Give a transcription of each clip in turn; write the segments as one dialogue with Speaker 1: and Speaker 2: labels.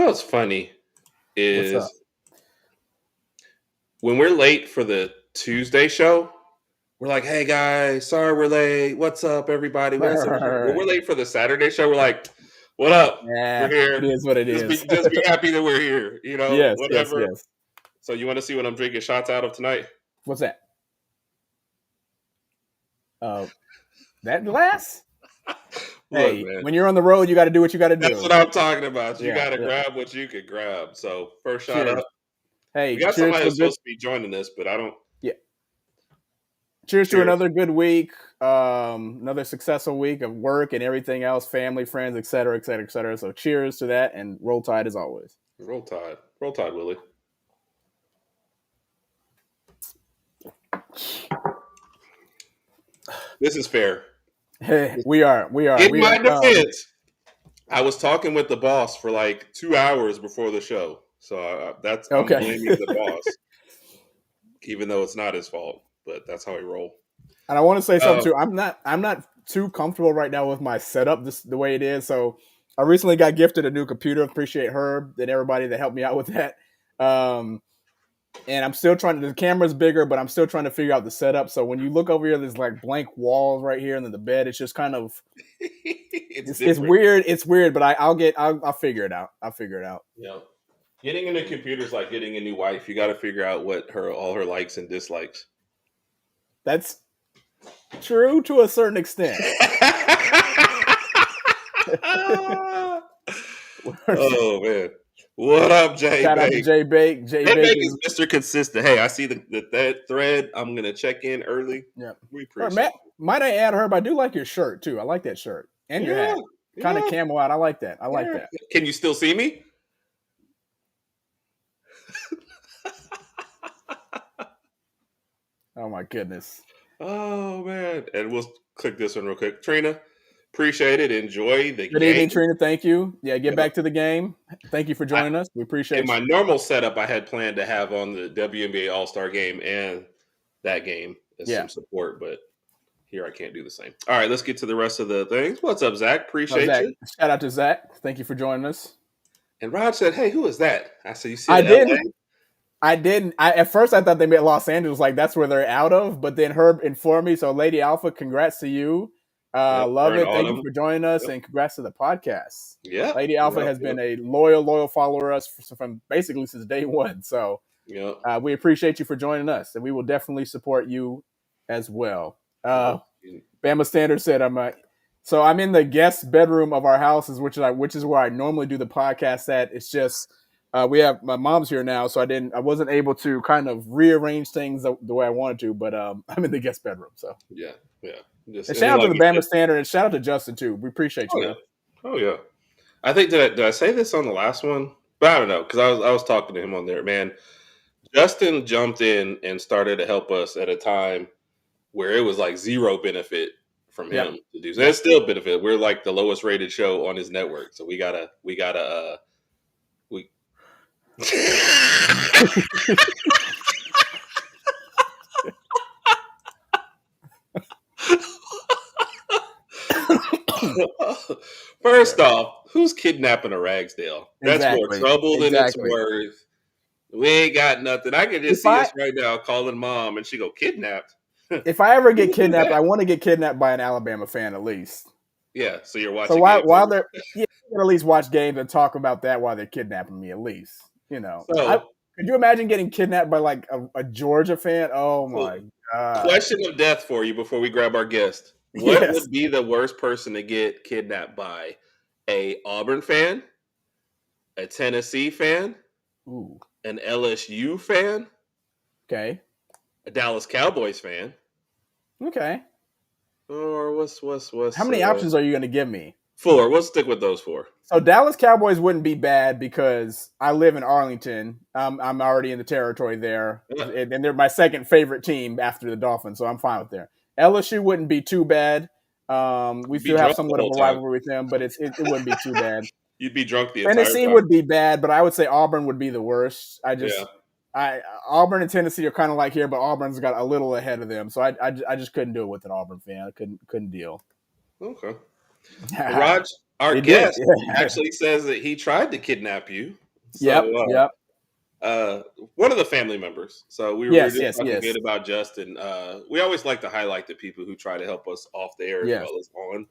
Speaker 1: what's funny
Speaker 2: What's up?
Speaker 1: is when we're late for the Tuesday show, we're like, "Hey guys, sorry we're late. What's up, everybody?" When we're late for the Saturday show, we're like, "What up?
Speaker 2: Yeah,
Speaker 1: We're here.
Speaker 2: it is what it is.
Speaker 1: Just be happy that we're here.
Speaker 2: Yes,
Speaker 1: whatever."
Speaker 2: yes.
Speaker 1: So you want to see what I'm drinking shots out of tonight?
Speaker 2: What's that? That glass? Hey,
Speaker 1: Look, man,
Speaker 2: when you're on the road, you got to do what you got to do.
Speaker 1: that's what I'm talking about. You
Speaker 2: Yeah,
Speaker 1: got to
Speaker 2: yeah.
Speaker 1: grab what you could grab. So first shot
Speaker 2: Cheers.
Speaker 1: up.
Speaker 2: Hey,
Speaker 1: We got
Speaker 2: cheers
Speaker 1: somebody
Speaker 2: to
Speaker 1: that's supposed to be joining us, but I don't.
Speaker 2: Yeah. Cheers to
Speaker 1: Cheers.
Speaker 2: another good week, another successful week of work and everything else, family, friends, et cetera, et cetera, et cetera. So cheers to that, and roll tide as always.
Speaker 1: Roll Tide, Willie. This is fair.
Speaker 2: Hey, we are.
Speaker 1: In my defense, I was talking with the boss for like 2 hours before the show, so I'm
Speaker 2: Okay.
Speaker 1: blaming the boss, even though it's not his fault. But that's how he roll.
Speaker 2: And I want to say something too. I'm not too comfortable right now with my setup, the way it is. So I recently got gifted a new computer. Appreciate Herb and everybody that helped me out with that. And I'm still trying to. The camera's bigger, but I'm still trying to figure out the setup. So when you look over here, there's like blank walls right here, and then the bed. It's just kind of. It's weird. It's weird, but I'll figure it out. I'll figure it out.
Speaker 1: Yeah. Getting a new computer is like getting a new wife. You got to figure out what all her likes and dislikes.
Speaker 2: That's true to a certain extent.
Speaker 1: Oh man, what up, Jay?
Speaker 2: Shout out to Jay Bake. Jay Bake
Speaker 1: is Mr. Consistent. Hey, I see that thread. I'm gonna check in early.
Speaker 2: Yeah,
Speaker 1: we appreciate it.
Speaker 2: Might I add, Herb? I do like your shirt too. I like that shirt and your hat. Kind of camo out. I like that. I like that.
Speaker 1: Can you still see me?
Speaker 2: Oh my goodness.
Speaker 1: Oh man. And we'll click this one real quick. Trina, appreciate it. Enjoy the game.
Speaker 2: Good evening, Trina. Thank you. Yeah, get back to the game. Thank you for joining us. We appreciate it.
Speaker 1: In my normal setup, I had planned to have on the WNBA All-Star game and that game as some support, but here I can't do the same. All right, let's get to the rest of the things. What's up, Zach? Appreciate you.
Speaker 2: Shout out to Zach. Thank you for joining us.
Speaker 1: And Rod said, "Hey, who is that?" I said, "You see,
Speaker 2: I didn't. At first, I thought they meant Los Angeles, like that's where they're out of. But then Herb informed me. So, Lady Alpha, congrats to you. Love it. Thank you for joining us, and congrats to the podcast.
Speaker 1: Yeah,
Speaker 2: Lady Alpha has been a loyal follower us from basically since day one. So, we appreciate you for joining us, and we will definitely support you as well. Bama Standard said, So I'm in the guest bedroom of our houses, which is where I normally do the podcast at. It's just we have my mom's here now, so I wasn't able to kind of rearrange things the way I wanted to, but I'm in the guest bedroom. So
Speaker 1: yeah.
Speaker 2: And shout out to the Bama Standard, and shout out to Justin too. We appreciate you.
Speaker 1: Oh yeah. I think did I say this on the last one? But I don't know, because I was talking to him on there, man. Justin jumped in and started to help us at a time where it was like zero benefit from him to do. So there's still benefit. We're like the lowest rated show on his network. So we gotta First off, who's kidnapping a Ragsdale? That's more trouble than it's worth. We ain't got nothing. I can just see us right now calling mom and she go, "Kidnapped."
Speaker 2: If I ever get kidnapped, I want to get kidnapped by an Alabama fan at least.
Speaker 1: Yeah, so you're watching.
Speaker 2: So while they're at least watch games and talk about that while they're kidnapping me, at least So, could you imagine getting kidnapped by like a Georgia fan? Oh my god!
Speaker 1: Question of death for you before we grab our guest. What would be the worst person to get kidnapped by? A Auburn fan, a Tennessee fan, an LSU fan,
Speaker 2: okay,
Speaker 1: a Dallas Cowboys fan,
Speaker 2: okay.
Speaker 1: Or what's
Speaker 2: how many options are you going to give me?
Speaker 1: 4. We'll stick with those 4.
Speaker 2: So Dallas Cowboys wouldn't be bad because I live in Arlington. I'm already in the territory there, and they're my second favorite team after the Dolphins, so I'm fine with there. LSU wouldn't be too bad. We still have somewhat of a rivalry with them, but it wouldn't be too bad.
Speaker 1: You'd be drunk the entire time.
Speaker 2: Tennessee would be bad, but I would say Auburn would be the worst. Auburn and Tennessee are kind of like here, but Auburn's got a little ahead of them, so I just couldn't do it with an Auburn fan. I couldn't deal.
Speaker 1: Okay. Raj, Our guest actually says that he tried to kidnap you. So, one of the family members. So we were just talking good about Justin. We always like to highlight the people who try to help us off the air as well as on.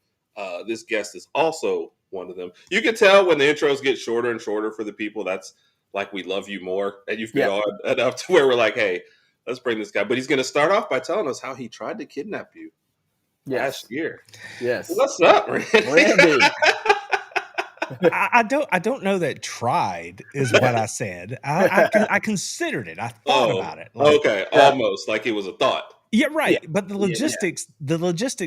Speaker 1: This guest is also one of them. You can tell when the intros get shorter and shorter for the people. That's like we love you more, and you've been on enough to where we're like, hey, let's bring this guy. But he's going to start off by telling us how he tried to kidnap you last year.
Speaker 2: Yes.
Speaker 1: What's up, Randy?
Speaker 3: I don't know that tried is what I said. I considered it. I thought about it.
Speaker 1: Almost like it was a thought.
Speaker 3: Yeah, right. Yeah. But the logistics,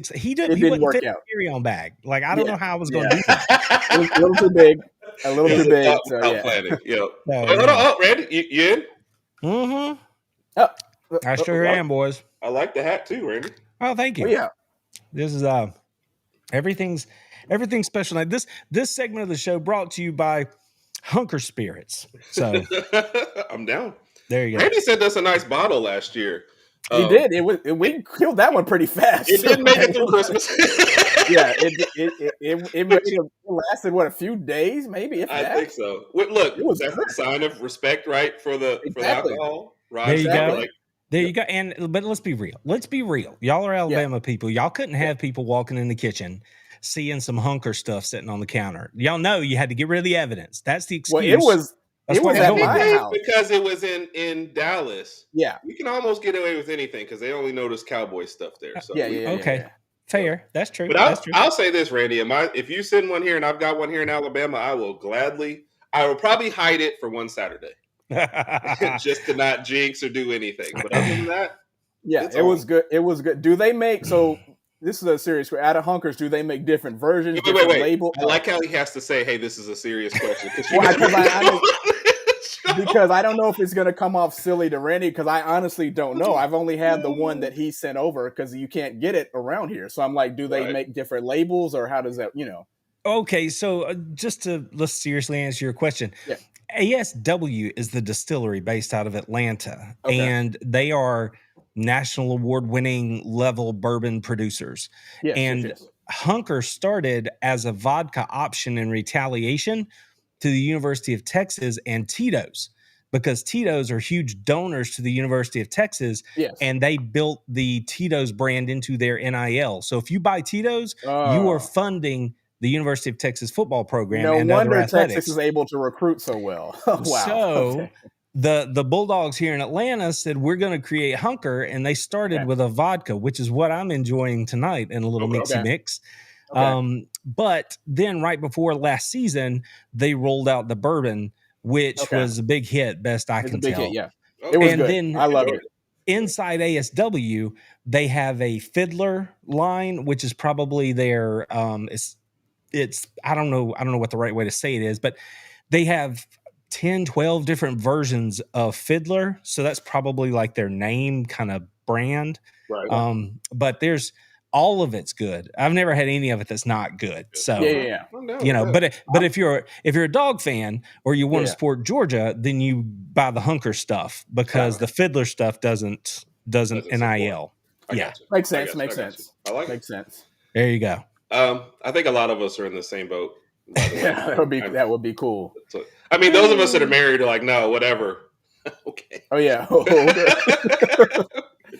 Speaker 3: he didn't fit a carry-on bag. Like I don't know how I was going to do that.
Speaker 2: It was a little too big. A little too big.
Speaker 1: Planning. Hold on, Randy, you in?
Speaker 3: Mm-hmm. I sure am, boys.
Speaker 1: I like the hat too, Randy.
Speaker 3: Oh, thank you. This is everything's special. Now, this segment of the show brought to you by Hunker Spirits. So
Speaker 1: I'm down.
Speaker 3: There you go.
Speaker 1: Randy sent us a nice bottle last year.
Speaker 2: He did. We killed that one pretty fast.
Speaker 1: It didn't make it through Christmas.
Speaker 2: It lasted a few days, maybe.
Speaker 1: I think so. Look, that's a sign of respect, right, for the alcohol. Right?
Speaker 3: There you go. There you go. But let's be real. Y'all are Alabama people. Y'all couldn't have people walking in the kitchen seeing some Hunker stuff sitting on the counter. Y'all know you had to get rid of the evidence. That's the excuse.
Speaker 2: Well, it was at my house
Speaker 1: because it was in Dallas.
Speaker 2: Yeah,
Speaker 1: you can almost get away with anything because they only notice Cowboy stuff there. So
Speaker 3: okay, fair. That's true.
Speaker 1: But I'll say this, Randy. If you send one here and I've got one here in Alabama, I will probably hide it for one Saturday, just to not jinx or do anything. But other than that,
Speaker 2: it was good. It was good. Do they make so? This is a serious question. Out of Hunkers, do they make different versions?
Speaker 1: Wait.
Speaker 2: Label?
Speaker 1: I like how he has to say, "Hey, this is a serious question,"
Speaker 2: because I don't know if it's going to come off silly to Randy. Because I honestly don't know. I've only had the one that he sent over because you can't get it around here. So I'm like, do they make different labels or how does that?
Speaker 3: Okay, so let's seriously answer your question. Yeah. ASW is the distillery based out of Atlanta, and they are national award-winning level bourbon producers. Yes. Hunker started as a vodka option in retaliation to the University of Texas and Tito's, because Tito's are huge donors to the University of Texas, and they built the Tito's brand into their NIL. So if you buy Tito's, you are funding the University of Texas football program.
Speaker 2: No
Speaker 3: and
Speaker 2: wonder
Speaker 3: other athletics.
Speaker 2: Texas is able to recruit so well. Wow.
Speaker 3: So the Bulldogs here in Atlanta said, we're going to create Hunker, and they started with a vodka, which is what I'm enjoying tonight in a little mixy mix. Okay. But then right before last season, they rolled out the bourbon, which was a big hit, best I can tell.
Speaker 2: Hit, it was good.
Speaker 3: Then
Speaker 2: I love it.
Speaker 3: Inside ASW, they have a Fiddler line, which is probably their it's I don't know what the right way to say it is, but they have 10, 12 different versions of Fiddler. So that's probably like their name kind of brand. Right. But there's all of it's good. I've never had any of it that's not good. So, but if you're a dog fan or you want to support Georgia, then you buy the Hunker stuff because the Fiddler stuff doesn't NIL.
Speaker 2: Makes sense.
Speaker 1: I like
Speaker 2: makes sense.
Speaker 3: There you go.
Speaker 1: I think a lot of us are in the same boat.
Speaker 2: That would be cool.
Speaker 1: I mean, those of us that are married are like, no, whatever. Okay.
Speaker 2: Oh yeah.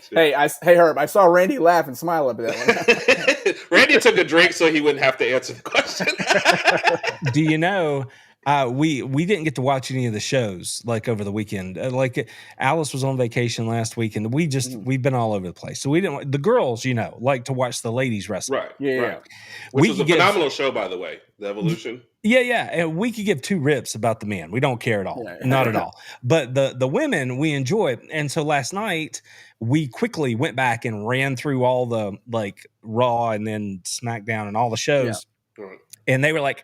Speaker 2: Hey, Herb, I saw Randy laugh and smile up at that
Speaker 1: one. Randy took a drink so he wouldn't have to answer the question.
Speaker 3: Do you know? We didn't get to watch any of the shows like over the weekend. Alice was on vacation last week, and we've been all over the place. So we didn't. The girls, like to watch the ladies wrestle.
Speaker 1: Right. Yeah. Right. Which was a phenomenal show, by the way. The Evolution.
Speaker 3: Yeah. And we could give two rips about the men. We don't care at all. Not at all. But the women, we enjoy it. And so last night we quickly went back and ran through all the Raw and then SmackDown and all the shows. Yeah. Right. And they were like,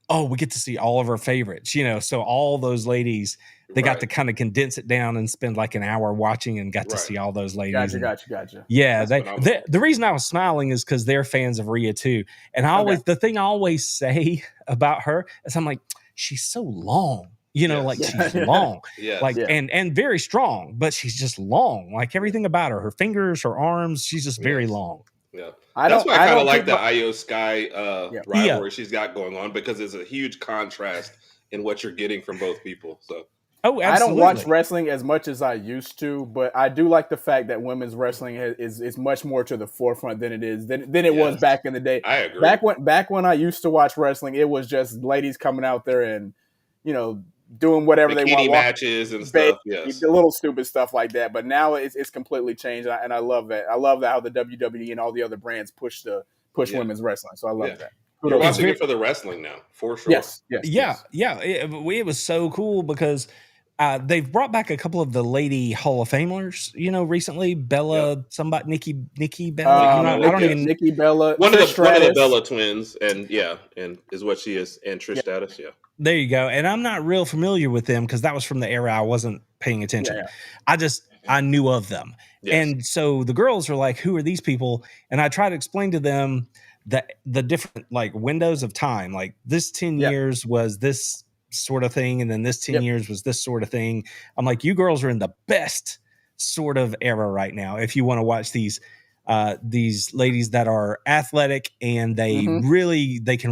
Speaker 3: oh, we get to see all of our favorites, so all those ladies, they got to kind of condense it down and spend like an hour watching and got to see all those ladies.
Speaker 2: Gotcha.
Speaker 3: Yeah. The reason I was smiling is because they're fans of Rhea too. And the thing I always say about her is I'm like, she's so long, she's long, and very strong, but she's just long. Like everything about her fingers, her arms, she's just very long.
Speaker 1: Yeah. That's why I kind of like the Io Sky rivalry she's got going on, because it's a huge contrast in what you're getting from both people. So.
Speaker 3: Oh, absolutely.
Speaker 2: I don't watch wrestling as much as I used to, but I do like the fact that women's wrestling is much more to the forefront than it was back in the day.
Speaker 1: I agree.
Speaker 2: Back when I used to watch wrestling, it was just ladies coming out there and doing whatever
Speaker 1: bikini
Speaker 2: they want,
Speaker 1: matches and stuff. Yes,
Speaker 2: the little stupid stuff like that. But now it's completely changed, and I love that. I love that how the WWE and all the other brands push women's wrestling. So I love that.
Speaker 1: You're watching it for the wrestling now, for sure.
Speaker 2: Yes.
Speaker 3: It was so cool because they've brought back a couple of the lady Hall of Famers, recently. Bella, somebody, Nikki Bella.
Speaker 2: Nikki Bella.
Speaker 1: One of the Bella twins, and is what she is, and Trish Stratus. Yeah.
Speaker 3: There you go. And I'm not real familiar with them because that was from the era I wasn't paying attention. Yeah. I knew of them. Yes. And so the girls are like, who are these people? And I try to explain to them the different like windows of time. Like this 10 years was this sort of thing, and then this 10 years was this sort of thing. I'm like, you girls are in the best sort of era right now if you want to watch these ladies that are athletic and they can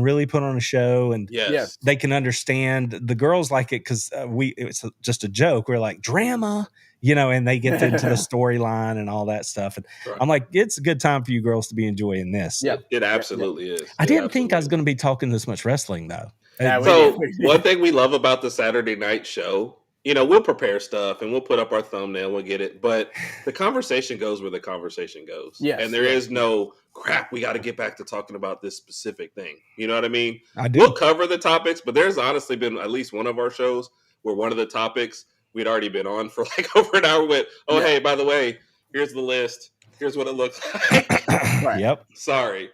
Speaker 3: really put on a show, and they can understand. The girls like it because it's just a joke. We're like drama, and they get into the storyline and all that stuff. And I'm like, it's a good time for you girls to be enjoying this.
Speaker 1: Yeah, it absolutely is.
Speaker 3: I didn't think I was going to be talking this much wrestling though.
Speaker 1: So one thing we love about the Saturday night show, we'll prepare stuff and we'll put up our thumbnail, we'll get it, but the conversation goes where the conversation goes.
Speaker 2: Yes,
Speaker 1: and there is no crap, we got to get back to talking about this specific thing. You know what I mean?
Speaker 3: I do.
Speaker 1: We'll cover the topics, but there's honestly been at least one of our shows where one of the topics we'd already been on for like over an hour with, hey, by the way, here's the list. Here's what it looks like.
Speaker 2: Right.
Speaker 3: Yep.
Speaker 1: Sorry,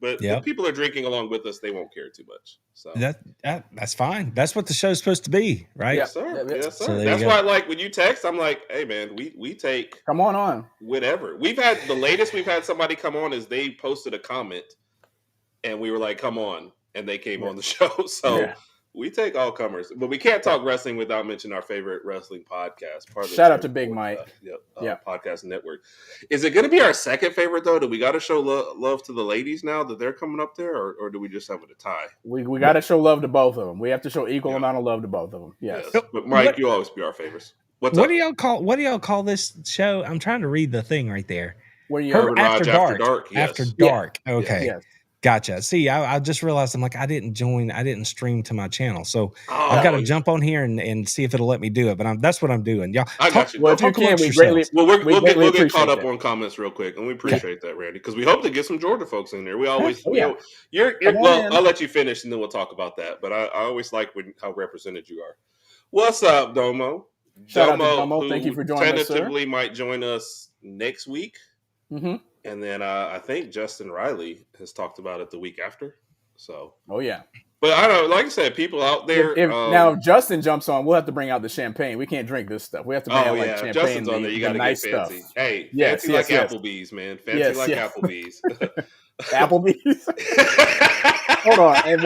Speaker 1: but if people are drinking along with us, they won't care too much. So
Speaker 3: that's fine. That's what the show's supposed to be, right?
Speaker 1: Yes, sir. Yes, sir. So that's why, like, when you text, I'm like, hey, man, we take
Speaker 2: come on
Speaker 1: whatever. The latest we've had somebody come on is they posted a comment, and we were like, come on, and they came on the show. So. We take all comers, but we can't talk wrestling without mentioning our favorite wrestling podcast.
Speaker 2: Shout out to Big Mike.
Speaker 1: Podcast network. Is it going to be our second favorite, though? Do we got to show love to the ladies now that they're coming up there, or do we just have it a tie?
Speaker 2: We got to show love to both of them. We have to show equal amount of love to both of them. Yes.
Speaker 1: But Mike, you always be our favorites. What
Speaker 3: do y'all call this show? I'm trying to read the thing right there.
Speaker 1: Herb N Rodg After Dark. Yes.
Speaker 3: After Dark. Okay.
Speaker 2: Yes.
Speaker 3: Gotcha. See, I just realized I'm like, I didn't stream to my channel. So I've got to jump on here and see if it'll let me do it. But that's what I'm doing. Y'all,
Speaker 1: I got you.
Speaker 2: Well, if you can, we'll
Speaker 1: get caught up on comments real quick. And we appreciate that, Randy, because we hope to get some Georgia folks in there. We always, I'll let you finish and then we'll talk about that. But I always like how represented you are. What's up, Domo?
Speaker 2: Shout out to Domo. Thank you for joining us, sir.
Speaker 1: Tentatively might join us next week.
Speaker 2: Mm-hmm.
Speaker 1: And then I think Justin Riley has talked about it the week after. So, but I don't know. Like I said, people out there.
Speaker 2: Now, if Justin jumps on, we'll have to bring out the champagne. We can't drink this stuff. We have to bring out champagne.
Speaker 1: Justin's on there. You got to get fancy. Stuff. Hey, fancy like Applebee's, man. Fancy like Applebee's.
Speaker 2: Applebee's. Hold on. And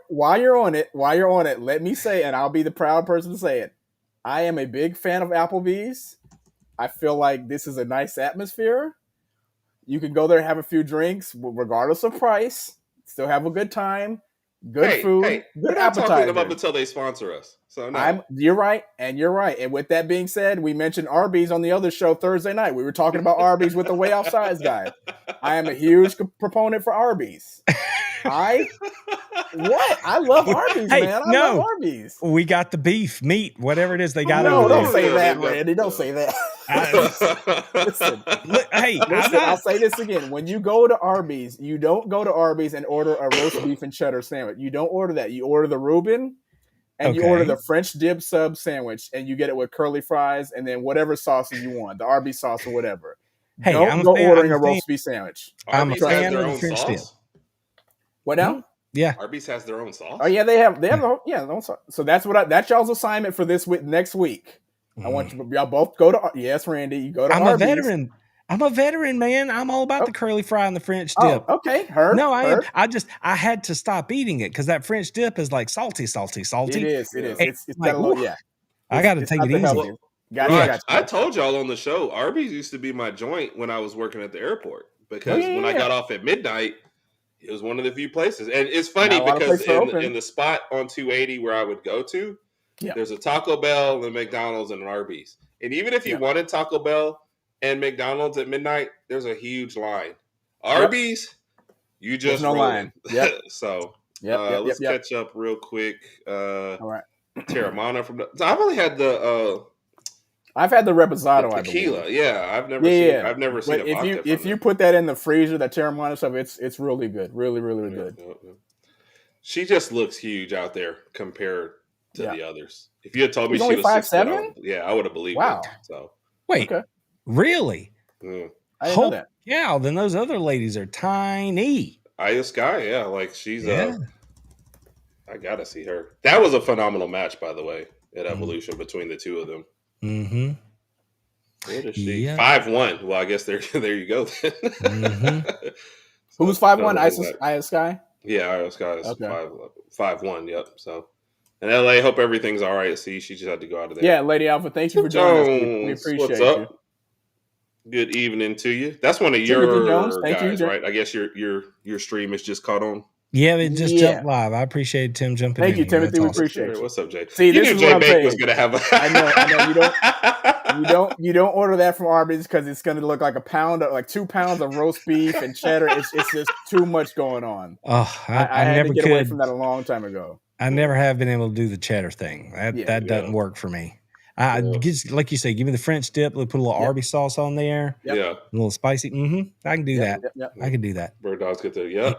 Speaker 2: while you're on it, let me say, and I'll be the proud person to say it. I am a big fan of Applebee's. I feel like this is a nice atmosphere. You can go there, have a few drinks, regardless of price. Still have a good time, good food, good
Speaker 1: we're not talking about them until they sponsor us. So no.
Speaker 2: You're right. And with that being said, we mentioned Arby's on the other show Thursday night. We were talking about Arby's with the Way Off Sides guy. I am a huge proponent for Arby's. I love Arby's, man. I love Arby's.
Speaker 3: We got the beef, meat, whatever it is they got.
Speaker 2: No, don't say that, Randy. Don't say that. Listen, I'll say this again. When you go to Arby's, you don't go to Arby's and order a roast beef and cheddar sandwich. You don't order that. You order the Reuben, and you order the French dip sub sandwich, and you get it with curly fries and then whatever sauces you want, the Arby's sauce or whatever.
Speaker 3: Hey,
Speaker 2: don't go ordering a roast beef sandwich.
Speaker 1: I'm a fan of the French dip.
Speaker 2: What now?
Speaker 3: Yeah,
Speaker 1: Arby's has their own sauce.
Speaker 2: Oh yeah, they have their own sauce. So that's that's y'all's assignment for this next week. I want y'all both go to Randy. You go to Arby's.
Speaker 3: I'm a veteran, man. I'm all about the curly fry and the French dip.
Speaker 2: Oh, okay, Herb.
Speaker 3: No, I am. I had to stop eating it because that French dip is like salty.
Speaker 2: It is. It's
Speaker 3: like, I got to take it easy.
Speaker 1: I told y'all on the show, Arby's used to be my joint when I was working at the airport because when I got off at midnight, it was one of the few places. And it's funny because in the spot on 280 where I would go to, there's a Taco Bell, a McDonald's, and an Arby's. And even if you wanted Taco Bell and McDonald's at midnight, there's a huge line. Arby's, you just
Speaker 2: no line. Yep.
Speaker 1: So let's catch up real quick. All right. Terramana I've only had
Speaker 2: I've had the Reposado,
Speaker 1: the tequila.
Speaker 2: I believe.
Speaker 1: Yeah, I've never seen.
Speaker 2: If you put that in the freezer, that Terramana stuff, it's really good, really good.
Speaker 1: She just looks huge out there compared to the others. If you had told me she was
Speaker 2: 5'7",
Speaker 1: I would have believed it. So
Speaker 3: wait, really?
Speaker 2: I didn't know that.
Speaker 3: Yeah, then those other ladies are tiny.
Speaker 1: Aya Sky, like she's I gotta see her. That was a phenomenal match, by the way, at Evolution between the two of them.
Speaker 3: Mm-hmm.
Speaker 1: What is she? 5'1". Well, I guess there you go then.
Speaker 3: Mm-hmm.
Speaker 2: Who's 5'1"? Aya Sky?
Speaker 1: Yeah, Aya Sky is 5'1". Yep. So, in LA, hope everything's all right. See, she just had to go out of there.
Speaker 2: Yeah, Lady Alpha, thank you for joining us. We appreciate you.
Speaker 1: Good evening to you. That's one of your guys, right? I guess your stream is just caught on.
Speaker 3: Yeah, it just jumped live. I appreciate Tim jumping in.
Speaker 2: Thank you, Timothy. We appreciate you.
Speaker 1: What's up, Jay?
Speaker 2: See,
Speaker 1: you
Speaker 2: this
Speaker 1: knew
Speaker 2: is
Speaker 1: Jay
Speaker 2: what I'm
Speaker 1: Bake
Speaker 2: saying.
Speaker 1: was gonna have
Speaker 2: I know. You don't order that from Arby's because it's gonna look like 2 pounds of roast beef and cheddar. It's just too much going on.
Speaker 3: Oh,
Speaker 2: I had
Speaker 3: never
Speaker 2: to get
Speaker 3: could.
Speaker 2: away from that a long time ago.
Speaker 3: I never have been able to do the cheddar thing. That doesn't work for me. Just, like you say, give me the French dip. Put a little Arby's sauce on there.
Speaker 1: Yeah,
Speaker 3: a little spicy. I can do that. I can do that.
Speaker 1: Bird Dogs get there. Yeah,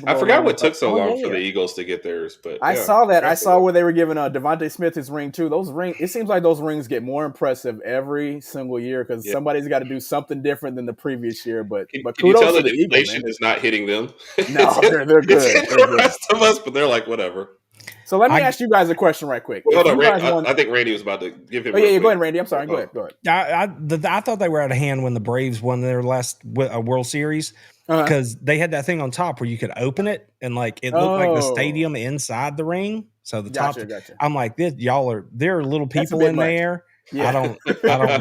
Speaker 1: I forgot what took so long for the Eagles to get theirs, but
Speaker 2: I saw that. I saw where they were giving Devontae Smith his ring too. Those rings. It seems like those rings get more impressive every single year because somebody's got to do something different than the previous year. But
Speaker 1: can you tell that inflation is not hitting them?
Speaker 2: No, they're good.
Speaker 1: The rest of us, but they're like whatever.
Speaker 2: So let me ask you guys a question right quick.
Speaker 1: Hold on, I think Randy was about to give him.
Speaker 2: Go ahead, Randy. I'm sorry. Go ahead.
Speaker 3: I thought they were out of hand when the Braves won their last World Series because they had that thing on top where you could open it and it looked like the stadium inside the ring. So the top.
Speaker 2: Gotcha.
Speaker 3: I'm like, there are little people in there. Yeah. I don't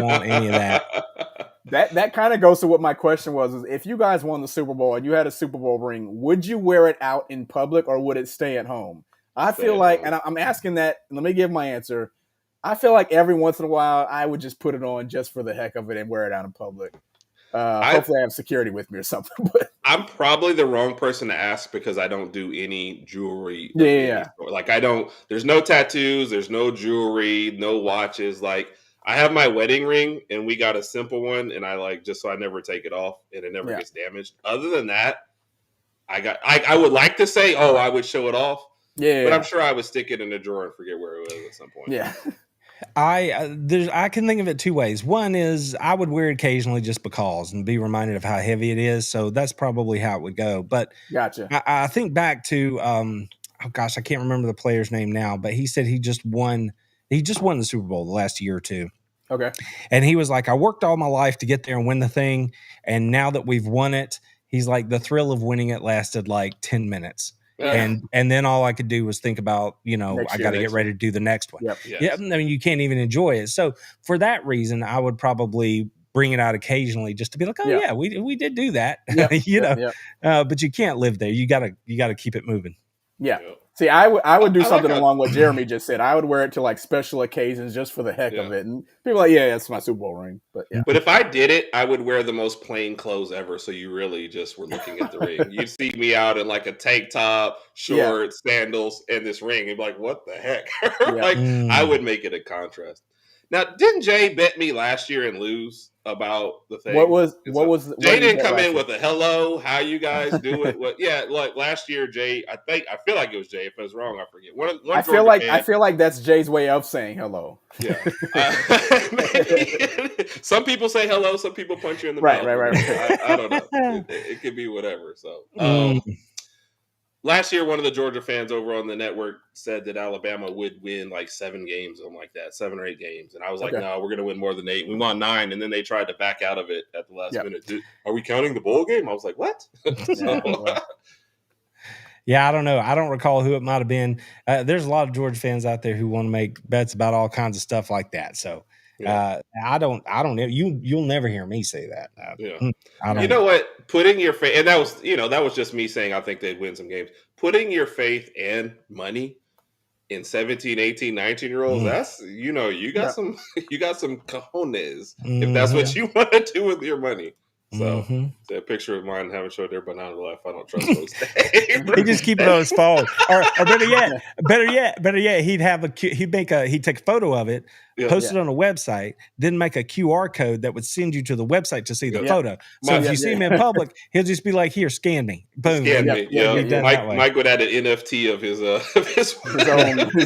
Speaker 3: want any of that.
Speaker 2: That kind of goes to what my question was: is if you guys won the Super Bowl and you had a Super Bowl ring, would you wear it out in public or would it stay at home? I feel like, and I'm asking that, let me give my answer. I feel like every once in a while, I would just put it on just for the heck of it and wear it out in public. Hopefully I have security with me or something. But
Speaker 1: I'm probably the wrong person to ask because I don't do any jewelry. There's no tattoos, there's no jewelry, no watches. I have my wedding ring and we got a simple one and I just so I never take it off and it never gets damaged. Other than that, I would like to say, I would show it off. Yeah, but I'm sure I would stick it in a drawer and forget where it was at some point.
Speaker 2: Yeah,
Speaker 3: I can think of it two ways. One is I would wear it occasionally just because and be reminded of how heavy it is. So that's probably how it would go. But
Speaker 2: gotcha.
Speaker 3: I think back to I can't remember the player's name now, but he said he just won the Super Bowl the last year or two.
Speaker 2: Okay,
Speaker 3: and he was like, I worked all my life to get there and win the thing, and now that we've won it, he's like, the thrill of winning it lasted 10 minutes. Yeah. And then all I could do was think about, I got to get ready to do the next one.
Speaker 2: Yep.
Speaker 3: Yes. Yeah, I mean, you can't even enjoy it. So for that reason, I would probably bring it out occasionally just to be like, we did do that,
Speaker 2: Yep.
Speaker 3: But you can't live there. You gotta keep it moving.
Speaker 2: Yeah. See, I would do something along what Jeremy just said. I would wear it to special occasions just for the heck of it. And people are like, that's my Super Bowl ring. But
Speaker 1: But if I did it, I would wear the most plain clothes ever. So you really just were looking at the ring. You'd see me out in a tank top, shorts, sandals, and this ring. You'd be like, what the heck? I would make it a contrast. Now, didn't Jay bet me last year and lose about the thing?
Speaker 2: Jay
Speaker 1: didn't come in with a hello, how you guys do it? Last year, Jay, I feel like it was Jay. If I was wrong, I forget.
Speaker 2: I feel like that's Jay's way of saying hello.
Speaker 1: Yeah. Some people say hello, some people punch you in the mouth.
Speaker 2: Right.
Speaker 1: I don't know. It could be whatever. So last year, one of the Georgia fans over on the network said that Alabama would win 7 games, something like that, 7 or 8 games. And I was like, no, we're going to win more than 8. We won 9, and then they tried to back out of it at the last minute. Are we counting the bowl game? I was like, what?
Speaker 3: Yeah, I don't know. I don't recall who it might have been. There's a lot of Georgia fans out there who want to make bets about all kinds of stuff like that. So I don't know. You'll never hear me say that.
Speaker 1: You know what? putting your faith, and that was just me saying I think they'd win some games. Putting your faith and money in 17, 18, 19-year-olds, that's you got some cojones if that's what you want to do with your money. So it's a picture of mine haven't showed their banana life. I don't trust those.
Speaker 3: He just keep it on his phone, or better yet, he'd take a photo of it, post it on a website, then make a QR code that would send you to the website to see the photo. So if you see him in public, he'll just be like, "Here, scan me." Boom.
Speaker 1: Scan me. Yeah. Mike would add an NFT of his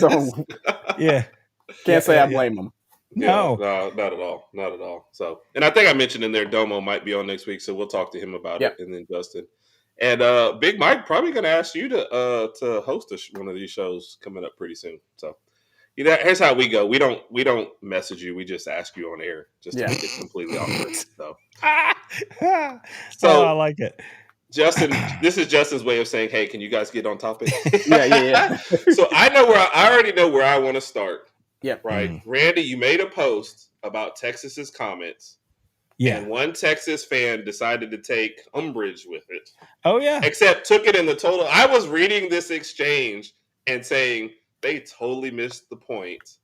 Speaker 2: own. Yeah. Can't say I blame him.
Speaker 1: No, not at all. Not at all. So, and I think I mentioned in there, Domo might be on next week, so we'll talk to him about it, and then Justin. And Big Mike probably going to ask you to host one of these shows coming up pretty soon. So, here's how we go. We don't message you. We just ask you on air just to make it completely awkward. So,
Speaker 3: I like it.
Speaker 1: Justin, this is Justin's way of saying, "Hey, can you guys get on topic?"
Speaker 2: Yeah.
Speaker 1: So I already know where I want to start.
Speaker 2: Yeah.
Speaker 1: Right. Randy, you made a post about Texas's comments. Yeah. And one Texas fan decided to take umbrage with it.
Speaker 3: Oh, yeah.
Speaker 1: Except took it in the total. I was reading this exchange and saying they totally missed the point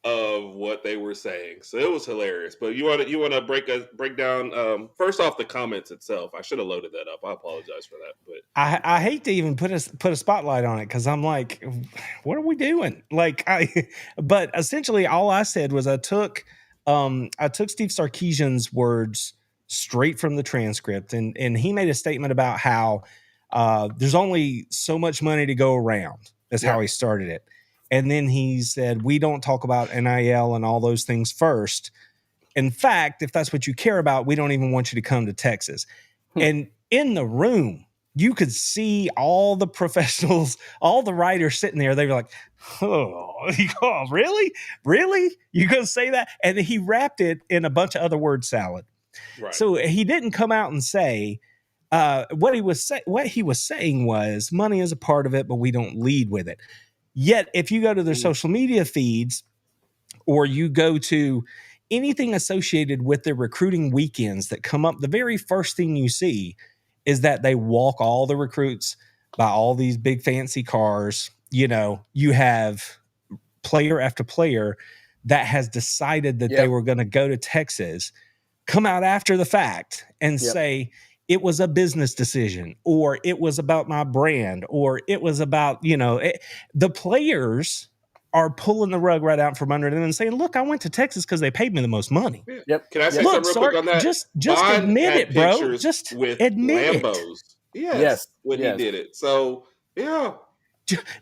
Speaker 1: of what they were saying. So it was hilarious. But you want to break down first off the comments itself. I should have loaded that up. I apologize for that. But
Speaker 3: I hate to even put a spotlight on it because I'm like, what are we doing? But essentially all I said was I took Steve Sarkisian's words straight from the transcript, and he made a statement about how there's only so much money to go around. That's how he started it. And then he said, we don't talk about NIL and all those things first. In fact, if that's what you care about, we don't even want you to come to Texas. And in the room, you could see all the professionals, all the writers sitting there. They were like, oh, really? Really? You going to say that? And he wrapped it in a bunch of other word salad. Right. So he didn't come out and say, what he was saying was money is a part of it, but we don't lead with it. Yet, if you go to their social media feeds or you go to anything associated with their recruiting weekends that come up, the very first thing you see is that they walk all the recruits by all these big fancy cars. You have player after player that has decided that they were going to go to Texas, come out after the fact and say, it was a business decision, or it was about my brand, or it was about, the players are pulling the rug right out from under them and saying, look, I went to Texas because they paid me the most money.
Speaker 1: Yep. Can I say something real quick on that?
Speaker 3: Just admit it, bro. Just admit
Speaker 1: Lambos. It. Yes. When he did it. So, yeah.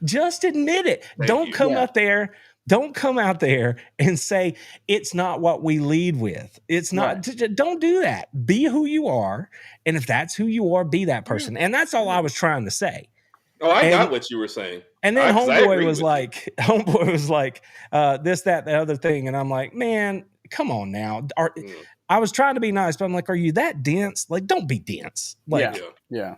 Speaker 3: Just admit it. Don't come out there and say it's not what we lead with. It's not. Don't do that. Be who you are, and if that's who you are, be that person. And that's all I was trying to say.
Speaker 1: Oh, I got what you were saying.
Speaker 3: And then Homeboy was like, this, that, the other thing, and I'm like, man, come on now. I was trying to be nice, but I'm like, are you that dense? Like, don't be dense. Like,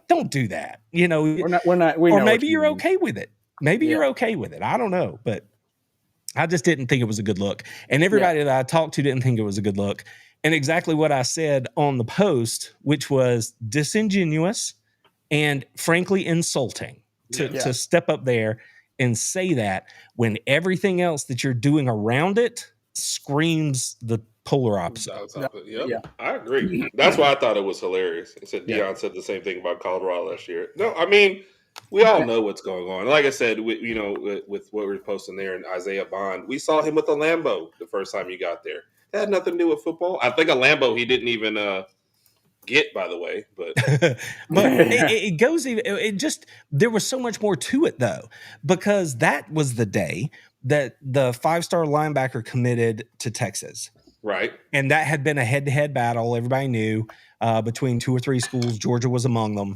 Speaker 3: don't do that. We're not. Or maybe you're okay with it. Maybe you're okay with it. I don't know, but I just didn't think it was a good look. And everybody that I talked to didn't think it was a good look. And exactly what I said on the post, which was disingenuous and frankly insulting to step up there and say that when everything else that you're doing around it screams the polar opposite.
Speaker 1: I agree. That's why I thought it was hilarious. It said Deion said the same thing about Colorado last year. No, I mean, we all know what's going on. Like I said, with what we were posting there and Isaiah Bond, we saw him with a Lambo the first time he got there. That had nothing to do with football. I think a Lambo he didn't even get, by the way. But
Speaker 3: it goes even. It just there was so much more to it though, because that was the day that the 5-star linebacker committed to Texas.
Speaker 1: Right.
Speaker 3: And that had been a head-to-head battle. Everybody knew between 2 or 3 schools. Georgia was among them,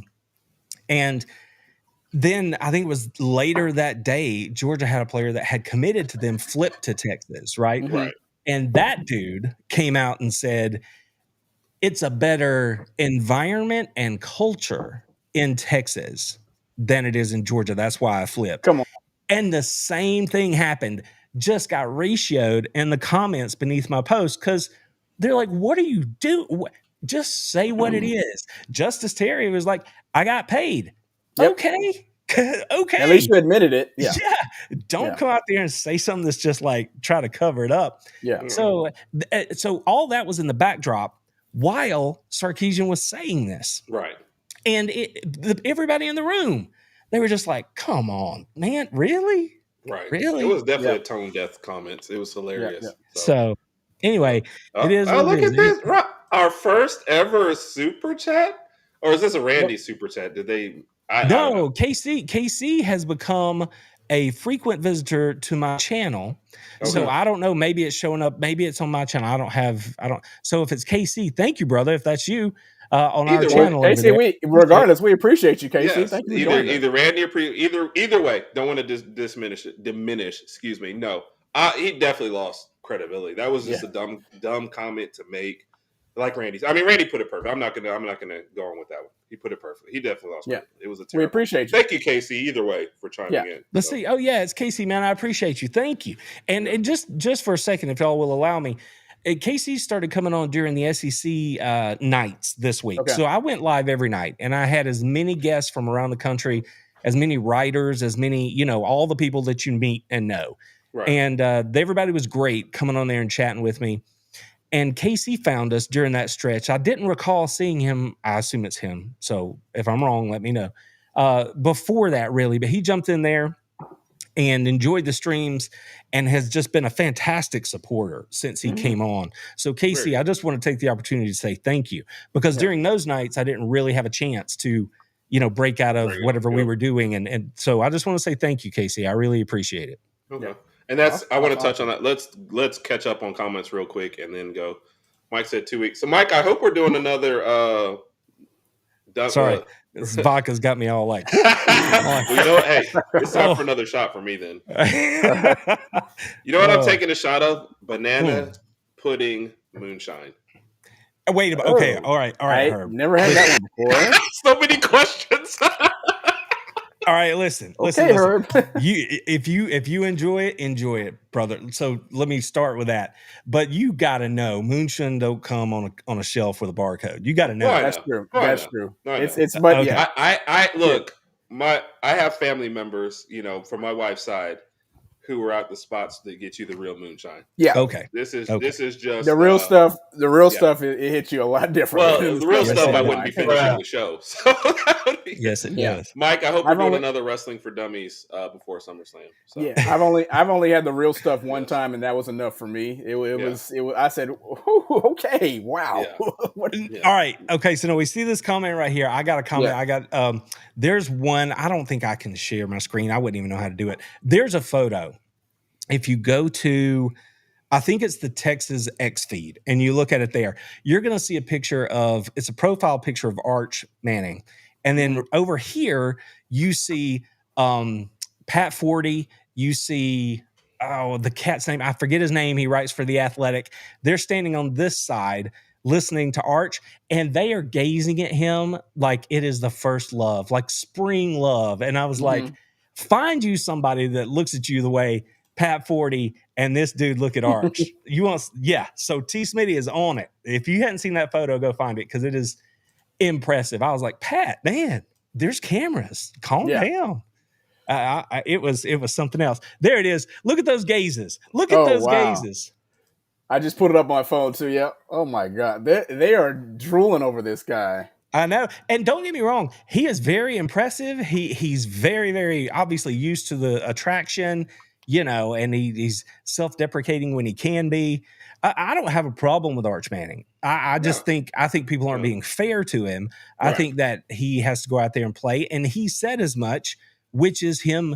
Speaker 3: and then I think it was later that day, Georgia had a player that had committed to them, flipped to Texas, right?
Speaker 1: Right.
Speaker 3: And that dude came out and said, it's a better environment and culture in Texas than it is in Georgia. That's why I flipped.
Speaker 2: Come on.
Speaker 3: And the same thing happened, just got ratioed in the comments beneath my post because they're like, what are you doing? Just say what it is. Justice Terry was like, I got paid.
Speaker 2: Yep.
Speaker 3: Okay. Okay.
Speaker 2: At least you admitted it. Yeah.
Speaker 3: Don't come out there and say something that's just like try to cover it up.
Speaker 2: Yeah.
Speaker 3: So all that was in the backdrop while Sarkisian was saying this.
Speaker 1: Right.
Speaker 3: And everybody in the room, they were just like, come on, man, really?
Speaker 1: Right.
Speaker 3: Really?
Speaker 1: It was definitely a tone deaf comments. It was hilarious.
Speaker 2: Yeah.
Speaker 3: So anyway, it is.
Speaker 1: Oh, look at this. Our first ever super chat? Or is this a Randy super chat? Did they?
Speaker 3: No, KC has become a frequent visitor to my channel. Okay. So I don't know. Maybe it's showing up. Maybe it's on my channel. I don't. So if it's KC, thank you, brother. If that's you on our channel.
Speaker 2: KC, we appreciate you, KC.
Speaker 1: Yes,
Speaker 2: thank you.
Speaker 1: Either Randy or either way. Don't want to diminish. Excuse me. No, he definitely lost credibility. That was just a dumb comment to make. Like Randy's. I mean, Randy put it perfect. I'm not gonna go on with that one. He put it perfectly. He definitely lost. Yeah, it was a terrible.
Speaker 2: We appreciate you.
Speaker 1: Thank you, Casey. Either way for chiming in.
Speaker 3: Let's see. Oh yeah, it's Casey, man. I appreciate you. Thank you. And just for a second, if y'all will allow me, Casey started coming on during the SEC nights this week. Okay. So I went live every night, and I had as many guests from around the country, as many writers, as many all the people that you meet and know. Right. And everybody was great coming on there and chatting with me. And Casey found us during that stretch. I didn't recall seeing him. I assume it's him. So if I'm wrong, let me know. Before that, really. But he jumped in there and enjoyed the streams and has just been a fantastic supporter since he came on. So, Casey, I just want to take the opportunity to say thank you. Because during those nights, I didn't really have a chance to, break out of whatever we were doing. And so I just want to say thank you, Casey. I really appreciate it.
Speaker 1: Okay. Yeah. And I want to touch on that. Let's catch up on comments real quick and then go. Mike said 2 weeks. So, Mike, I hope we're doing another.
Speaker 3: Sorry, this vodka's got me all like.
Speaker 1: Hey, it's time for another shot for me then. You know what I'm taking a shot of? Banana pudding moonshine.
Speaker 3: Wait a minute. Okay, all right, Herb.
Speaker 2: Never had that one before.
Speaker 1: So many questions.
Speaker 3: All right, listen.
Speaker 2: Herb.
Speaker 3: If you enjoy it, brother. So let me start with that. But you got to know, moonshine don't come on a shelf with a barcode. You got to know.
Speaker 2: That's true. That's true. It's
Speaker 1: I look. I have family members, from my wife's side, who were at the spots that get you the real moonshine.
Speaker 2: Yeah.
Speaker 3: Okay.
Speaker 1: This is just
Speaker 2: the real stuff. The real stuff it hits you a lot different.
Speaker 1: Well, the real stuff I wouldn't be finishing the show. So
Speaker 3: yes, it does.
Speaker 1: Mike, I hope we're doing another Wrestling for Dummies before SummerSlam. So.
Speaker 2: Yeah, I've only had the real stuff one time, and that was enough for me. It was. I said, okay, wow.
Speaker 3: Yeah. All right, okay. So now we see this comment right here. I got a comment. Yeah. I got. There's one. I don't think I can share my screen. I wouldn't even know how to do it. There's a photo. If you go to, I think it's the Texas X feed, and you look at it there, you're going to see a picture of, it's a profile picture of Arch Manning. And then over here, you see Pat Forty, you see, the cat's name, I forget his name, he writes for The Athletic. They're standing on this side listening to Arch, and they are gazing at him like it is the first love, like spring love. And I was like, find you somebody that looks at you the way Pat Forty and this dude look at Arch. So T. Smitty is on it. If you hadn't seen that photo, go find it because it is impressive. I was like, Pat, man, there's cameras. Calm down. It was something else. There it is. Look at those gazes. Look at those gazes.
Speaker 2: I just put it up on my phone too. Yeah. Oh my God. They are drooling over this guy.
Speaker 3: I know. And don't get me wrong. He is very impressive. He's very, very obviously used to the attraction, and he's self-deprecating when he can be. I don't have a problem with Arch Manning. I think people aren't being fair to him. I think that he has to go out there and play. And he said as much, which is him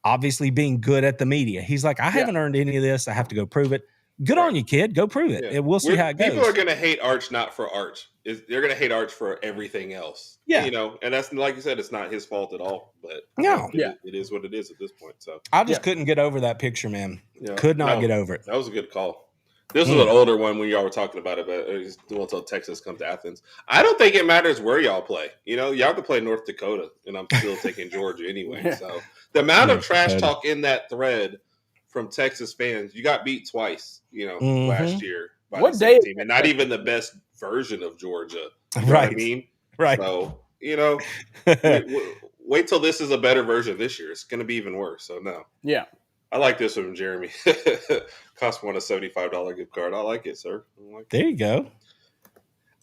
Speaker 3: obviously being good at the media. He's like, I haven't earned any of this. I have to go prove it. Good on you, kid. Go prove it. And we'll see how it goes.
Speaker 1: People are going to hate Arch not for Arch. They're going to hate Arch for everything else.
Speaker 3: Yeah.
Speaker 1: And that's, like you said, it's not his fault at all. But it is what it is at this point. So
Speaker 3: I just couldn't get over that picture, man. Yeah. Could not get over it.
Speaker 1: That was a good call. This was an older one when y'all were talking about it, but until Texas comes to Athens. I don't think it matters where y'all play. Y'all have to play North Dakota, and I'm still taking Georgia anyway. So the amount of trash talk in that thread from Texas fans, you got beat twice, last year. by the same team, and not even the best version of Georgia. You know what I mean?
Speaker 3: Right.
Speaker 1: So, wait till this is a better version this year. It's going to be even worse. So, no.
Speaker 2: Yeah.
Speaker 1: I like this from Jeremy. Cost one a $75 gift card. I like it, sir.
Speaker 3: There you go.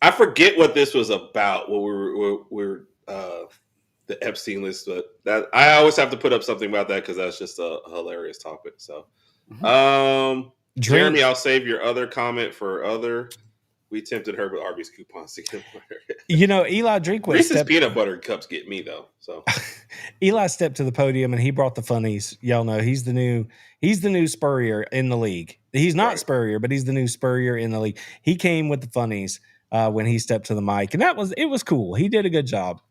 Speaker 1: I forget what this was about. What we were the Epstein list, but that I always have to put up something about that because that's just a hilarious topic. So, Jeremy, I'll save your other comment for other. We tempted her with Arby's coupons to get
Speaker 3: Eli Drinkwitz.
Speaker 1: Reese's peanut butter cups get me though. So
Speaker 3: Eli stepped to the podium and he brought the funnies. Y'all know he's the new Spurrier in the league. He's not Spurrier, but he's the new Spurrier in the league. He came with the funnies when he stepped to the mic, and it was cool. He did a good job,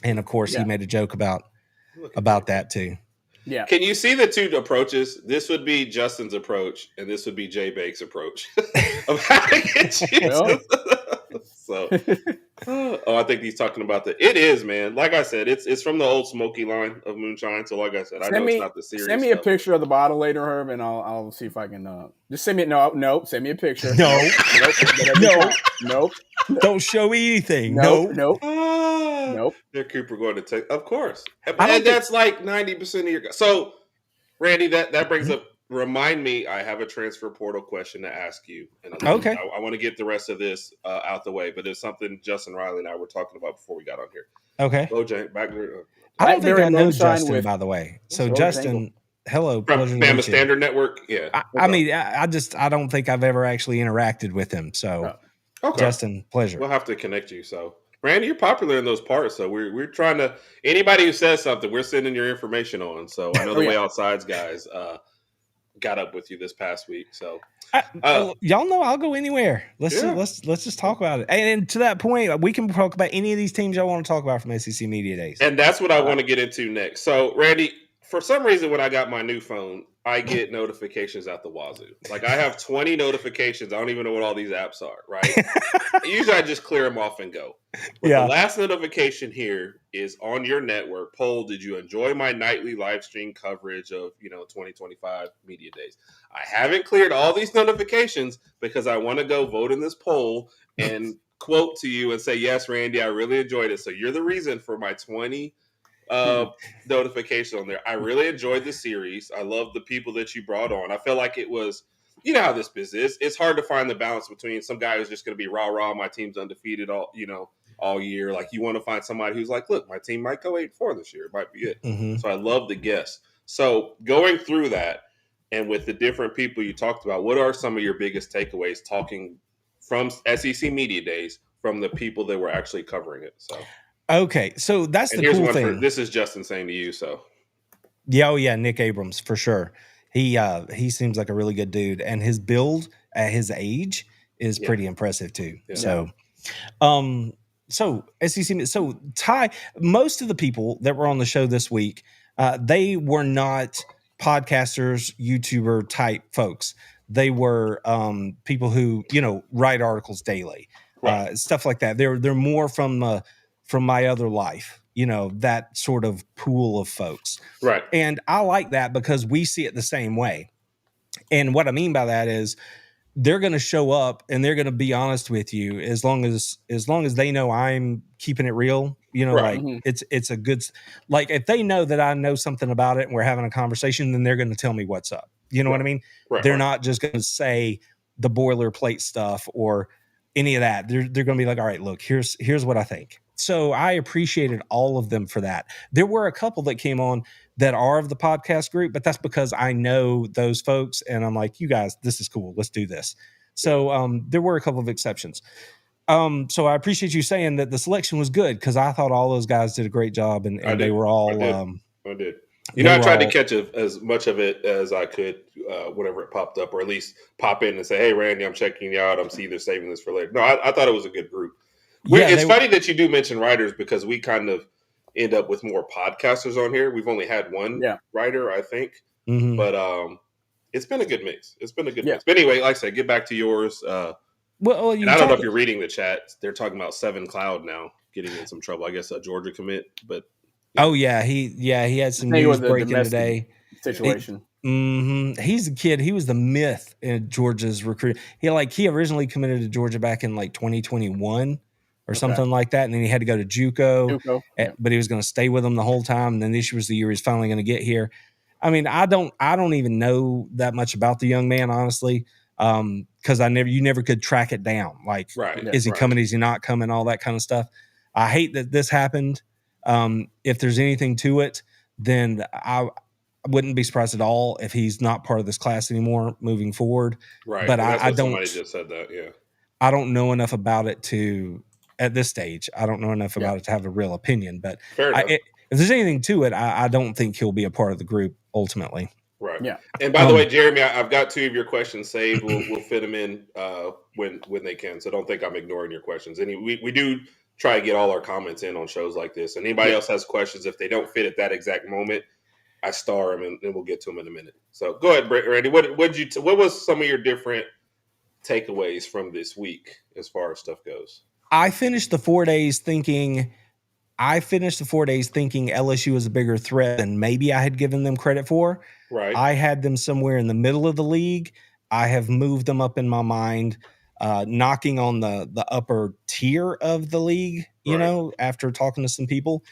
Speaker 3: and of course he made a joke about that too.
Speaker 2: Yeah.
Speaker 1: Can you see the two approaches? This would be Justin's approach, and this would be Jay Bake's approach of how to get you. So, I think he's talking about it is, man. Like I said, it's from the old Smoky line of moonshine. So, like I said, I know it's not the serious.
Speaker 2: Send me a picture of the bottle later, Herb, and I'll see if I can. Just send me send me a picture. Nope.
Speaker 1: Don't show me anything.
Speaker 2: Nope.
Speaker 1: They're Cooper going to take, of course, and that's like 90% of your guys. So, Randy, that brings up. Remind me, I have a transfer portal question to ask you. And
Speaker 3: okay.
Speaker 1: I want to get the rest of this out the way, but it's something Justin Riley and I were talking about before we got on here.
Speaker 3: Okay.
Speaker 1: Bojang, back there.
Speaker 3: I don't think I know Justin, by the way. So, Justin, hello.
Speaker 1: From Bama Standard Network? Yeah.
Speaker 3: I mean, I don't think I've ever actually interacted with him. So, Justin, pleasure.
Speaker 1: We'll have to connect you. So, Randy, you're popular in those parts. So, we're trying to, anybody who says something, we're sending your information on. So, I know the Way Outside's guys got up with you this past week, so
Speaker 3: y'all know I'll go anywhere. Let's just talk about it. And to that point, we can talk about any of these teams y'all want to talk about from SEC Media Days.
Speaker 1: And that's what I want to get into next. So, Randy, for some reason, when I got my new phone, I get notifications out the wazoo. Like I have 20 notifications. I don't even know what all these apps are. Right? Usually, I just clear them off and go. But the last notification here is on your network poll. Did you enjoy my nightly live stream coverage of 2025 Media Days? I haven't cleared all these notifications because I want to go vote in this poll and quote to you and say, yes, Randy, I really enjoyed it. So you're the reason for my 20 notification on there. I really enjoyed the series. I love the people that you brought on. I feel like it was, you know how this business is. It's hard to find the balance between some guy who's just going to be rah, my team's undefeated all year. Like you want to find somebody who's like, look, my team might go 8-4 this year. It might be it. Mm-hmm. So I love the guests. So going through that and with the different people you talked about, what are some of your biggest takeaways talking from SEC Media Days from the people that were actually covering it? So
Speaker 3: okay, so that's the cool thing.
Speaker 1: This is Justin saying to you, so.
Speaker 3: Yeah, Nick Abrams, for sure. He seems like a really good dude, and his build at his age is pretty impressive too. Yeah. So SEC, so Ty, most of the people that were on the show this week, they were not podcasters, YouTuber type folks. They were people who, write articles daily, stuff like that. They're more from my other life, that sort of pool of folks.
Speaker 1: Right.
Speaker 3: And I like that because we see it the same way. And what I mean by that is they're going to show up and they're going to be honest with you as long as they know I'm keeping it real, like it's a good, like if they know that I know something about it and we're having a conversation, then they're going to tell me what's up. You know what I mean? Right, they're not just going to say the boilerplate stuff or any of that. They're going to be like, all right, look, here's what I think. So I appreciated all of them for that. There were a couple that came on that are of the podcast group, but that's because I know those folks and I'm like, you guys, this is cool. Let's do this. So there were a couple of exceptions. So I appreciate you saying that the selection was good because I thought all those guys did a great job and they were all.
Speaker 1: I did. I tried to catch as much of it as I could whenever it popped up, or at least pop in and say, hey, Randy, I'm checking you out. I'm either saving this for later. No, I thought it was a good group. It's funny that you do mention writers because we kind of end up with more podcasters on here. We've only had one writer, I think. Mm-hmm. But it's been a good mix. It's been a good mix. But anyway, like I said, get back to yours. And I don't know if you're reading the chat. They're talking about Seven Cloud now getting in some trouble. I guess a Georgia commit. But
Speaker 3: he had some news breaking today.
Speaker 2: Situation.
Speaker 3: He's a kid. He was the myth in Georgia's recruit. He originally committed to Georgia back in 2021 or something like that, and then he had to go to JUCO. But he was going to stay with them the whole time. And then this was the year he's finally going to get here. I mean, I don't even know that much about the young man, honestly, because you never could track it down. Like, is he coming? Is he not coming? All that kind of stuff. I hate that this happened. If there's anything to it, then I wouldn't be surprised at all if he's not part of this class anymore moving forward.
Speaker 1: Right.
Speaker 3: But I don't.
Speaker 1: Somebody just said that. Yeah.
Speaker 3: I don't know enough about it at this stage. I don't know enough about it to have a real opinion. But if there's anything to it, I don't think he'll be a part of the group ultimately.
Speaker 1: Right. Yeah. And by the way, Jeremy, I've got 2 of your questions saved. We'll fit them in when they can. So don't think I'm ignoring your questions. We do try to get all our comments in on shows like this. And anybody else has questions, if they don't fit at that exact moment, I star them, and we'll get to them in a minute. So go ahead, Randy. What was some of your different takeaways from this week as far as stuff goes?
Speaker 3: I finished the 4 days thinking LSU was a bigger threat than maybe I had given them credit for.
Speaker 1: Right.
Speaker 3: I had them somewhere in the middle of the league. I have moved them up in my mind, knocking on the upper tier of the league, you know, after talking to some people.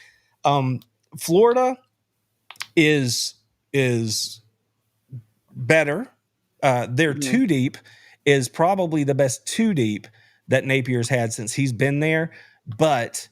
Speaker 3: Florida is better. Their 2 deep is probably the best 2 deep that Napier's had since he's been there, but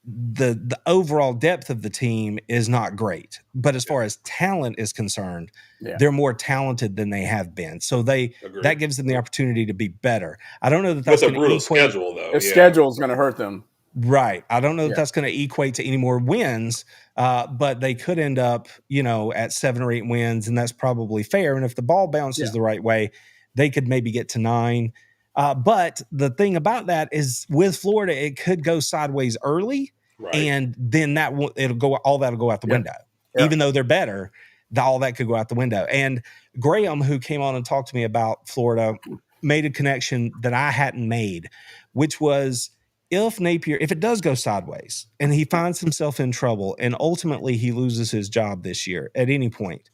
Speaker 3: the overall depth of the team is not great. But as far as talent is concerned, they're more talented than they have been. So that gives them the opportunity to be better. I don't know that that's
Speaker 1: a brutal schedule, though.
Speaker 2: Their schedule is going to hurt them.
Speaker 3: Right. I don't know that that's going to equate to any more wins, but they could end up, at 7 or 8 wins, and that's probably fair. And if the ball bounces the right way, they could maybe get to 9. But the thing about that is with Florida, it could go sideways early, and then that'll go out the window. Yeah. Even though they're better, all that could go out the window. And Graham, who came on and talked to me about Florida, made a connection that I hadn't made, which was, if Napier, if it does go sideways and he finds himself in trouble and ultimately he loses his job this year at any point,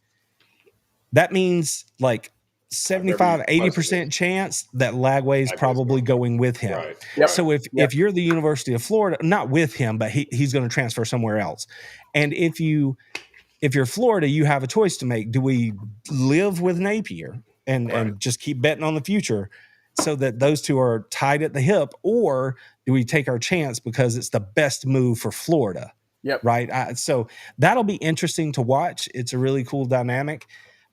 Speaker 3: that means 75-80% chance that Lagway's probably going with him. Right. Yep. So if you're the University of Florida, not with him, but he's going to transfer somewhere else. And if you're Florida, you have a choice to make. Do we live with Napier and just keep betting on the future so that those two are tied at the hip, or do we take our chance because it's the best move for Florida?
Speaker 2: Yep.
Speaker 3: Right. So that'll be interesting to watch. It's a really cool dynamic.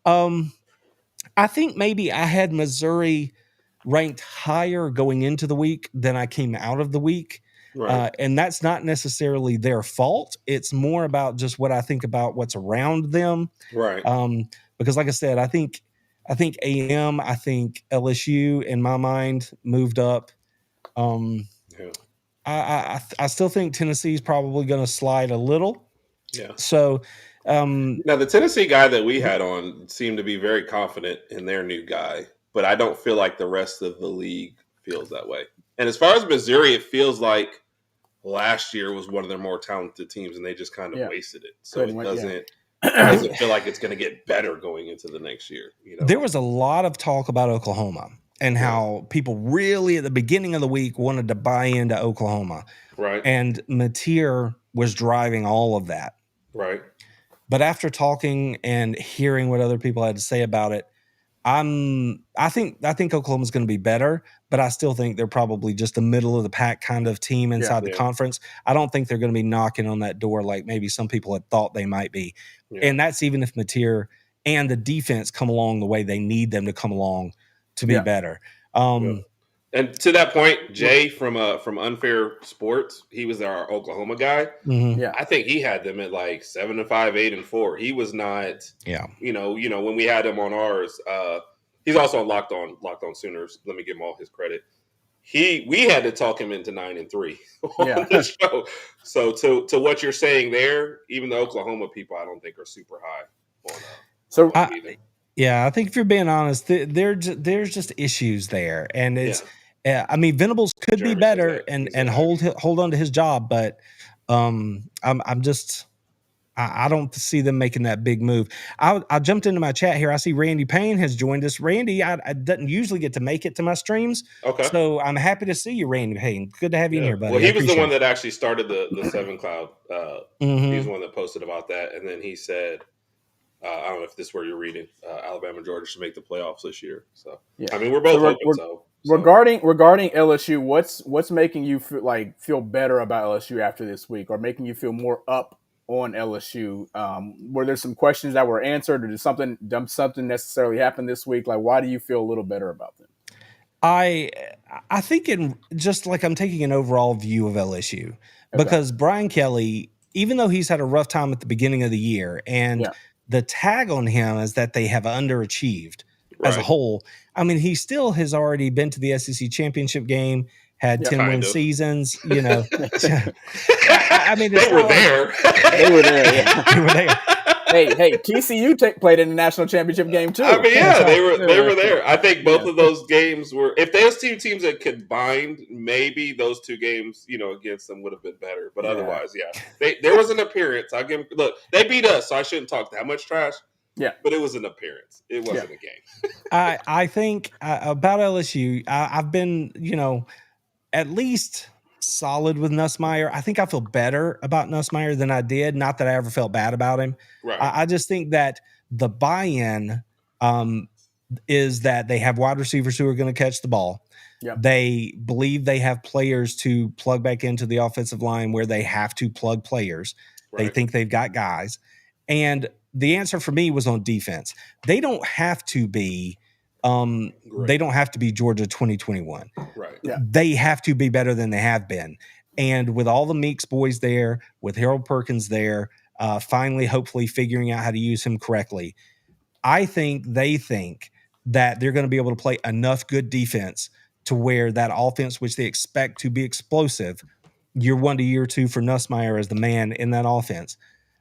Speaker 3: I think maybe I had Missouri ranked higher going into the week than I came out of the week. Right. And that's not necessarily their fault. It's more about just what I think about what's around them.
Speaker 1: Right.
Speaker 3: Because like I said, I think AM, I think LSU in my mind moved up. I still think Tennessee's probably going to slide a little.
Speaker 1: Yeah.
Speaker 3: So
Speaker 1: now the Tennessee guy that we had on seemed to be very confident in their new guy, but I don't feel like the rest of the league feels that way. And as far as Missouri, it feels like last year was one of their more talented teams, and they just kind of wasted it. So it doesn't feel like it's going to get better going into the next year.
Speaker 3: There was a lot of talk about Oklahoma and how people really at the beginning of the week wanted to buy into Oklahoma.
Speaker 1: Right.
Speaker 3: And Mateer was driving all of that.
Speaker 1: Right.
Speaker 3: But after talking and hearing what other people had to say about it, I think Oklahoma's going to be better, but I still think they're probably just a middle of the pack kind of team inside the conference. I don't think they're going to be knocking on that door like maybe some people had thought they might be. Yeah. And that's even if Mateer and the defense come along the way they need them to come along to be better.
Speaker 1: And to that point, Jay from Unfair Sports, he was our Oklahoma guy.
Speaker 3: Mm-hmm.
Speaker 1: Yeah, I think he had them at 7-5, 8-4. He was not.
Speaker 3: Yeah.
Speaker 1: When we had him on ours, he's also on Locked On Sooners. Let me give him all his credit. We had to talk him into 9-3 on the show. So to what you're saying there, even the Oklahoma people, I don't think are super high on.
Speaker 3: I think if you're being honest, there's just issues there, and it's. I mean, Venables could be better and hold on to his job, but I'm just I don't see them making that big move. I jumped into my chat here. I see Randy Payne has joined us. Randy, I didn't usually get to make it to my streams.
Speaker 1: Okay.
Speaker 3: So I'm happy to see you, Randy Payne. Good to have you in here, buddy.
Speaker 1: Well, he was the one that actually started the 7 Cloud. He's the one that posted about that. And then he said, I don't know if this is where you're reading, Alabama and Georgia should make the playoffs this year. So, I mean, we're both hoping so.
Speaker 2: Regarding LSU, what's making you feel better about LSU after this week, or making you feel more up on LSU? Were there some questions that were answered, or did something necessarily happen this week? Like, why do you feel a little better about them?
Speaker 3: I think in just like I'm taking an overall view of LSU because Brian Kelly, even though he's had a rough time at the beginning of the year, and the tag on him is that they have underachieved as a whole. I mean, he still has already been to the SEC championship game, had 10-win seasons, you know. I mean,
Speaker 1: they were there.
Speaker 2: They were there. Yeah. They were there. Hey, TCU played in the national championship game too.
Speaker 1: I mean, yeah, they were there. I think both of those games were. If those two teams had combined, maybe those two games, against them would have been better. But otherwise, there was an appearance. I'll give them, look, they beat us, so I shouldn't talk that much trash. Yeah, but it was an appearance. It wasn't a game.
Speaker 3: I think about LSU, I've been, at least solid with Nussmeier. I think I feel better about Nussmeier than I did. Not that I ever felt bad about him. Right. I just think that the buy-in is that they have wide receivers who are going to catch the ball. Yep. They believe they have players to plug back into the offensive line where they have to plug players. Right. They think they've got guys. And the answer for me was on defense. They don't have to be they don't have to be Georgia 2021. Right. Yeah. They have to be better than they have been. And with all the Meeks boys there, with Harold Perkins there, finally, hopefully figuring out how to use him correctly, I think they think that they're going to be able to play enough good defense to where that offense, which they expect to be explosive, year 1 to year 2 for Nussmeier as the man in that offense.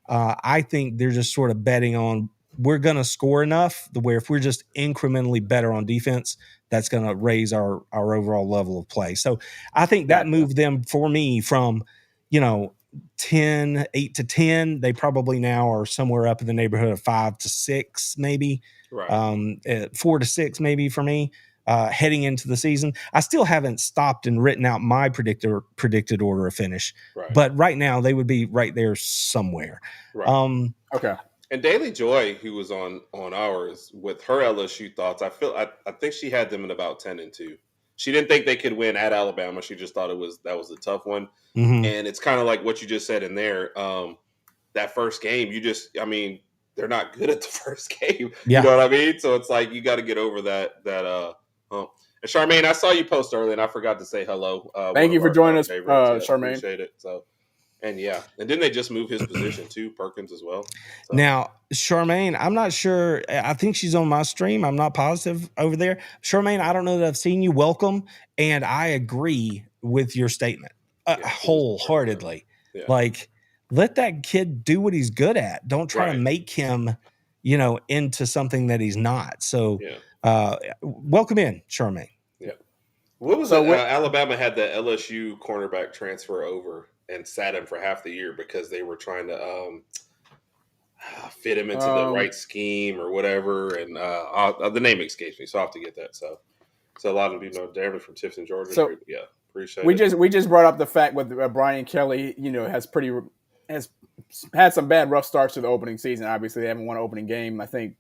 Speaker 3: I think they're just sort of betting on we're going to score enough to where if we're just incrementally better on defense, that's going to raise our overall level of play. So I think that moved them for me from, 8 to 10. They probably now are somewhere up in the neighborhood of 5 to 6, maybe 4 to 6, maybe for me. Heading into the season, I still haven't stopped and written out my predicted order of finish, but right now they would be right there somewhere. Right.
Speaker 2: Okay.
Speaker 1: And Daily Joy, who was on ours with her LSU thoughts, I think she had them in about 10-2. She didn't think they could win at Alabama. She just thought that was a tough one. Mm-hmm. And it's kind of like what you just said in there. That first game, they're not good at the first game. Yeah. You know what I mean? So it's like you got to get over that. And Charmaine, I saw you post earlier, and I forgot to say hello.
Speaker 2: Thank you for joining us, Charmaine.
Speaker 1: Appreciate it. So. And didn't they just move his position to Perkins as well? So.
Speaker 3: Now, Charmaine, I'm not sure. I think she's on my stream. I'm not positive over there. Charmaine, I don't know that I've seen you. Welcome. And I agree with your statement wholeheartedly. Yeah. Like, let that kid do what he's good at. Don't try to make him, into something that he's not. So welcome in, Charmaine.
Speaker 1: Yeah. What was it? Alabama had the LSU cornerback transfer over and sat him for half the year because they were trying to fit him into the right scheme or whatever. And the name escapes me, so I have to get that. So a lot of people know Darren from Tifton, Georgia. So appreciate it.
Speaker 2: We just brought up the fact with Brian Kelly, has had some bad rough starts to the opening season. Obviously, they haven't won an opening game, I think,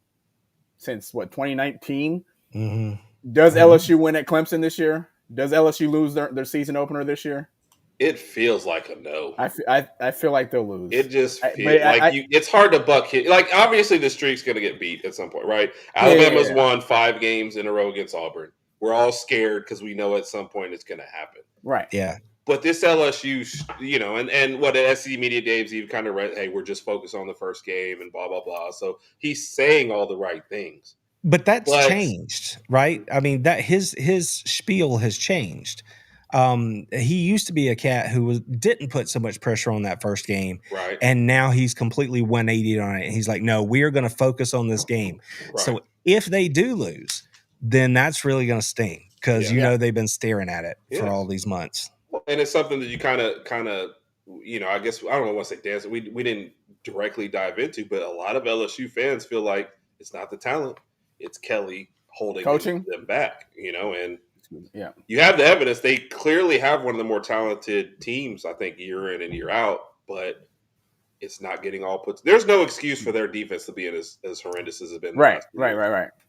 Speaker 2: since 2019. Mm-hmm. Does LSU win at Clemson this year? Does LSU lose their season opener this year?
Speaker 1: It feels like a no.
Speaker 2: I feel like they'll lose.
Speaker 1: It just feels it's hard to buck hit. Like, obviously, the streak's going to get beat at some point, right? Alabama's won 5 games in a row against Auburn. We're all scared because we know at some point it's going to happen.
Speaker 2: Right.
Speaker 3: Yeah.
Speaker 1: But this LSU, and what the SEC Media Dave's even kind of read, hey, we're just focused on the first game and blah, blah, blah. So he's saying all the right things.
Speaker 3: But that's changed, right? I mean, that his spiel has changed. He used to be a cat who didn't put so much pressure on that first game.
Speaker 1: Right.
Speaker 3: And now he's completely 180 on it. And he's like, no, we are going to focus on this game. Right. So if they do lose, then that's really going to sting because, they've been staring at it for all these months.
Speaker 1: And it's something that you kind of, I guess, I don't want to say dance. We didn't directly dive into, but a lot of LSU fans feel like it's not the talent, it's Kelly holding them back, and you have the evidence. They clearly have one of the more talented teams, I think, year in and year out, but it's not getting all put. There's no excuse for their defense to be as horrendous as it's been.
Speaker 2: Right.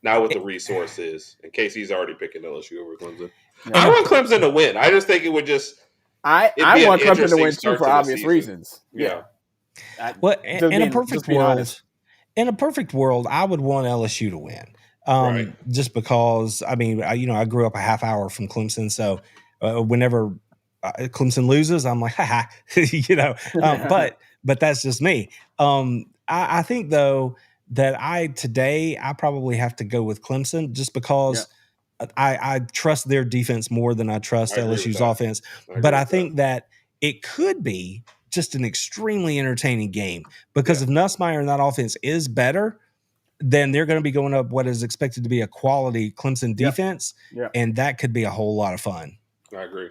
Speaker 1: Now with the resources, and Casey's already picking LSU over Clemson. I want Clemson to win. I just think it would just.
Speaker 2: I want Clemson to win too for obvious reasons. Yeah.
Speaker 3: Well, in a perfect world, I would want LSU to win. Just because, I mean, I grew up a half hour from Clemson, so whenever Clemson loses, I'm like, haha, but that's just me. I think though that I probably have to go with Clemson just because I trust their defense more than I trust LSU's offense. But I think that it could be just an extremely entertaining game because if Nussmeier and that offense is better, then they're going to be going up what is expected to be a quality Clemson defense, and that could be a whole lot of fun.
Speaker 1: I agree.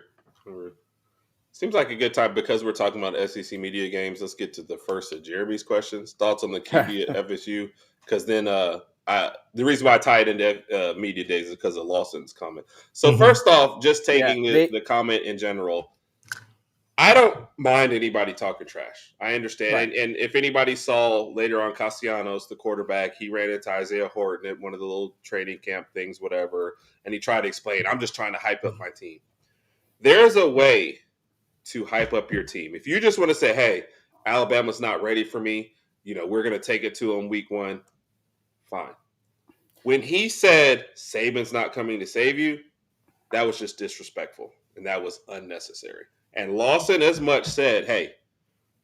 Speaker 1: Seems like a good time because we're talking about SEC media games. Let's get to the first of Jeremy's questions. Thoughts on the QB at FSU? Because then the reason why I tie it into media days is because of Lawson's comment. So first off, just taking the comment in general, I don't mind anybody talking trash. I understand. Right. And if anybody saw later on Castellanos, the quarterback, he ran into Isaiah Horton at one of the little training camp things, whatever, and he tried to explain, I'm just trying to hype up my team. There's a way to hype up your team. If you just want to say, hey, Alabama's not ready for me, we're going to take it to them week 1, fine. When he said Saban's not coming to save you, that was just disrespectful, and that was unnecessary. And Lawson as much said, hey,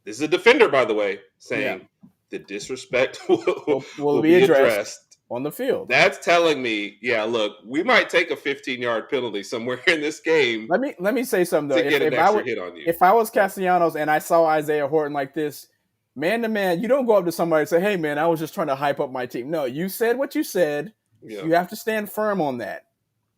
Speaker 1: this is a defender, by the way, saying the disrespect will be addressed
Speaker 2: on the field.
Speaker 1: That's telling me, look, we might take a 15-yard penalty somewhere in this game.
Speaker 2: Let me say something, though.
Speaker 1: To get an extra hit on you.
Speaker 2: If I was Castellanos and I saw Isaiah Horton like this, man to man, you don't go up to somebody and say, hey, man, I was just trying to hype up my team. No, you said what you said. Yeah. You have to stand firm on that.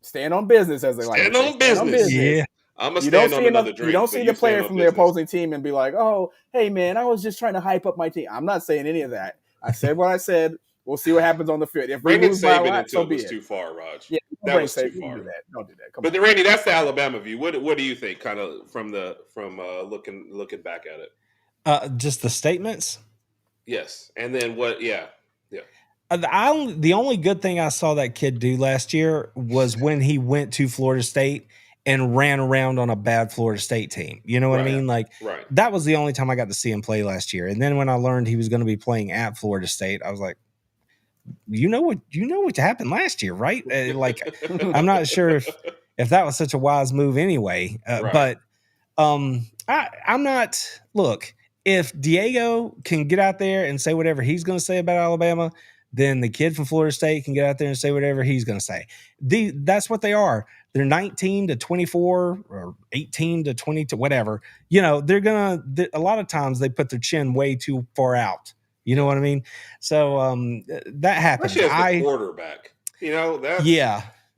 Speaker 2: Stand on business, as they like to say.
Speaker 1: Stand on business. Yeah. I'm going to stand on another drink.
Speaker 2: You don't see the player from the opposing team and be like, oh, hey, man, I was just trying to hype up my team. I'm not saying any of that. I said what I said. We'll see what happens on the field. If we lose by a lot, so be it.
Speaker 1: Too far, Raj.
Speaker 2: Yeah,
Speaker 1: that was too far.
Speaker 2: Don't do that.
Speaker 1: But Randy, that's the Alabama view. What do you think, kind of from looking back at
Speaker 3: it? Just the statements.
Speaker 1: Yes, and then what? Yeah.
Speaker 3: The only good thing I saw that kid do last year was when he went to Florida State and ran around on a bad Florida State team. You know what I mean? That was the only time I got to see him play last year. And then when I learned he was going to be playing at Florida State, I was like, you know what happened last year, right? I'm not sure if that was such a wise move anyway. But I'm not. Look, if Diego can get out there and say whatever he's going to say about Alabama, then the kid from Florida State can get out there and say whatever he's going to say. That's what they are. They're 19 to 24 or 18 to 20 to whatever. They're going to – a lot of times they put their chin way too far out. You know what I mean? So that happens.
Speaker 1: Especially as the quarterback. That's...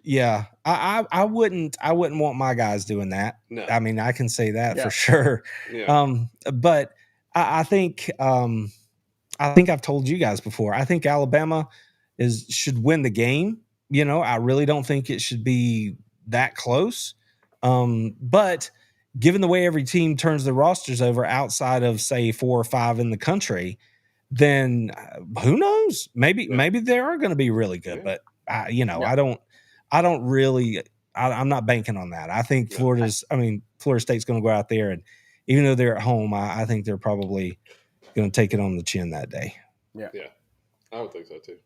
Speaker 3: Yeah. I wouldn't want my guys doing that.
Speaker 1: No.
Speaker 3: I mean, I can say that for sure.
Speaker 1: Yeah.
Speaker 3: But I think I've told you guys before. I think Alabama should win the game. I really don't think it should be that close. But given the way every team turns their rosters over outside of, say, 4 or 5 in the country, then who knows? Maybe they are going to be really good. But I don't really. I'm not banking on that. I think Florida State's going to go out there, and even though they're at home, I think they're probably going to take it on the chin that day.
Speaker 1: Yeah, I would think so too.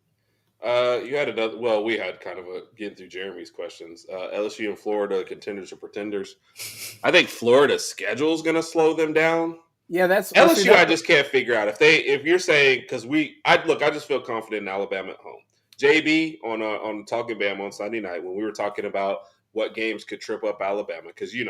Speaker 1: You had another. Well, we had kind of getting through Jeremy's questions. LSU and Florida, contenders or pretenders. I think Florida's schedule is going to slow them down.
Speaker 2: Yeah, that's
Speaker 1: LSU. I just can't figure out if you're saying because I just feel confident in Alabama at home. JB on Talking Bama on Sunday night when we were talking about what games could trip up Alabama because you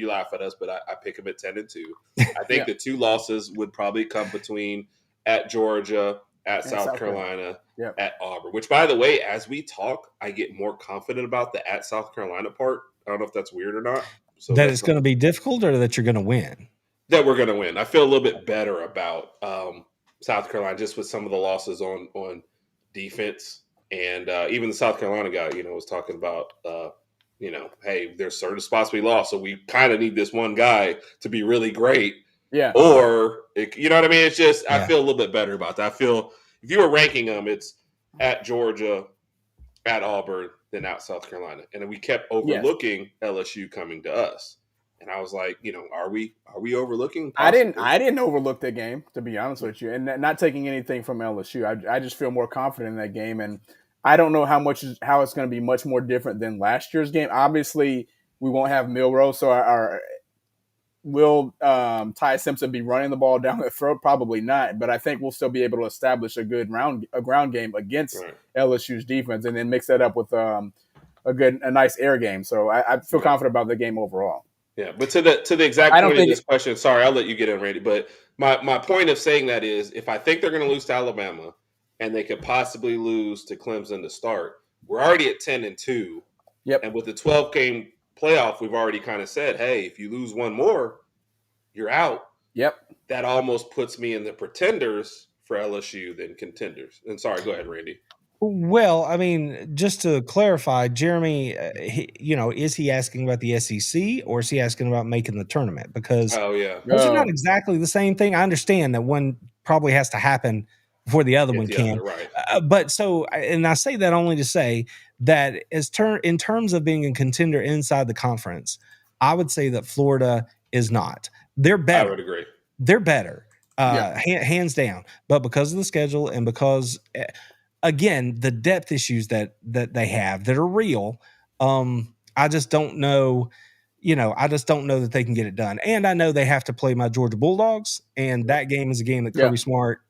Speaker 1: laugh at us, but I pick them at 10-2. I think the 2 losses would probably come between at Georgia, at South Carolina, at Auburn. Which, by the way, as we talk, I get more confident about the at South Carolina part. I don't know if that's weird or not.
Speaker 3: So that it's going to be difficult, or that you're going to win.
Speaker 1: That we're going to win. I feel a little bit better about South Carolina, just with some of the losses on defense. And even the South Carolina guy, was talking about, hey, there's certain spots we lost, so we kind of need this one guy to be really great.
Speaker 2: Yeah.
Speaker 1: Or, you know what I mean? It's just, I feel a little bit better about that. I feel if you were ranking them, it's at Georgia, at Auburn, then out South Carolina. And we kept overlooking LSU coming to us. And I was like, are we overlooking?
Speaker 2: Possibly? I didn't overlook that game, to be honest with you, and not taking anything from LSU. I just feel more confident in that game, and I don't know how it's going to be much more different than last year's game. Obviously, we won't have Milroe, so will Ty Simpson be running the ball down the throat? Probably not, but I think we'll still be able to establish a good ground game against LSU's defense, and then mix that up with a nice air game. So I feel confident about the game overall.
Speaker 1: Yeah, but to the exact point of this question, sorry, I'll let you get in, Randy. But my point of saying that is, if I think they're going to lose to Alabama, and they could possibly lose to Clemson to start, we're already at 10-2.
Speaker 2: Yep.
Speaker 1: And with the 12-game playoff, we've already kind of said, hey, if you lose one more, you're out.
Speaker 2: Yep.
Speaker 1: That almost puts me in the pretenders for LSU than contenders. And sorry, go ahead, Randy.
Speaker 3: Well, I mean, just to clarify, Jeremy, is he asking about the SEC or is he asking about making the tournament? Because those are not exactly the same thing. I understand that one probably has to happen before the other one can.
Speaker 1: Right.
Speaker 3: And I say that only to say that in terms of being a contender inside the conference, I would say that Florida is not. They're better.
Speaker 1: I would agree.
Speaker 3: They're better, hands down. But because of the schedule and because again, the depth issues that they have that are real, I just don't know. I just don't know that they can get it done. And I know they have to play my Georgia Bulldogs, and that game is a game that Kirby Smart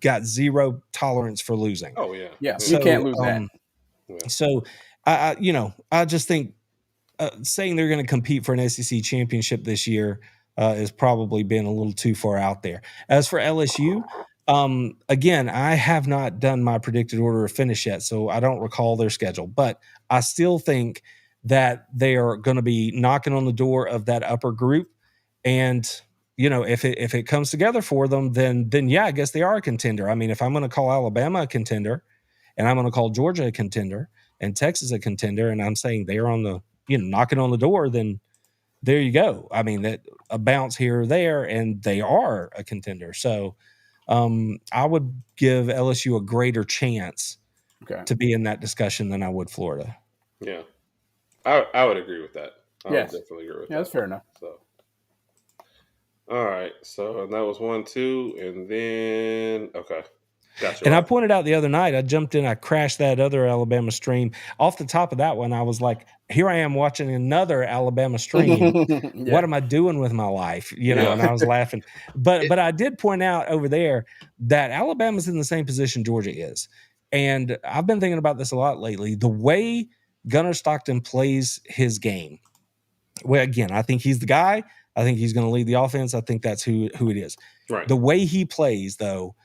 Speaker 3: got zero tolerance for losing.
Speaker 1: Oh yeah,
Speaker 2: yeah. So, you can't lose that.
Speaker 3: So, I just think saying they're going to compete for an SEC championship this year has probably been a little too far out there. As for LSU. Again, I have not done my predicted order of finish yet, so I don't recall their schedule, but I still think that they are going to be knocking on the door of that upper group. And, if it comes together for them, then yeah, I guess they are a contender. I mean, if I'm going to call Alabama a contender and I'm going to call Georgia a contender and Texas a contender, and I'm saying they're on the, knocking on the door, then there you go. I mean, that a bounce here or there, and they are a contender. So, I would give LSU a greater chance to be in that discussion than I would Florida.
Speaker 1: Yeah, I would agree with that. I would definitely agree with that.
Speaker 2: Yeah, that's fair enough.
Speaker 1: So, all right. So, and that was 1-2, and then gotcha.
Speaker 3: And I pointed out the other night, I jumped in, I crashed that other Alabama stream. Off the top of that one, I was like, here I am watching another Alabama stream. What am I doing with my life? And I was laughing. But I did point out over there that Alabama's in the same position Georgia is. And I've been thinking about this a lot lately. The way Gunnar Stockton plays his game. Well, again, I think he's the guy. I think he's going to lead the offense. I think that's who it is.
Speaker 1: Right.
Speaker 3: The way he plays, though,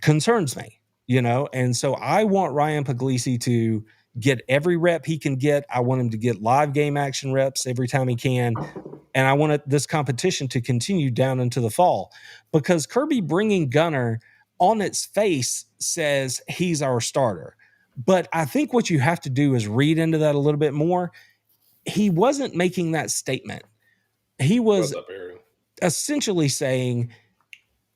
Speaker 3: concerns me, and so I want Ryan Puglisi to get every rep he can get. I want him to get live game action reps every time he can, and I want this competition to continue down into the fall, because Kirby bringing Gunnar on its face says he's our starter, but I think what you have to do is read into that a little bit more. He wasn't making that statement. He was essentially saying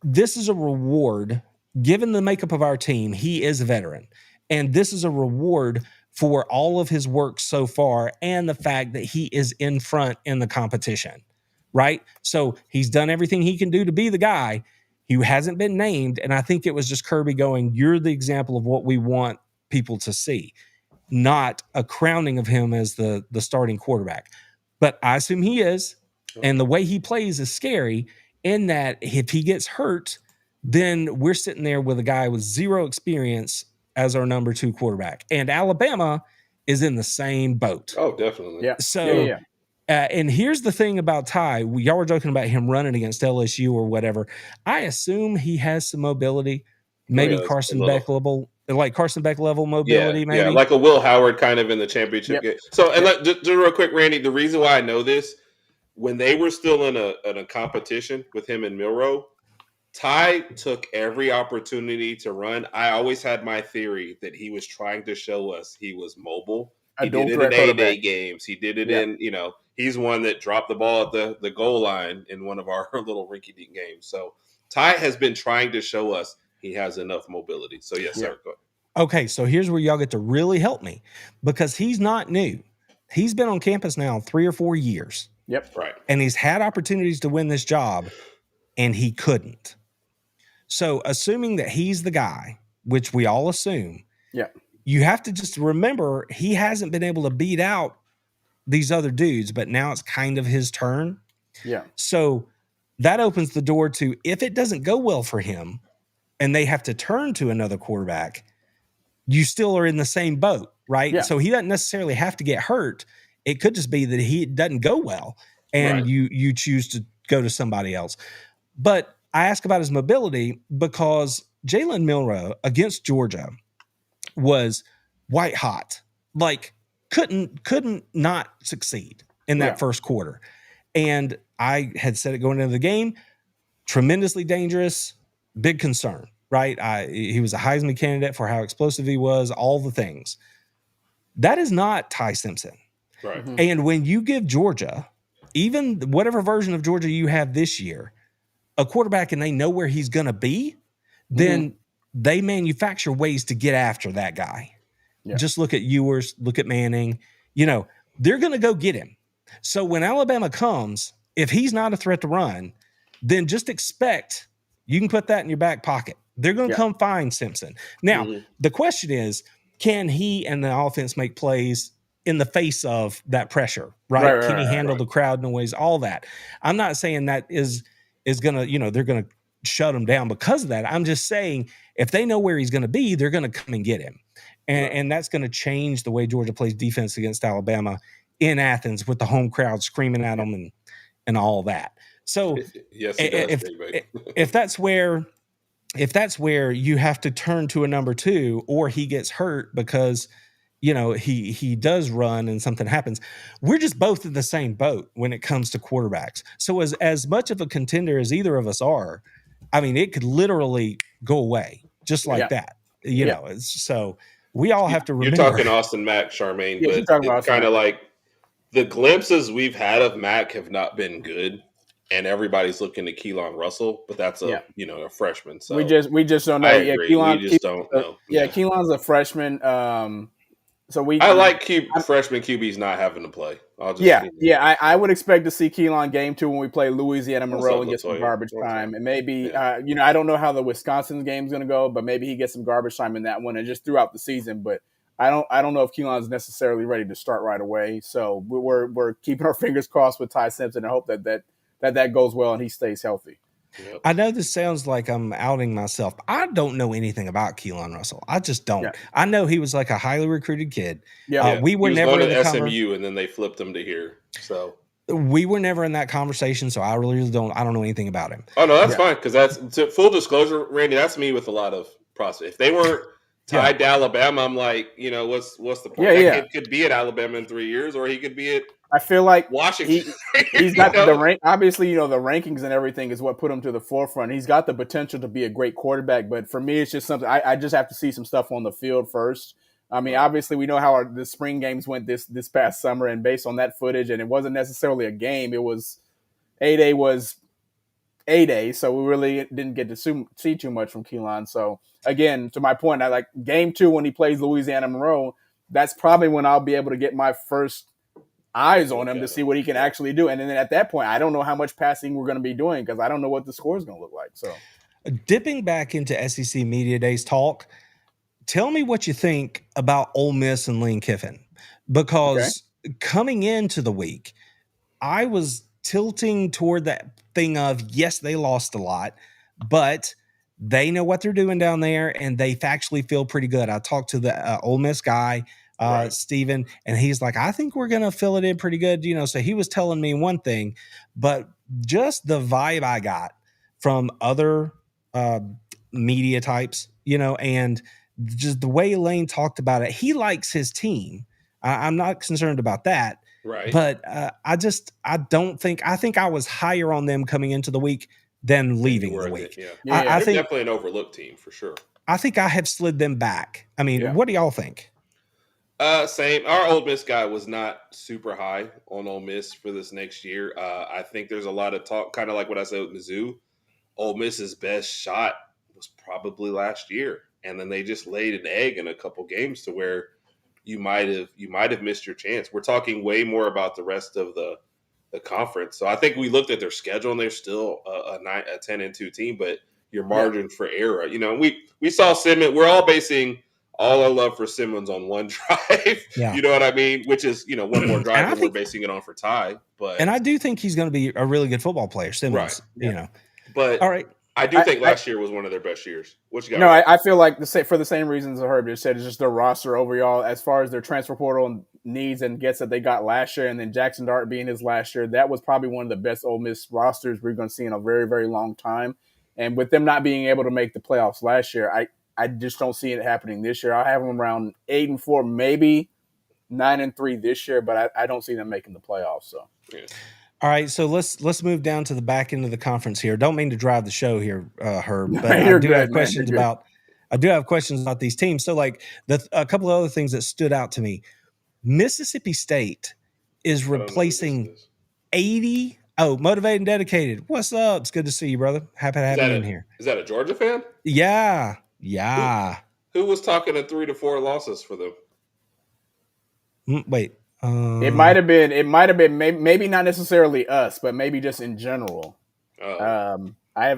Speaker 3: this is a reward. Given the makeup of our team, he is a veteran, and this is a reward for all of his work so far and the fact that he is in front in the competition, right? So he's done everything he can do to be the guy. He hasn't been named, and I think it was just Kirby going, you're the example of what we want people to see, not a crowning of him as the starting quarterback. But I assume he is, and the way he plays is scary in that if he gets hurt, then we're sitting there with a guy with zero experience as our number 2 quarterback. And Alabama is in the same boat.
Speaker 1: Oh, definitely.
Speaker 2: Yeah.
Speaker 3: So, and here's the thing about Ty. Y'all were joking about him running against LSU or whatever. I assume he has some mobility, maybe Carson Beck level mobility, maybe.
Speaker 1: Yeah, like a Will Howard kind of in the championship game. So, and just real quick, Randy, the reason why I know this, when they were still in a competition with him and Milroe, Ty took every opportunity to run. I always had my theory that he was trying to show us he was mobile. He did it in A-Day games. He did it in, he's one that dropped the ball at the goal line in one of our little rinky-dink games. So Ty has been trying to show us he has enough mobility. So yes, sir. Go ahead.
Speaker 3: Okay, so here's where y'all get to really help me, because he's not new. He's been on campus now 3 or 4 years.
Speaker 2: Yep.
Speaker 1: Right.
Speaker 3: And he's had opportunities to win this job, and he couldn't. So assuming that he's the guy, which we all assume, you have to just remember he hasn't been able to beat out these other dudes, but now it's kind of his turn.
Speaker 2: Yeah.
Speaker 3: So that opens the door to, if it doesn't go well for him and they have to turn to another quarterback, you still are in the same boat, right?
Speaker 2: Yeah.
Speaker 3: So he doesn't necessarily have to get hurt. It could just be that he doesn't go well and you choose to go to somebody else. But I ask about his mobility because Jalen Milroe against Georgia was white hot, like couldn't not succeed in that first quarter. And I had said it going into the game, tremendously dangerous, big concern, right? He was a Heisman candidate for how explosive he was, all the things. That is not Ty Simpson.
Speaker 1: Right. Mm-hmm.
Speaker 3: And when you give Georgia, even whatever version of Georgia you have this year, a quarterback and they know where he's going to be, then they manufacture ways to get after that guy. Yeah. Just look at Ewers, look at Manning. They're going to go get him. So when Alabama comes, if he's not a threat to run, then just expect you can put that in your back pocket. They're going to come find Simpson. Now, the question is, can he and the offense make plays in the face of that pressure, right? Can he handle the crowd noise, all that? I'm not saying that is going to, they're going to shut him down because of that. I'm just saying if they know where he's going to be, they're going to come and get him. And that's going to change the way Georgia plays defense against Alabama in Athens with the home crowd screaming at them and all that. So
Speaker 1: yes,
Speaker 3: if that's where you have to turn to a number two, or he gets hurt because he does run and something happens, we're just both in the same boat when it comes to quarterbacks. So as much of a contender as either of us are, I mean, it could literally go away just like that. So we all have to remember.
Speaker 1: You're talking Austin Mack, Charmaine, but it's kind of like the glimpses we've had of Mack have not been good. And everybody's looking to Keelan Russell, but that's a freshman. So
Speaker 2: we just don't know.
Speaker 1: I agree. We just don't know.
Speaker 2: Keelan's a freshman. So
Speaker 1: I like freshman QBs not having to play.
Speaker 2: I would expect to see Keelan game 2 when we play Louisiana Monroe and get some garbage time, and maybe I don't know how the Wisconsin game is going to go, but maybe he gets some garbage time in that one and just throughout the season. But I don't know if Keelan's necessarily ready to start right away. So we're keeping our fingers crossed with Ty Simpson and hope that goes well and he stays healthy.
Speaker 3: Yep. I know this sounds like I'm outing myself. I don't know anything about Keelan Russell. I just don't. Yeah. I know he was like a highly recruited kid. We were never in the
Speaker 1: SMU, and then they flipped him to here. So
Speaker 3: we were never in that conversation. So I really don't. I don't know anything about him.
Speaker 1: Oh no, that's fine, because that's full disclosure, Randy. That's me with a lot of prospects. If they weren't tied to Alabama, I'm like, what's the point? That kid could be at Alabama in 3 years, or he could be at.
Speaker 2: I feel like
Speaker 1: Washington.
Speaker 2: He's got the rank. Obviously, the rankings and everything is what put him to the forefront. He's got the potential to be a great quarterback, but for me, it's just something I just have to see some stuff on the field first. I mean, obviously, we know how the spring games went this past summer, and based on that footage, and it wasn't necessarily a game. It was A-Day was A-Day, so we really didn't get to see too much from Keelan. So again, to my point, I like game 2 when he plays Louisiana Monroe. That's probably when I'll be able to get my first eyes on him to see what he can actually do. And then at that point, I don't know how much passing we're going to be doing because I don't know what the score is going to look like. So
Speaker 3: dipping back into SEC Media Days talk, tell me what you think about Ole Miss and Lane Kiffin, because coming into the week, I was tilting toward that thing of, yes, they lost a lot, but they know what they're doing down there and they factually feel pretty good. I talked to the Ole Miss guy, Steven, and he's like, I think we're going to fill it in pretty good. So he was telling me one thing, but just the vibe I got from other media types, and just the way Lane talked about it, he likes his team. I'm not concerned about that.
Speaker 1: Right.
Speaker 3: But I think I was higher on them coming into the week than leaving the week.
Speaker 1: I think definitely an overlooked team for sure.
Speaker 3: I think I have slid them back. I mean, what do y'all think?
Speaker 1: Same. Our Ole Miss guy was not super high on Ole Miss for this next year. I think there's a lot of talk, kind of like what I said with Mizzou. Ole Miss's best shot was probably last year, and then they just laid an egg in a couple games to where you might have missed your chance. We're talking way more about the rest of the conference. So I think we looked at their schedule, and they're still a 10-2 team, but your margin for error. We saw Simmons. We're all basing all our love for Simmons on one drive.
Speaker 3: Yeah.
Speaker 1: You know what I mean? Which is, one more drive, and we're basing it on for Ty.
Speaker 3: And I do think he's going to be a really good football player, Simmons.
Speaker 1: Right. But all right. I do think last year was one of their best years. What you got?
Speaker 2: No, I feel like for the same reasons Herb just said, it's just their roster overall, as far as their transfer portal needs and gets that they got last year, and then Jackson Dart being his last year, that was probably one of the best Ole Miss rosters we're going to see in a very, very long time. And with them not being able to make the playoffs last year, I just don't see it happening this year. I have them around 8-4, maybe 9-3 this year, but I don't see them making the playoffs. So.
Speaker 1: Yeah.
Speaker 3: All right, so let's move down to the back end of the conference here. Don't mean to drive the show here, Herb, but I do have questions about these teams. So, like a couple of other things that stood out to me. Mississippi State is replacing 80. Oh, motivated and dedicated. What's up? It's good to see you, brother. Happy to have you in here.
Speaker 1: Is that a Georgia fan?
Speaker 3: Yeah.
Speaker 1: Who was talking to 3 to 4 losses for them?
Speaker 3: Wait.
Speaker 2: It might have been maybe not necessarily us, but maybe just in general. I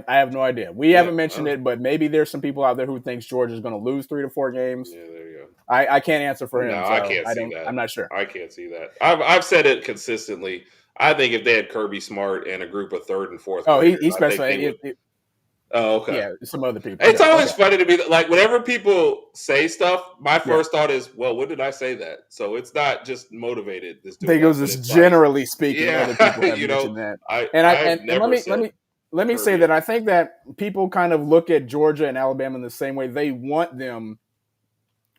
Speaker 2: have no idea. We haven't mentioned it, but maybe there's some people out there who thinks Georgia's going to lose 3 to 4 games.
Speaker 1: Yeah, there you go.
Speaker 2: I can't answer for him.
Speaker 1: No,
Speaker 2: so
Speaker 1: I can't see that.
Speaker 2: I'm not sure.
Speaker 1: I can't see that. I've said it consistently. I think if they had Kirby Smart and a group of 3rd and 4th.
Speaker 2: Oh, he specified.
Speaker 1: Oh, okay.
Speaker 2: Yeah, some other people.
Speaker 1: It's always funny to be like, whenever people say stuff, my first thought is, well, when did I say that? So it's not just motivated.
Speaker 2: I think it was just generally speaking. Other people have mentioned that. Let me say that I think that people kind of look at Georgia and Alabama in the same way. They want them.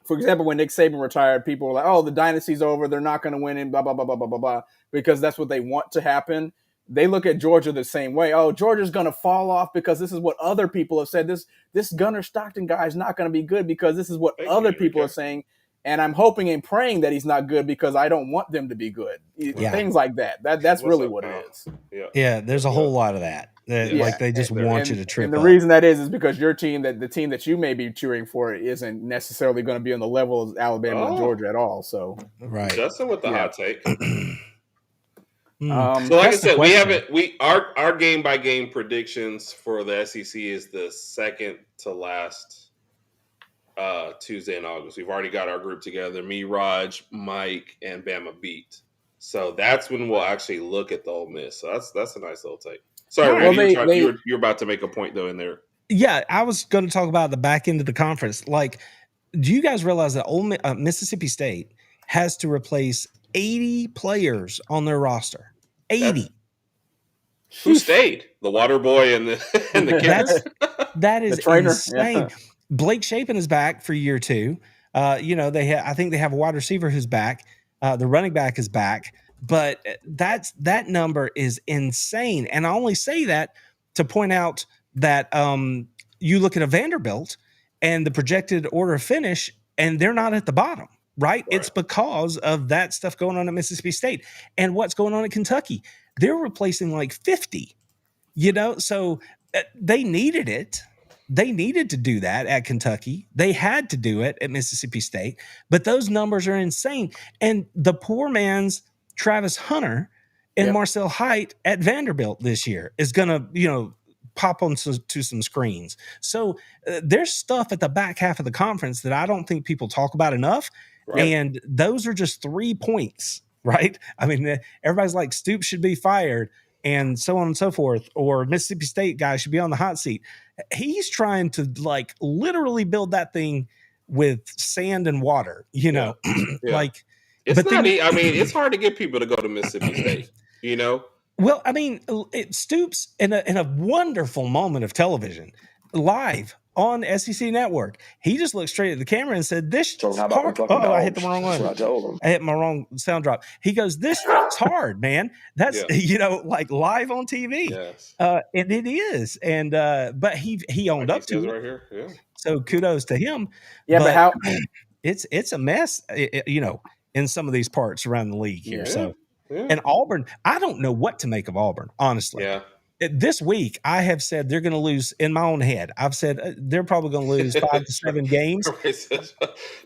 Speaker 2: For example, when Nick Saban retired, people were like, "Oh, the dynasty's over. They're not going to win," and blah blah blah blah blah blah blah, because that's what they want to happen. They look at Georgia the same way. Oh, Georgia's going to fall off because this is what other people have said. This Gunnar Stockton guy is not going to be good because this is what other people are saying. And I'm hoping and praying that he's not good because I don't want them to be good. Yeah. Things like that. That's really what it is.
Speaker 3: Yeah, there's a whole lot of that. Like they just want you to trip.
Speaker 2: And the reason that is because your team, the team that you may be cheering for, isn't necessarily going to be on the level of Alabama and Georgia at all. So
Speaker 1: right, Justin with the hot take.
Speaker 3: So
Speaker 1: like I said, our game by game predictions for the SEC is the second to last Tuesday in August. We've already got our group together. Me, Raj, Mike, and Bama beat. So that's when we'll actually look at the Ole Miss. So that's a nice little take. Sorry, you're about to make a point though in there.
Speaker 3: Yeah, I was going to talk about the back end of the conference. Like, do you guys realize that Mississippi State has to replace 80 players on their roster? 80.
Speaker 1: Who stayed? The water boy and the kicker?
Speaker 3: That is insane. Yeah. Blake Shapen is back for year 2. I think they have a wide receiver who's back. The running back is back. But that number is insane. And I only say that to point out that you look at a Vanderbilt and the projected order of finish, and they're not at the bottom. Right? It's because of that stuff going on at Mississippi State and what's going on at Kentucky. They're replacing like 50, so they needed it. They needed to do that at Kentucky. They had to do it at Mississippi State, but those numbers are insane. And the poor man's Travis Hunter and Marcel Height at Vanderbilt this year is going to, pop on to some screens. So there's stuff at the back half of the conference that I don't think people talk about enough. Right. And those are just 3 points, right? I mean, everybody's like Stoops should be fired and so on and so forth, or Mississippi State guy should be on the hot seat. He's trying to like literally build that thing with sand and water, like.
Speaker 1: It's it's hard to get people to go to Mississippi State,
Speaker 3: Well, I mean, Stoops in a wonderful moment of television live on SEC Network. He just looked straight at the camera and said, "This
Speaker 4: So how about
Speaker 3: hard."
Speaker 4: we fucking
Speaker 3: I hit the
Speaker 4: dogs?
Speaker 3: wrong one.
Speaker 4: That's what I told him.
Speaker 3: I hit my wrong sound drop. He goes, "This is hard, man. That's like live on TV."
Speaker 1: Yes.
Speaker 3: And it is. And but he owned up to it.
Speaker 1: Right here. Yeah.
Speaker 3: So kudos to him.
Speaker 2: Yeah, but how
Speaker 3: it's a mess, in some of these parts around the league here.
Speaker 2: Yeah.
Speaker 3: So and Auburn, I don't know what to make of Auburn, honestly.
Speaker 1: Yeah.
Speaker 3: This week, I have said they're going to lose in my own head. I've said they're probably going to lose 5 to 7 games.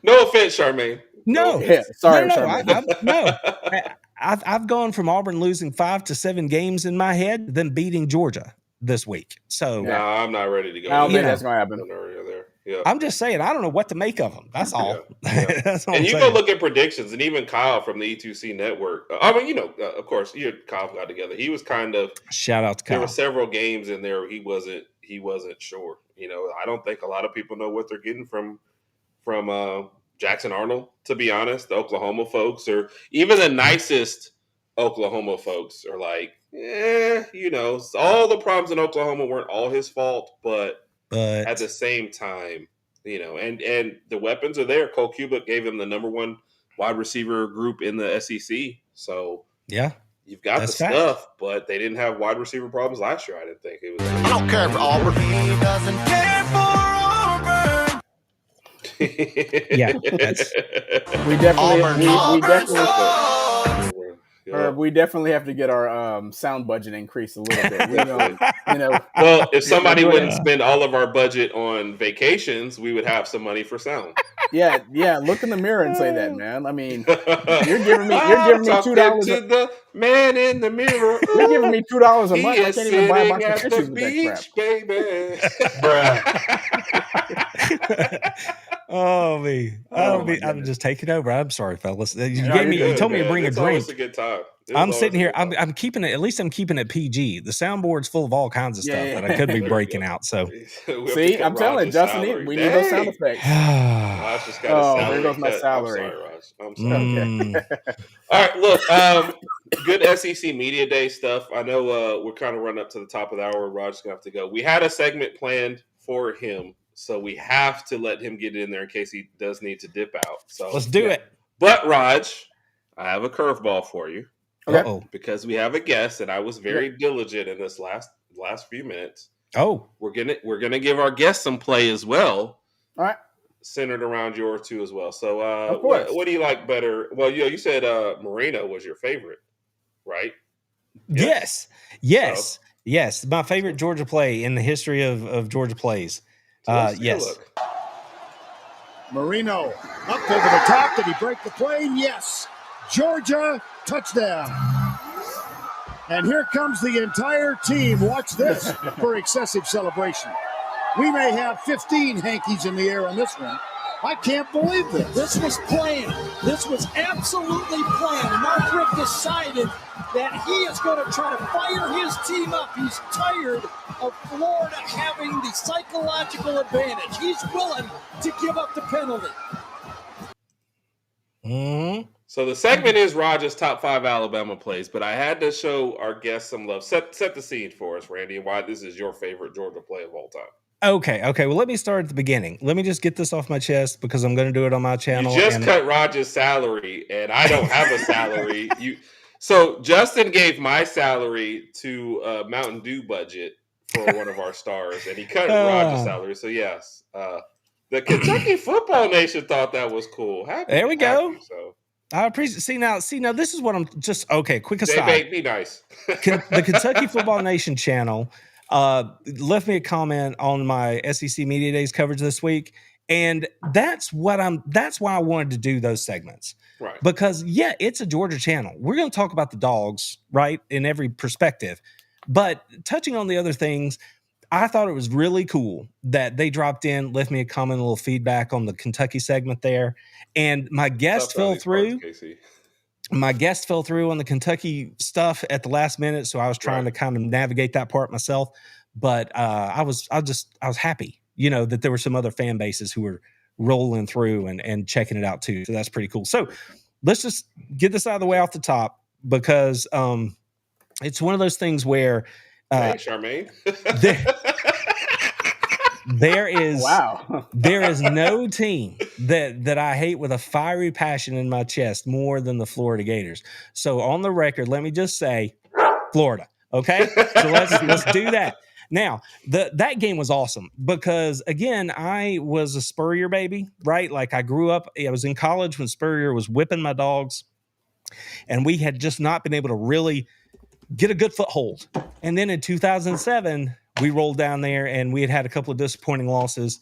Speaker 1: No offense, Charmaine.
Speaker 3: No,
Speaker 2: sorry,
Speaker 3: Charmaine. I've gone from Auburn losing 5 to 7 games in my head, then beating Georgia this week. So
Speaker 1: no, I'm not ready to go.
Speaker 2: I don't think that's going to happen.
Speaker 1: Yeah.
Speaker 3: I'm just saying, I don't know what to make of them. That's all.
Speaker 1: Yeah.
Speaker 3: That's all
Speaker 1: and
Speaker 3: I'm
Speaker 1: you
Speaker 3: saying.
Speaker 1: go look at predictions, and even Kyle from the E2C network. I mean, of course, you and Kyle got together. He was kind of
Speaker 3: shout out to Kyle.
Speaker 1: There were several games in there he wasn't sure. I don't think a lot of people know what they're getting from Jackson Arnold. To be honest, the Oklahoma folks, or even the nicest Oklahoma folks, are like, all the problems in Oklahoma weren't all his fault, but at the same time, and the weapons are there. Cole Cubitt gave him the number 1 wide receiver group in the SEC. So
Speaker 3: yeah,
Speaker 1: you've got the stuff, but they didn't have wide receiver problems last year. I didn't think it was.
Speaker 5: I don't care for Auburn. He doesn't care for Auburn.
Speaker 3: Yeah,
Speaker 2: we definitely have to get our sound budget increased a little bit.
Speaker 1: Well, if somebody wouldn't spend all of our budget on vacations, we would have some money for sound.
Speaker 2: Yeah. Look in the mirror and say that, man. I mean, you're giving me $2
Speaker 1: to the man in the mirror.
Speaker 2: You're giving me $2 a month. I can't even buy a box of tissues
Speaker 1: the
Speaker 2: with that crap,
Speaker 1: baby.
Speaker 3: Bruh. I'm just taking over. I'm sorry, fellas. You told me to bring a drink.
Speaker 1: It's a good time.
Speaker 3: I'm sitting here. I'm keeping it. At least I'm keeping it PG. The soundboard's full of all kinds of stuff that I could be breaking out. So
Speaker 2: see, I'm telling you, Justin, we need those sound effects. There goes my salary.
Speaker 1: I'm sorry, Raj. All right, look, good SEC Media Day stuff. I know we're kind of running up to the top of the hour. Raj's gonna have to go. We had a segment planned for him, so we have to let him get in there in case he does need to dip out. So
Speaker 3: let's do it.
Speaker 1: But Raj, I have a curveball for you.
Speaker 3: Okay.
Speaker 1: Because we have a guest, and I was very diligent in this last few minutes.
Speaker 3: Oh,
Speaker 1: we're gonna give our guest some play as well.
Speaker 2: All right,
Speaker 1: centered around yours too as well. So, what do you like better? Well, you said Marino was your favorite, right?
Speaker 3: Yes. My favorite Georgia play in the history of Georgia plays. Yes.
Speaker 6: Marino up over the top. Did he break the plane? Yes. Georgia touchdown. And here comes the entire team. Watch this for excessive celebration. We may have 15 hankies in the air on this one. I can't believe this.
Speaker 7: This was planned. This was absolutely planned. Mark Richt decided that he is going to try to fire his team up. He's tired of Florida having the psychological advantage. He's willing to give up the penalty.
Speaker 3: Mm-hmm.
Speaker 1: So the segment is Rogers' top 5 Alabama plays, but I had to show our guests some love. Set the scene for us, Randy, and why this is your favorite Georgia play of all time. Okay.
Speaker 3: Well, let me start at the beginning. Let me just get this off my chest because I'm going to do it on my channel.
Speaker 1: You just cut Rogers' salary, and I don't have a salary. So Justin gave my salary to Mountain Dew budget for one of our stars, and he cut Rogers' salary. So yes, the Kentucky Football Nation thought that was cool.
Speaker 3: There we go.
Speaker 1: So.
Speaker 3: I appreciate. See now, this is what I'm just okay. Quick aside.
Speaker 1: They make me nice.
Speaker 3: The Kentucky Football Nation channel left me a comment on my SEC Media Days coverage this week, and that's why I wanted to do those segments,
Speaker 1: right?
Speaker 3: Because it's a Georgia channel. We're going to talk about the dogs, right, in every perspective, but touching on the other things. I thought it was really cool that they dropped in, left me a comment, a little feedback on the Kentucky segment there. And my guest fell through. My guest fell through on the Kentucky stuff at the last minute, so I was trying to kind of navigate that part myself. But I was happy, that there were some other fan bases who were rolling through and checking it out too. So that's pretty cool. So let's just get this out of the way off the top because it's one of those things where.
Speaker 1: Hey, Charmaine.
Speaker 3: There is
Speaker 2: wow.
Speaker 3: There is no team that I hate with a fiery passion in my chest more than the Florida Gators. So on the record, let me just say Florida. Okay. So let's do that. Now, that game was awesome because, again, I was a Spurrier baby, right? Like I grew up, I was in college when Spurrier was whipping my dogs, and we had just not been able to really get a good foothold. And then in 2007, we rolled down there and we had a couple of disappointing losses.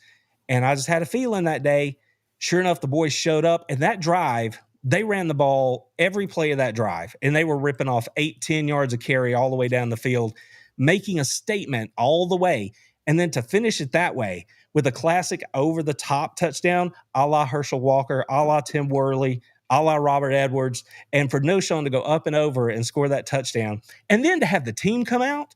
Speaker 3: And I just had a feeling that day, sure enough, the boys showed up, and that drive, they ran the ball every play of that drive, and they were ripping off 8-10 yards of carry all the way down the field, making a statement all the way. And then to finish it that way with a classic over-the-top touchdown, a la Herschel Walker, a la Tim Worley, a la Robert Edwards, and for Noshawn to go up and over and score that touchdown. And then to have the team come out,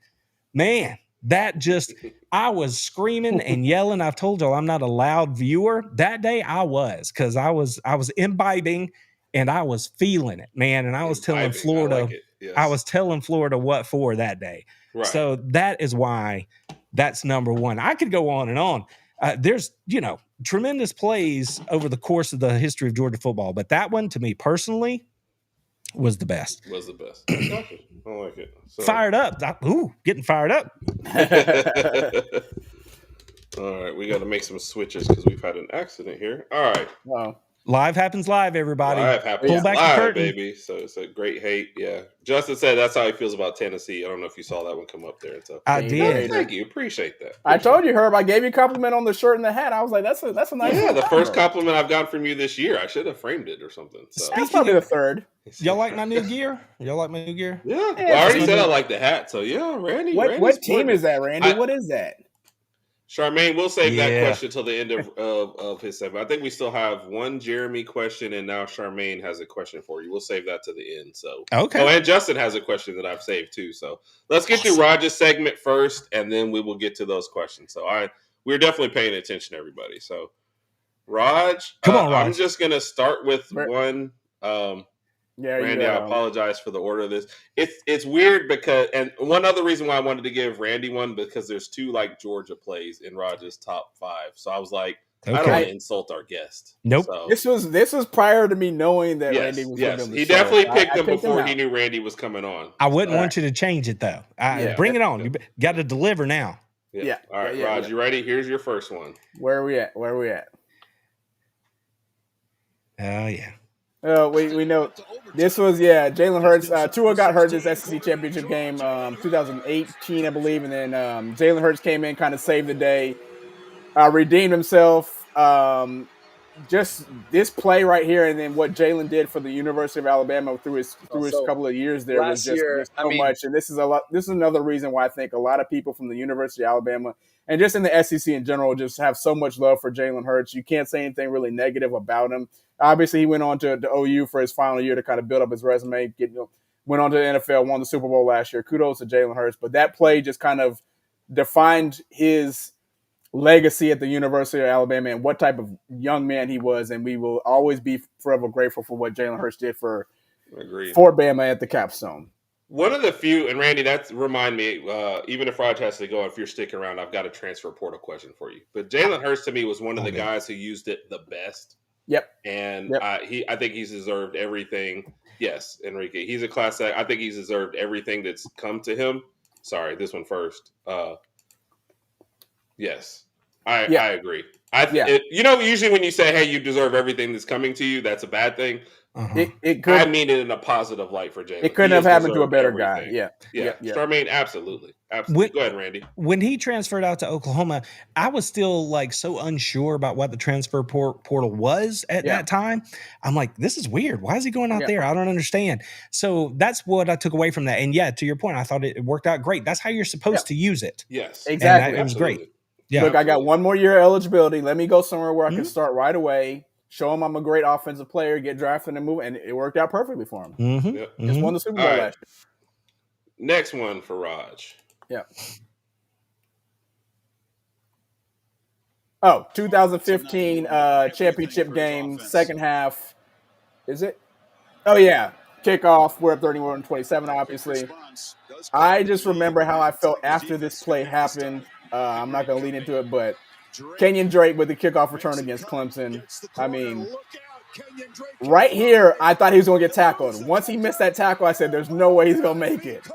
Speaker 3: man, that just, I was screaming and yelling. I've told y'all I'm not a loud viewer. That day I was, because I was imbibing and I was feeling it, man. And I was telling Florida, I was telling Florida what for that day. Right. So that is why that's number one. I could go on and on. There's, tremendous plays over the course of the history of Georgia football, but that one, to me personally, was the best.
Speaker 1: I like it. So.
Speaker 3: Fired up. Getting fired up.
Speaker 1: All right, we got to make some switches because we've had an accident here. All right.
Speaker 2: Wow.
Speaker 3: Live happens live, everybody.
Speaker 1: Live happens
Speaker 3: Pull back
Speaker 1: live,
Speaker 3: the curtain,
Speaker 1: baby. So it's a great hate. Yeah. Justin said that's how he feels about Tennessee. I don't know if you saw that one come up there. So
Speaker 3: I did.
Speaker 1: Thank you. Appreciate that.
Speaker 2: I told you, Herb. I gave you a compliment on the shirt and the hat. I was like, that's a nice.
Speaker 1: Yeah, the first compliment I've gotten from you this year. I should have framed it or something. So.
Speaker 2: That's probably the third.
Speaker 3: Y'all like my new gear? Yeah. Well,
Speaker 1: I already said I like the hat. So yeah, Randy.
Speaker 2: What team is that, Randy? What is that?
Speaker 1: Charmaine, we'll save that question till the end of his segment. I think we still have one Jeremy question, and now Charmaine has a question for you. We'll save that to the end. So
Speaker 3: okay.
Speaker 1: Oh, and Justin has a question that I've saved too. So let's get through Raj's segment first, and then we will get to those questions. So we're definitely paying attention, everybody. So Raj,
Speaker 3: come on, Raj.
Speaker 1: I'm just gonna start with one. Randy, I apologize for the order of this. It's weird because, and one other reason why I wanted to give Randy one, because there's two like Georgia plays in Raj's top 5. So I was like, I don't want to insult our guest.
Speaker 3: Nope.
Speaker 1: So,
Speaker 2: this was prior to me knowing that Randy was going to be on the
Speaker 1: he
Speaker 2: show.
Speaker 1: definitely picked him before he knew Randy was coming on.
Speaker 3: I wouldn't want you to change it though. Bring it on. You got to deliver now.
Speaker 1: Yeah. All right, Raj, you ready? Here's your first one.
Speaker 2: Where are we at?
Speaker 3: Oh yeah.
Speaker 2: We know this was Jalen Hurts. Tua got hurt this SEC championship game, 2018, I believe, and then Jalen Hurts came in, kind of saved the day, redeemed himself. Just this play right here, and then what Jalen did for the University of Alabama through his couple of years there was just so much. And this is another reason why I think a lot of people from the University of Alabama and just in the SEC in general just have so much love for Jalen Hurts. You can't say anything really negative about him. Obviously, he went on to OU for his final year to kind of build up his resume. Went on to the NFL, won the Super Bowl last year. Kudos to Jalen Hurts. But that play just kind of defined his legacy at the University of Alabama and what type of young man he was. And we will always be forever grateful for what Jalen Hurts did for Bama at the capstone.
Speaker 1: One of the few, and Randy, remind me, even if Raj has to go, if you're sticking around, I've got a transfer portal question for you. But Jalen Hurts to me was one of the guys who used it the best.
Speaker 2: Yep.
Speaker 1: And I think he's deserved everything. Yes, Enrique. He's a class act. I think he's deserved everything that's come to him. Sorry, this one first. Yes. I agree. Usually when you say, hey, you deserve everything that's coming to you, that's a bad thing.
Speaker 2: Uh-huh.
Speaker 1: I mean it in a positive light for Jalen.
Speaker 2: It couldn't have happened to a better guy. Yeah.
Speaker 1: Charmaine, absolutely. Go ahead, Randy.
Speaker 3: When he transferred out to Oklahoma, I was still like so unsure about what the transfer portal was at that time. I'm like, this is weird. Why is he going out there? I don't understand. So that's what I took away from that. And to your point, I thought it worked out great. That's how you're supposed to use it.
Speaker 1: Yes,
Speaker 2: exactly.
Speaker 3: It was great. Yeah.
Speaker 2: Look, I got one more year of eligibility. Let me go somewhere where I can start right away. Show him I'm a great offensive player, get drafted and move, and it worked out perfectly for him.
Speaker 3: Mm-hmm.
Speaker 2: Just won the Super Bowl last year.
Speaker 1: Next one for Raj.
Speaker 2: Yeah. Oh, 2015 championship game, second half. Is it? Oh, yeah. Kickoff. We're up 31-27, obviously. I just remember how I felt after this play happened. I'm not going to lead into it, but Kenyon Drake with the kickoff return against Clemson. I mean, right here, I thought he was going to get tackled. Once he missed that tackle, I said, there's no way he's going to make it.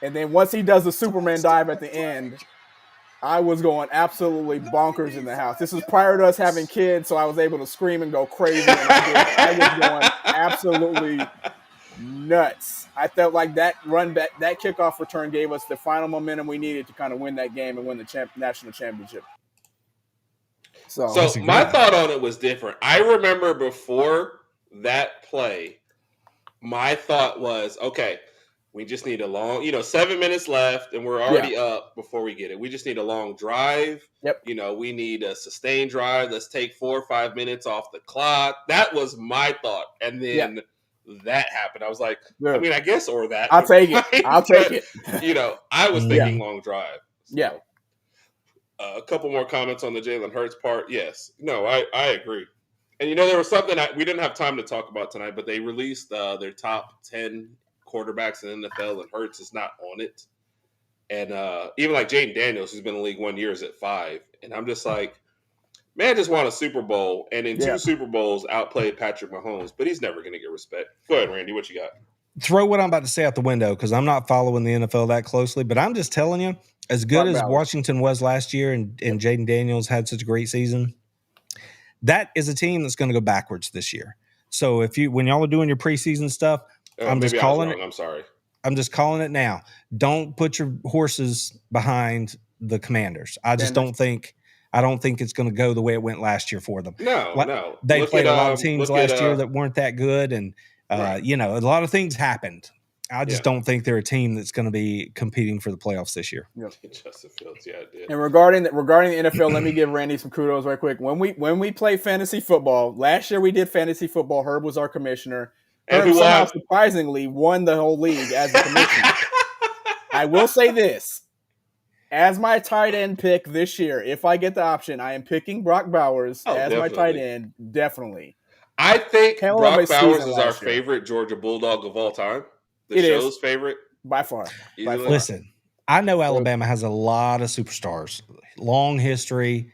Speaker 2: And then once he does the Superman dive at the end, I was going absolutely bonkers in the house. This was prior to us having kids, so I was able to scream and go crazy. And I was going absolutely nuts. I felt like that run back, that kickoff return gave us the final momentum we needed to kind of win that game and win the national championship. So
Speaker 1: my thought on it was different. I remember before that play, my thought was, okay, we just need a long, 7 minutes left, and we're already up before we get it. We just need a long drive.
Speaker 2: Yep.
Speaker 1: We need a sustained drive. Let's take 4 or 5 minutes off the clock. That was my thought. And then that happened. I was like, I mean, I guess, or that.
Speaker 2: I'll take it. I'll take it.
Speaker 1: I was thinking long drive. So,
Speaker 2: yeah.
Speaker 1: A couple more comments on the Jalen Hurts part. Yes. No, I agree. And, there was something we didn't have time to talk about tonight, but they released their top 10 quarterbacks in the NFL, and Hurts is not on it. And even like Jaden Daniels, who's been in the league 1 year, is at 5. And I'm just like, man just won a Super Bowl, and in 2 Super Bowls outplayed Patrick Mahomes, but he's never going to get respect. Go ahead, Randy. What you got?
Speaker 3: Throw what I'm about to say out the window because I'm not following the NFL that closely, but I'm just telling you, as good as Washington was last year and Jaden Daniels had such a great season, that is a team that's going to go backwards this year. So when y'all are doing your preseason stuff, I'm just calling it.
Speaker 1: I'm sorry.
Speaker 3: I'm just calling it now. Don't put your horses behind the Commanders. I don't think it's going to go the way it went last year for them.
Speaker 1: No.
Speaker 3: They played a lot of teams last year that weren't that good, and a lot of things happened. I just don't think they're a team that's going to be competing for the playoffs this year.
Speaker 2: Yep.
Speaker 1: Justin Fields, I did.
Speaker 2: And regarding the NFL, let me give Randy some kudos right quick. When we play fantasy football, last year we did fantasy football. Herb was our commissioner. Herb somehow surprisingly won the whole league as the commissioner. I will say this. As my tight end pick this year, if I get the option, I am picking Brock Bowers as my tight end, definitely.
Speaker 1: I think Brock Bowers is our favorite Georgia Bulldog of all time. The show's favorite.
Speaker 2: By far.
Speaker 3: Listen, I know Alabama has a lot of superstars, long history.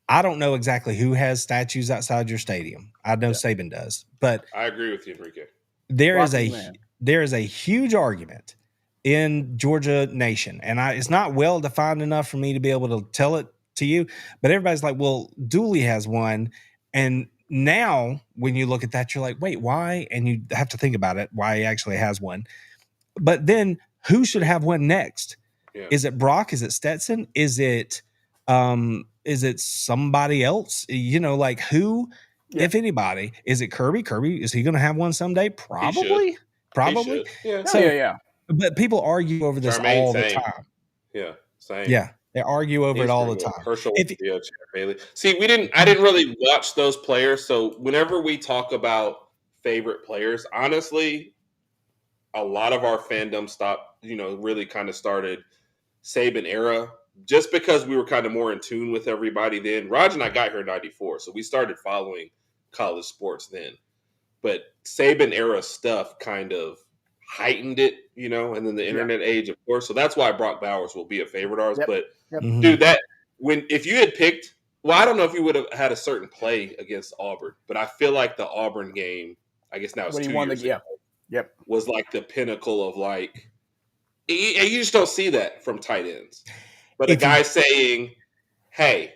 Speaker 3: I don't know exactly who has statues outside your stadium. I know Saban does, but
Speaker 1: I agree with you, Enrique.
Speaker 3: There is a huge argument in Georgia Nation, and it's not well defined enough for me to be able to tell it to you. But everybody's like, "Well, Dooley has one," and now when you look at that, you're like, "Wait, why?" And you have to think about it, why he actually has one. But then, who should have one next? Yeah. Is it Brock? Is it Stetson? Is it somebody else? Like who? Yeah. If anybody, is it Kirby? Kirby, is he going to have one someday? Probably.
Speaker 2: Yeah.
Speaker 3: So, but people argue over this all the time.
Speaker 1: Yeah. Same.
Speaker 3: Yeah. They argue over it all the time.
Speaker 1: Herschel, Bailey. See, I didn't really watch those players. So whenever we talk about favorite players, honestly, a lot of our fandom stopped, really kind of started Saban era. Just because we were kind of more in tune with everybody then. Raj and I got here in 94, so we started following college sports then. But Saban era stuff kind of heightened it, and then the internet age, of course. So that's why Brock Bowers will be a favorite of ours. Yep. But, dude, if you had picked – well, I don't know if you would have had a certain play against Auburn, but I feel like the Auburn game, I guess now it's 2 years ago, was like the pinnacle of like – you just don't see that from tight ends. But a guy saying, hey,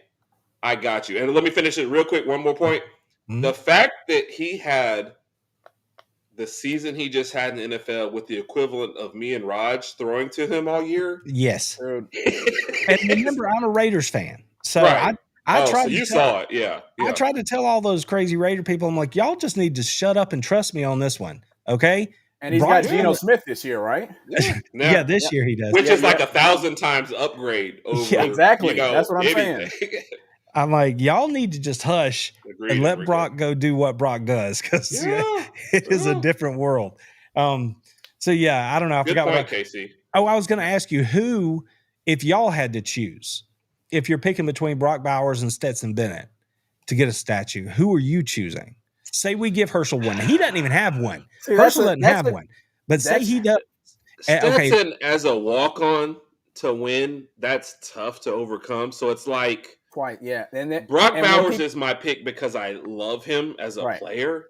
Speaker 1: I got you. And let me finish it real quick. One more point. Mm-hmm. The fact that he had the season he just had in the NFL with the equivalent of me and Raj throwing to him all year.
Speaker 3: Yes. And remember, I'm a Raiders fan. So I tried to
Speaker 1: saw it. Yeah.
Speaker 3: I tried to tell all those crazy Raider people, I'm like, y'all just need to shut up and trust me on this one. Okay.
Speaker 2: And he's got Geno Smith this year, right?
Speaker 3: Yeah, this year he does.
Speaker 1: Which is like 1,000 times upgrade over.
Speaker 2: Yeah, exactly. That's what I'm saying.
Speaker 3: I'm like, y'all need to just hush and let Brock go do what Brock does because it is a different world. I don't know. I forgot
Speaker 1: point, Casey.
Speaker 3: Oh, I was going to ask you who, if y'all had to choose, if you're picking between Brock Bowers and Stetson Bennett to get a statue, who are you choosing? Say we give Herschel one. He doesn't even have one. Herschel doesn't have one. But say he does.
Speaker 1: Stetson as a walk-on to win, that's tough to overcome. So it's like
Speaker 2: quite. Yeah,
Speaker 1: Brock Bowers is my pick because I love him as a player.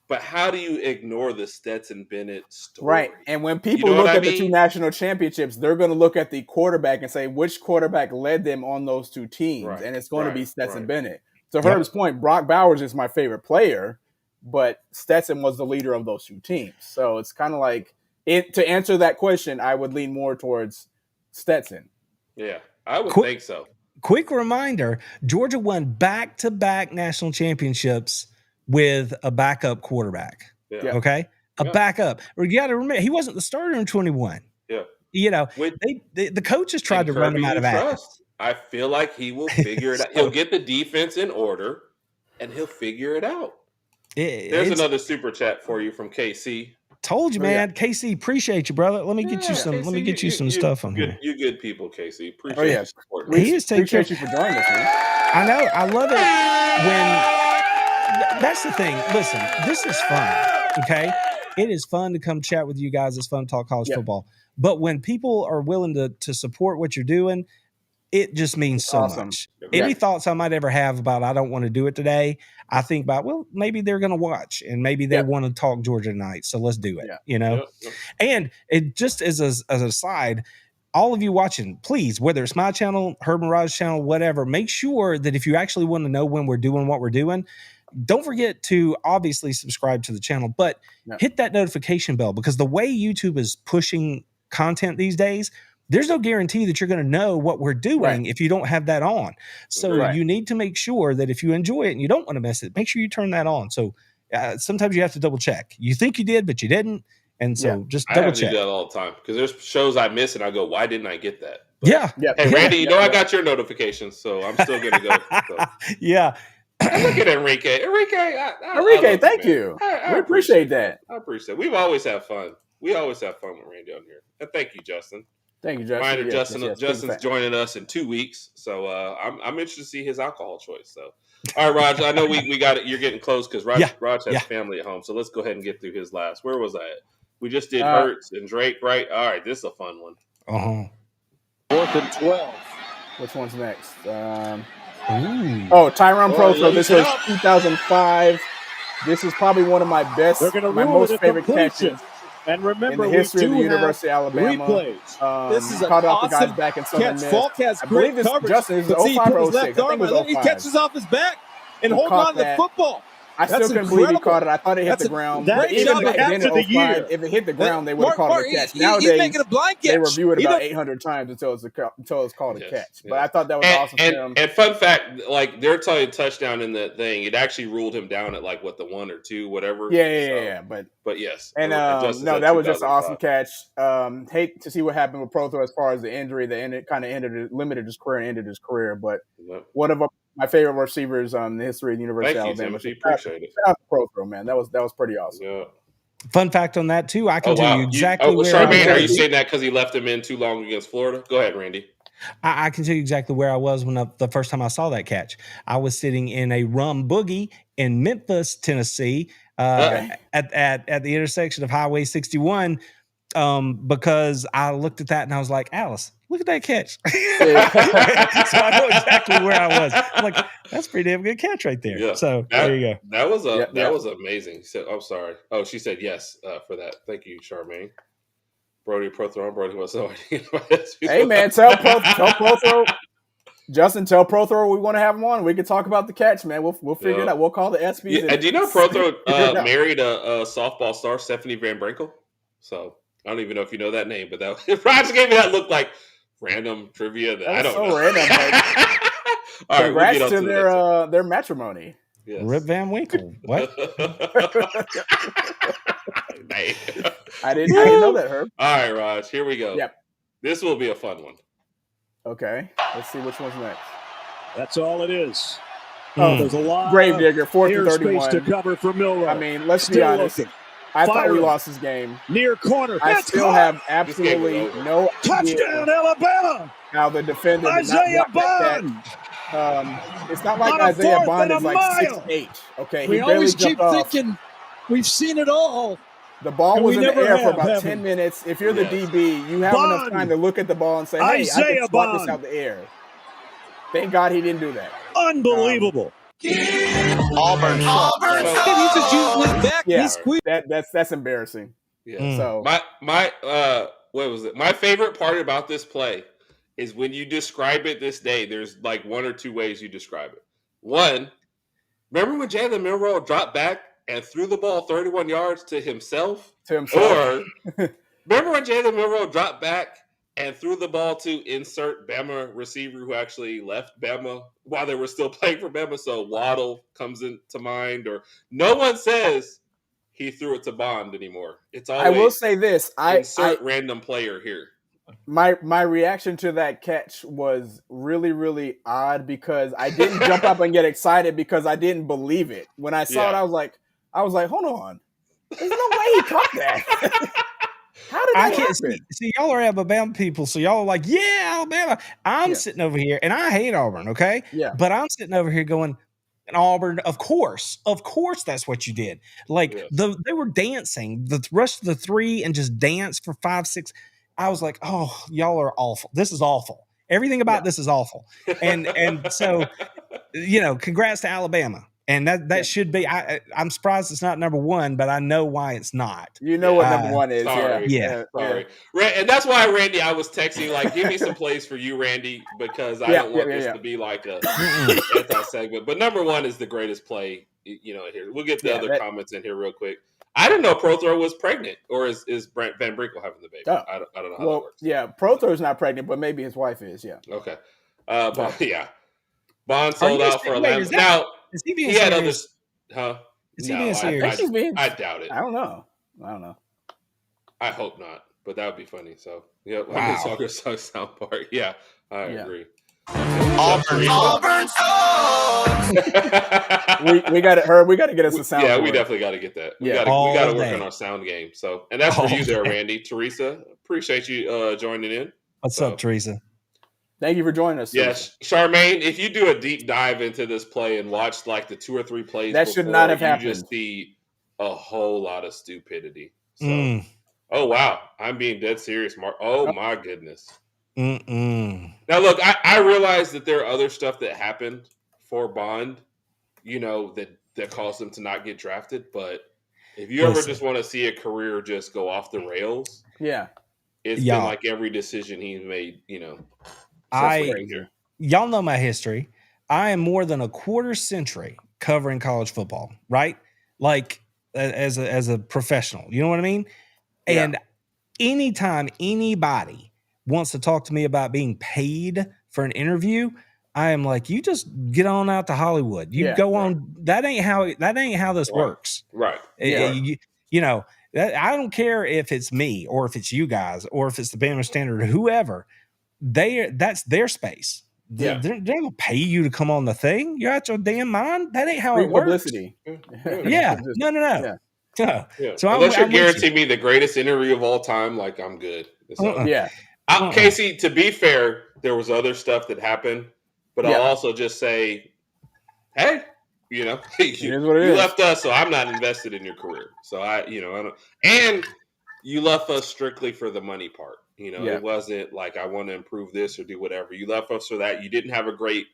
Speaker 1: But how do you ignore the Stetson Bennett story?
Speaker 2: Right. And when people look at the two national championships, they're going to look at the quarterback and say, which quarterback led them on those two teams? Right. And it's going to be Stetson Bennett. To Herb's point, Brock Bowers is my favorite player, but Stetson was the leader of those two teams. So it's kind of like, to answer that question, I would lean more towards Stetson.
Speaker 1: Yeah, I would think so.
Speaker 3: Quick reminder, Georgia won back-to-back national championships with a backup quarterback. Yeah. Okay? Backup. You got to remember, he wasn't the starter in 21.
Speaker 1: Yeah.
Speaker 3: You know, the coaches tried to run him out of Athens.
Speaker 1: I feel like he will figure it out. He'll get the defense in order, and he'll figure it out. There's another super chat for you from KC.
Speaker 3: Told you, man. KC, appreciate you, brother. Let me get you some. KC, let me get you some stuff on here.
Speaker 1: You good people, KC. Appreciate you supporting.
Speaker 2: He is appreciate you for joining us, man.
Speaker 3: I know. I love it when. That's the thing. Listen, this is fun. Okay, it is fun to come chat with you guys. It's fun to talk college football. But when people are willing to support what you're doing, it just means so much. Any thoughts I might ever have about I don't want to do it today, I think about, well, maybe they're going to watch and maybe they want to talk Georgia tonight, so let's do it. You know, and it just as a side. All of you watching, please, whether it's my channel, Herb N Rodg's channel, whatever, make sure that if you actually want to know when we're doing what we're doing, don't forget to obviously subscribe to the channel, but hit that notification bell, because the way YouTube is pushing content these days, there's no guarantee that you're going to know what we're doing if you don't have that on. So you need to make sure that if you enjoy it and you don't want to miss it, make sure you turn that on. So sometimes you have to double check. You think you did, but you didn't. And so just double check.
Speaker 1: I do that all the time because there's shows I miss and I go, why didn't I get that? But, hey, Randy, you know I got your notifications, so I'm still going to go. So.
Speaker 2: Look
Speaker 1: at Enrique.
Speaker 2: Enrique, thank you. We appreciate that.
Speaker 1: I appreciate it. We've always had fun. We always have fun with Randy on here. And thank you, Justin.
Speaker 2: Thank you, Justin.
Speaker 1: Justin's joining us in 2 weeks, so I'm interested to see his alcohol choice. So, all right, Raj, I know we got it. You're getting close because Raj has family at home, so let's go ahead and get through his last. Where was I at? We just did Hurts and Drake, right? All right, this is a fun one.
Speaker 6: 4th and 12.
Speaker 2: Which one's next? Tyron Prothro. This is 2005. This is probably one of my most favorite catches.
Speaker 6: And remember,
Speaker 2: in the history of the University of Alabama.
Speaker 6: Replays.
Speaker 2: This is caught off the guys back in Southern Miss.
Speaker 6: Falk has great coverage.
Speaker 2: Justin is 05 or 06. I think it was 05.
Speaker 6: He catches off his back and holds on to the football.
Speaker 2: I still couldn't believe he caught it. I thought it hit the ground. But even back then in 05, if it hit the ground, they would have called it a catch. Nowadays, they review it about 800 times until it's called a catch. But I thought that was awesome for him.
Speaker 1: And fun fact, like they're telling touchdown in the thing, it actually ruled him down at like the 1 or 2, whatever.
Speaker 2: Yeah. But
Speaker 1: yes.
Speaker 2: And that was just an awesome catch. Hate to see what happened with Prothro as far as the injury that kind of limited his career and ended his career. But one of my favorite receivers in the history of the University of Alabama.
Speaker 1: Thank you, appreciate it.
Speaker 2: Shout out to Prothro, man. That was pretty awesome.
Speaker 1: Yeah.
Speaker 3: Fun fact on that too. I can tell you exactly where.
Speaker 1: Charmaine, are you saying that because he left him in too long against Florida? Go ahead, Randy.
Speaker 3: I can tell you exactly where I was when the first time I saw that catch. I was sitting in a rum boogie in Memphis, Tennessee, at the intersection of Highway 61, because I looked at that and I was like, Alice, look at that catch. So I know exactly where I was. I'm like, that's a pretty damn good catch right there. Yeah. So there you go.
Speaker 1: That was amazing. So, I'm sorry. Oh, she said yes for that. Thank you, Charmaine. Brody Prothro. Brody was so.
Speaker 2: Hey man, tell Prothro. Justin, tell Prothro we want to have him on. We can talk about the catch, man. We'll figure it out. We'll call the SBs.
Speaker 1: Yeah, do you know Prothro married a softball star, Stephanie Van Brinkel? So I don't even know if you know that name, but that Roger gave me that look like random trivia. I don't know.
Speaker 2: Random. All right, congrats to their matrimony.
Speaker 3: Yes. Rip Van Winkle. What?
Speaker 2: I didn't know that, Herb.
Speaker 1: All right, Raj, here we go.
Speaker 2: Yep.
Speaker 1: This will be a fun one.
Speaker 2: Okay. Let's see which one's next.
Speaker 6: That's all it is. There's a lot
Speaker 2: Gravedigger, 4th and 31.
Speaker 6: To cover for Milroe.
Speaker 2: I mean, let's be honest. I thought we lost this game.
Speaker 6: Near corner.
Speaker 2: I still have absolutely no
Speaker 6: touchdown, Alabama.
Speaker 2: How the defender
Speaker 6: Isaiah Bond.
Speaker 2: It's not like Isaiah Bond is like 6'8". Okay,
Speaker 7: we always keep thinking we've seen it all.
Speaker 2: The ball was in the air for about 10 minutes. If you're the DB, you have enough time to look at the ball and say, "Hey, I can swat this out the air." Thank God he didn't do that.
Speaker 4: Unbelievable.
Speaker 5: Auburn.
Speaker 7: He just used his back.
Speaker 2: Yeah, that's embarrassing.
Speaker 1: Yeah.
Speaker 2: So
Speaker 1: my what was it? My favorite part about this play is when you describe it this day. There's like one or two ways you describe it. One, remember when Jalen Milroe dropped back and threw the ball 31 yards to himself? Or remember when Jalen Milroe dropped back and threw the ball to insert Bama receiver who actually left Bama while they were still playing for Bama? So Waddle comes into mind, or no one says he threw it to Bond anymore. It's always,
Speaker 2: I will say this:
Speaker 1: insert random player here.
Speaker 2: My reaction to that catch was really, really odd because I didn't jump up and get excited because I didn't believe it. When I saw it, I was like, hold on, there's no way he caught that. How did that happen?
Speaker 3: See, y'all are Alabama people, so y'all are like, yeah, Alabama. I'm sitting over here, and I hate Auburn, okay?
Speaker 2: Yeah.
Speaker 3: But I'm sitting over here going, Auburn, of course, that's what you did. Like, they were dancing, the rush to the three and just dance for 5, 6. I was like, oh, y'all are awful. This is awful. Everything about this is awful. And so, congrats to Alabama. And that should be. I'm surprised it's not number one, but I know why it's not.
Speaker 2: You know what number one is?
Speaker 1: Sorry.
Speaker 2: Yeah.
Speaker 1: And that's why, Randy, I was texting like, give me some plays for you, Randy, because I don't want this to be like a anti-segment. But number one is the greatest play. Here we'll get the other comments in here real quick. I didn't know Prothrow was pregnant, or is Van Brinkle having the baby?
Speaker 2: Oh.
Speaker 1: I don't know how that works.
Speaker 2: Yeah, Prothrow's not pregnant, but maybe his wife is. Yeah.
Speaker 1: Okay. Bond sold out for 11. Now.
Speaker 3: Is he being
Speaker 1: serious?
Speaker 3: Had
Speaker 1: others, huh?
Speaker 3: Is he being serious?
Speaker 1: I doubt it.
Speaker 2: I don't know.
Speaker 1: I hope not, but that would be funny. So, yeah, wow. Sound part. Yeah, I agree.
Speaker 5: Auburn.
Speaker 2: we got it, Herb. We got to get us a sound.
Speaker 1: Yeah, we definitely got to get that. We got to work on our sound game. So, and that's for you there, Randy. Teresa, appreciate you joining in.
Speaker 3: What's up, Teresa?
Speaker 2: Thank you for joining us.
Speaker 1: Yes, Charmaine, if you do a deep dive into this play and watch like the 2 or 3 plays
Speaker 2: that should not have happened.
Speaker 1: You just see a whole lot of stupidity. So, oh, wow. I'm being dead serious, Mark. Oh, my goodness. Now, look, I realize that there are other stuff that happened for Bond, that caused him to not get drafted. But if you ever just want to see a career just go off the rails, it's been like every decision he's made,
Speaker 3: Y'all know my history. I am more than a quarter century covering college football, right? Like as a professional, you know what I mean? Yeah. And anytime anybody wants to talk to me about being paid for an interview, I am like, you just get on out to Hollywood. You go on. That ain't how this works.
Speaker 1: Right.
Speaker 3: I don't care if it's me or if it's you guys or if it's the Bama Standard or whoever. That's their space. They're gonna pay you to come on the thing. You're out your damn mind. That ain't how it works.
Speaker 2: Publicity.
Speaker 3: Yeah. No.
Speaker 1: Yeah. So unless you're guaranteeing me the greatest interview of all time, like I'm good. Casey, to be fair, there was other stuff that happened, but I'll also just say, hey, you left us, so I'm not invested in your career. So I don't, and you left us strictly for the money part. It wasn't like I want to improve this or do whatever. You left us for that. You didn't have a great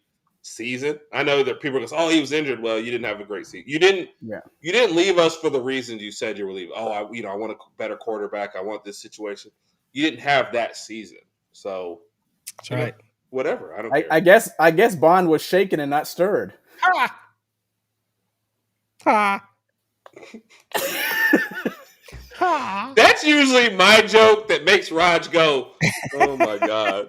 Speaker 1: season. I know that people are going to say, oh, he was injured. Well, you didn't have a great season. You didn't leave us for the reasons you said you were leaving. Oh, I want a better quarterback. I want this situation. You didn't have that season. So,
Speaker 3: that's right.
Speaker 1: Whatever. I don't care.
Speaker 2: I guess Bond was shaken and not stirred.
Speaker 1: That's usually my joke that makes Raj go, oh my God.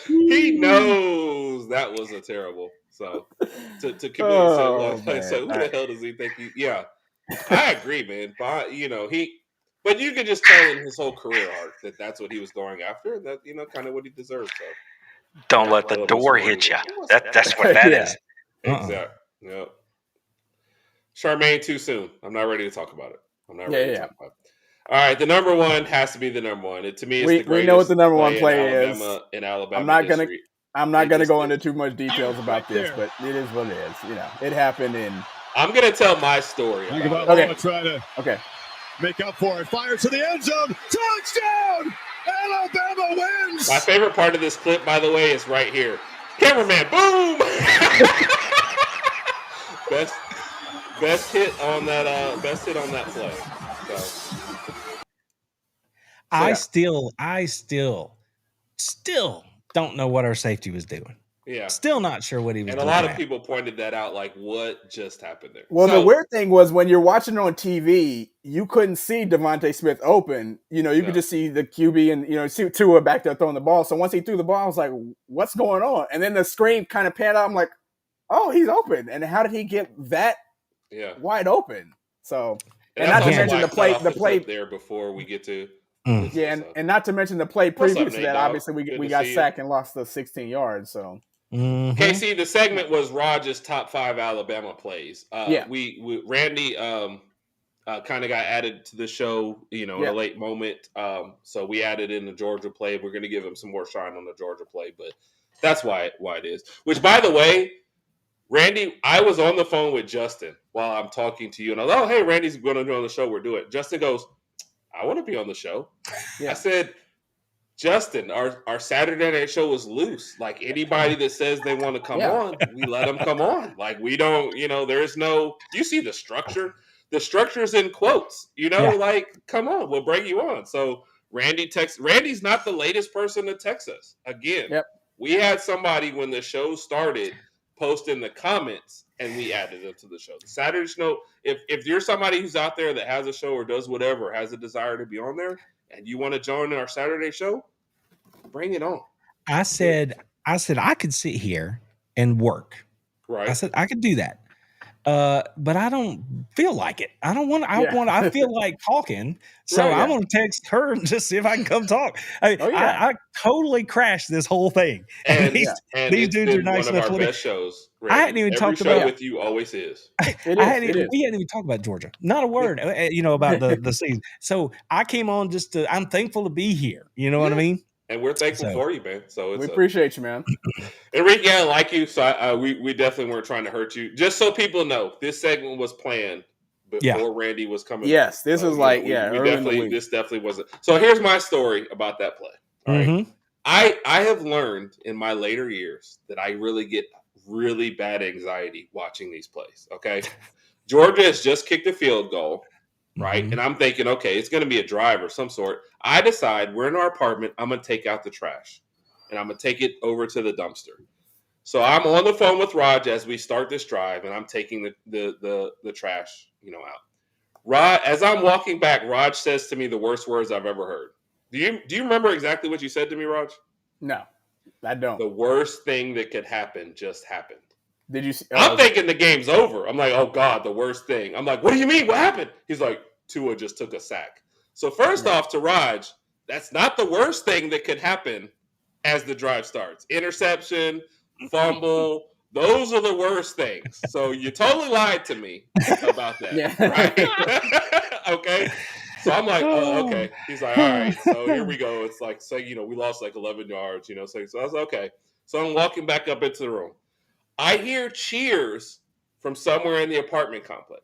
Speaker 1: He knows that was a terrible. So to commit so who the hell does he think he? Yeah, I agree, man. But but you can just tell in his whole career arc that's what he was going after, and that kind of what he deserves. So
Speaker 8: don't let the door hit you. That's what that is.
Speaker 1: Exactly. Yep. Charmaine, too soon. I'm not ready to talk about it. I'm not ready to talk about it. All right, the number one has to be the number one. To me, it's the greatest. We
Speaker 2: know what the number one play is.
Speaker 1: In Alabama,
Speaker 2: I'm not gonna go into too much details about this, but it is what it is. It happened in.
Speaker 1: I'm gonna tell my story.
Speaker 6: Okay. Try to make up for it. Fire to the end zone. Touchdown! Alabama wins.
Speaker 1: My favorite part of this clip, by the way, is right here. Cameraman, boom. Best hit on that play. So.
Speaker 3: I still don't know what our safety was doing.
Speaker 1: Yeah.
Speaker 3: Still not sure what he was doing.
Speaker 1: And a lot of people pointed that out, like, what just happened there?
Speaker 2: Well, the weird thing was when you're watching it on TV, you couldn't see Devontae Smith open. You could just see the QB and, see Tua back there throwing the ball. So once he threw the ball, I was like, what's going on? And then the screen kind of panned out. I'm like, oh, he's open. And how did he get that wide open? So, and not to mention the play
Speaker 1: there before we get to.
Speaker 2: Yeah, and not to mention the play previous to that, obviously we got sacked and lost the 16 yards. So,
Speaker 1: KC, the segment was Rodg's top 5 Alabama plays. We Randy kind of got added to the show, at a late moment. So we added in the Georgia play. We're going to give him some more shine on the Georgia play, but that's why it is. Which, by the way, Randy, I was on the phone with Justin while I'm talking to you, and I was, oh, hey, Randy's going to be on the show. We're doing it. Justin goes, I want to be on the show. I said, Justin, our Saturday night show is loose. Like, anybody that says they want to come on, we let them come on. Like, we don't, there's no, you see the structure. The structure's in quotes, like, come on, we'll bring you on. So Randy's not the latest person to text us. Again, we had somebody when the show started post in the comments, and we added it to the show. The Saturday show, if you're somebody who's out there that has a show or does whatever, has a desire to be on there, and you want to join our Saturday show, bring it on.
Speaker 3: I said I could sit here and work.
Speaker 1: Right.
Speaker 3: I said I could do that. But I don't feel like it. I feel like talking. So I'm going to text her and just see if I can come talk. I totally crashed this whole thing.
Speaker 1: And these dudes are nice enough. One of our best shows. Randy.
Speaker 3: I hadn't even talked about
Speaker 1: with you always is.
Speaker 3: We hadn't even talked about Georgia. Not a word, about the season. So I came on I'm thankful to be here. You know what I mean?
Speaker 1: And we're thankful for you, man. So
Speaker 2: we appreciate you, man.
Speaker 1: Enrique, I like you, so we definitely weren't trying to hurt you. Just so people know, this segment was planned before Randy was coming.
Speaker 2: Yes, this was
Speaker 1: this definitely wasn't. So here's my story about that play. All right, I have learned in my later years that I really get really bad anxiety watching these plays. Okay, Georgia has just kicked a field goal. Right. And I'm thinking, okay, it's going to be a drive or some sort. I decide we're in our apartment. I'm going to take out the trash and I'm going to take it over to the dumpster. So I'm on the phone with Raj as we start this drive, and I'm taking the trash, out. Raj, as I'm walking back, Raj says to me the worst words I've ever heard. Do you remember exactly what you said to me, Raj?
Speaker 2: No, I don't.
Speaker 1: The worst thing that could happen just happened.
Speaker 2: Did you see?
Speaker 1: I'm thinking the game's over. I'm like, oh God, the worst thing. I'm like, what do you mean? What happened? He's like, Tua just took a sack. So first off, to Raj, that's not the worst thing that could happen as the drive starts. Interception, fumble, those are the worst things. So you totally lied to me about that, right? Okay. So I'm like, oh, okay. He's like, all right. So here we go. It's like, we lost like 11 yards, So I was like, okay. So I'm walking back up into the room. I hear cheers from somewhere in the apartment complex.